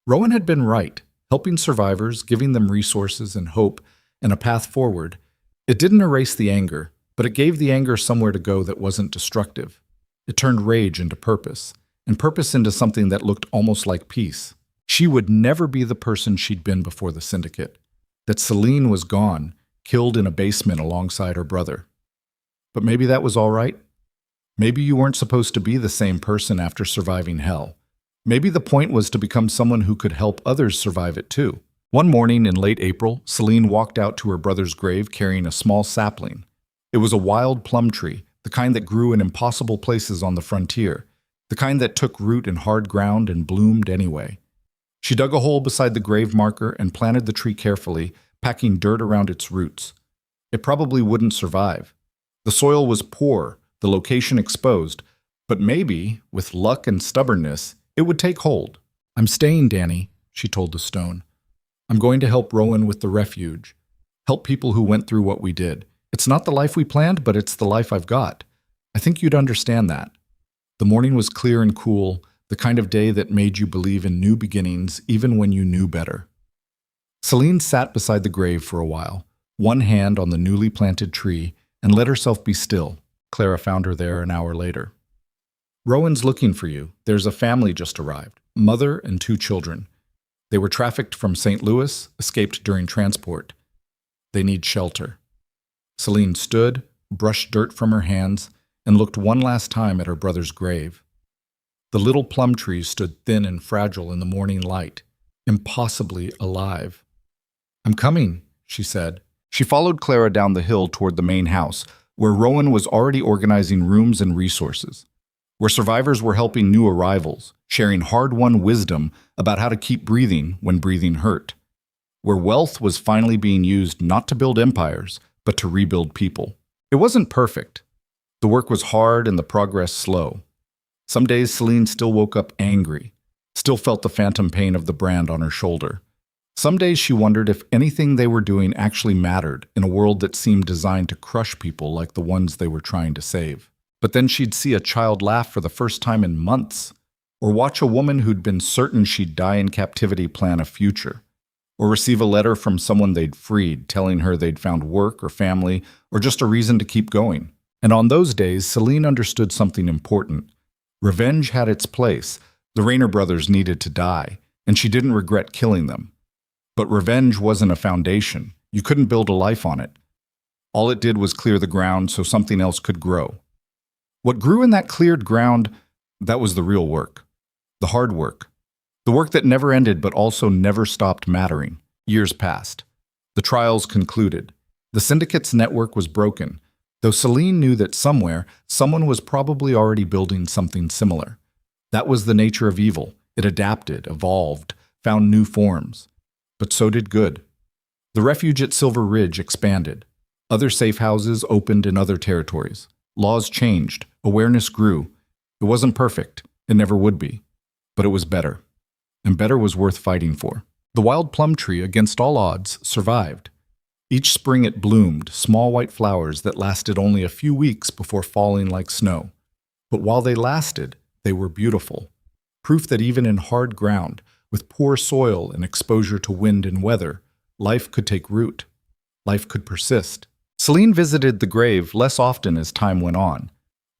Rowan had been right, helping survivors, giving them resources and hope and a path forward. It didn't erase the anger, but it gave the anger somewhere to go that wasn't destructive. It turned rage into purpose, and purpose into something that looked almost like peace. She would never be the person she'd been before the syndicate. That Seline was gone, killed in a basement alongside her brother. But maybe that was all right. Maybe you weren't supposed to be the same person after surviving hell. Maybe the point was to become someone who could help others survive it too. One morning in late April, Seline walked out to her brother's grave carrying a small sapling. It was a wild plum tree, the kind that grew in impossible places on the frontier, the kind that took root in hard ground and bloomed anyway. She dug a hole beside the grave marker and planted the tree carefully, packing dirt around its roots. It probably wouldn't survive. The soil was poor, the location exposed, but maybe, with luck and stubbornness, it would take hold. I'm staying, Danny, she told the stone. I'm going to help Rowan with the refuge. Help people who went through what we did. It's not the life we planned, but it's the life I've got. I think you'd understand that. The morning was clear and cool, the kind of day that made you believe in new beginnings even when you knew better. Seline sat beside the grave for a while, one hand on the newly planted tree, and let herself be still. Clara found her there an hour later. Rowan's looking for you. There's a family just arrived, mother and 2 children. They were trafficked from St. Louis, escaped during transport. They need shelter. Seline stood, brushed dirt from her hands, and looked one last time at her brother's grave. The little plum tree stood thin and fragile in the morning light, impossibly alive. I'm coming, she said. She followed Clara down the hill toward the main house, where Rowan was already organizing rooms and resources, where survivors were helping new arrivals, sharing hard-won wisdom about how to keep breathing when breathing hurt, where wealth was finally being used not to build empires, but to rebuild people. It wasn't perfect. The work was hard and the progress slow. Some days Seline still woke up angry, still felt the phantom pain of the brand on her shoulder. Some days she wondered if anything they were doing actually mattered in a world that seemed designed to crush people like the ones they were trying to save. But then she'd see a child laugh for the first time in months, or watch a woman who'd been certain she'd die in captivity plan a future, or receive a letter from someone they'd freed telling her they'd found work or family or just a reason to keep going. And on those days, Seline understood something important. Revenge had its place. The Rayner brothers needed to die, and she didn't regret killing them. But revenge wasn't a foundation. You couldn't build a life on it. All it did was clear the ground so something else could grow. What grew in that cleared ground, that was the real work. The hard work. The work that never ended but also never stopped mattering. Years passed. The trials concluded. The syndicate's network was broken. though Seline knew that somewhere, someone was probably already building something similar. That was the nature of evil. It adapted, evolved, found new forms. But so did good. The refuge at Silver Ridge expanded. Other safe houses opened in other territories. Laws changed. Awareness grew. It wasn't perfect. It never would be. But it was better. And better was worth fighting for. The wild plum tree, against all odds, survived. Each spring it bloomed, small white flowers that lasted only a few weeks before falling like snow. But while they lasted, they were beautiful. Proof that even in hard ground, with poor soil and exposure to wind and weather, life could take root. Life could persist. Seline visited the grave less often as time went on.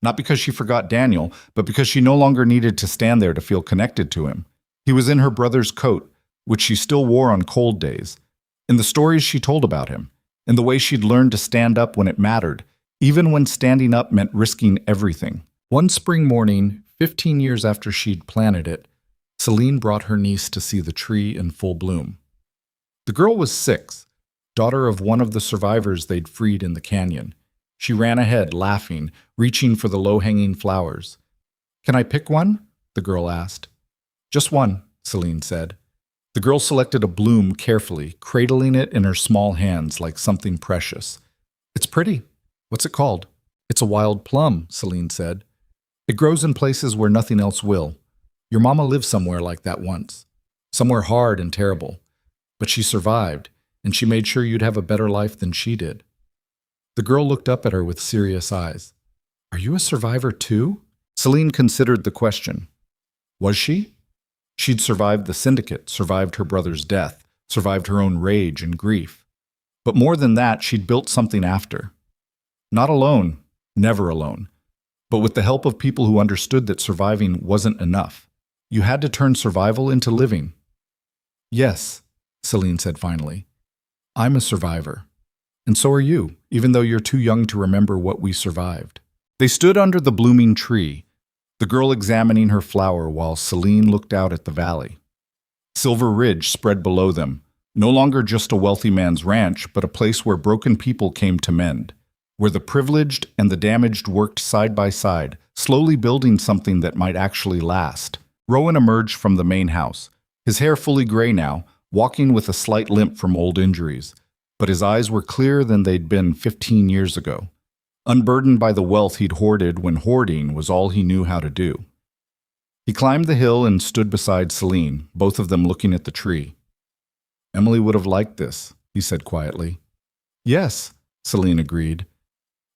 Not because she forgot Daniel, but because she no longer needed to stand there to feel connected to him. He was in her brother's coat, which she still wore on cold days, in the stories she told about him, in the way she'd learned to stand up when it mattered, even when standing up meant risking everything. One spring morning, 15 years after she'd planted it, Seline brought her niece to see the tree in full bloom. The girl was 6, daughter of one of the survivors they'd freed in the canyon. She ran ahead, laughing, reaching for the low-hanging flowers. "Can I pick one?" the girl asked. "Just one," Seline said. The girl selected a bloom carefully, cradling it in her small hands like something precious. "It's pretty. What's it called?" "It's a wild plum," Seline said. "It grows in places where nothing else will. Your mama lived somewhere like that once. Somewhere hard and terrible. But she survived, and she made sure you'd have a better life than she did." The girl looked up at her with serious eyes. "Are you a survivor too?" Seline considered the question. Was she? She'd survived the syndicate, survived her brother's death, survived her own rage and grief. But more than that, she'd built something after. Not alone, never alone, but with the help of people who understood that surviving wasn't enough. You had to turn survival into living. "Yes," Seline said finally. "I'm a survivor. And so are you, even though you're too young to remember what we survived." They stood under the blooming tree, the girl examining her flower while Seline looked out at the valley. Silver Ridge spread below them, no longer just a wealthy man's ranch, but a place where broken people came to mend, where the privileged and the damaged worked side by side, slowly building something that might actually last. Rowan emerged from the main house, his hair fully gray now, walking with a slight limp from old injuries, but his eyes were clearer than they'd been 15 years ago. Unburdened by the wealth he'd hoarded when hoarding was all he knew how to do. He climbed the hill and stood beside Seline, both of them looking at the tree. "Emily would have liked this," he said quietly. "Yes," Seline agreed.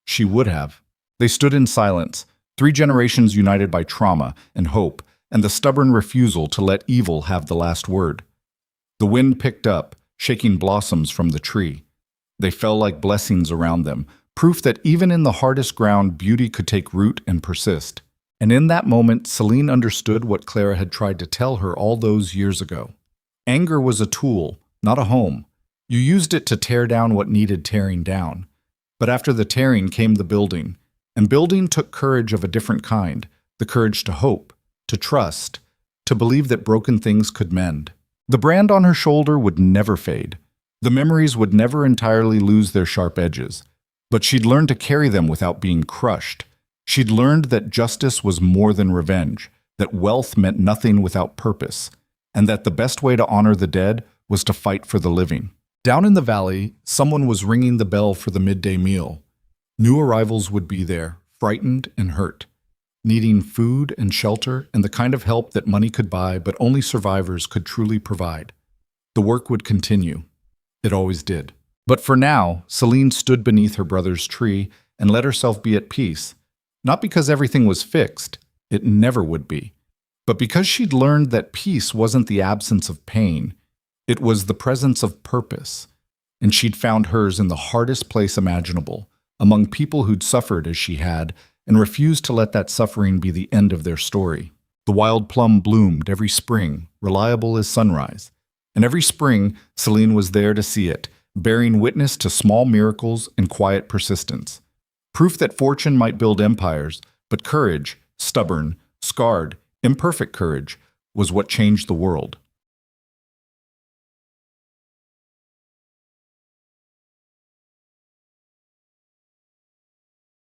She would have. They stood in silence, 3 generations united by trauma and hope, and the stubborn refusal to let evil have the last word. The wind picked up, shaking blossoms from the tree. They fell like blessings around them, proof that even in the hardest ground, beauty could take root and persist. And in that moment, Seline understood what Clara had tried to tell her all those years ago. Anger was a tool, not a home. You used it to tear down what needed tearing down. But after the tearing came the building, and building took courage of a different kind, the courage to hope, to trust, to believe that broken things could mend. The brand on her shoulder would never fade. The memories would never entirely lose their sharp edges. But she'd learned to carry them without being crushed. She'd learned that justice was more than revenge, that wealth meant nothing without purpose, and that the best way to honor the dead was to fight for the living. Down in the valley, someone was ringing the bell for the midday meal. New arrivals would be there, frightened and hurt, needing food and shelter and the kind of help that money could buy but only survivors could truly provide. The work would continue. It always did. But for now, Seline stood beneath her brother's tree and let herself be at peace, not because everything was fixed, it never would be, but because she'd learned that peace wasn't the absence of pain, it was the presence of purpose, and she'd found hers in the hardest place imaginable, among people who'd suffered as she had and refused to let that suffering be the end of their story. The wild plum bloomed every spring, reliable as sunrise, and every spring Seline was there to see it, bearing witness to small miracles and quiet persistence. Proof that fortune might build empires, but courage, stubborn, scarred, imperfect courage, was what changed the world.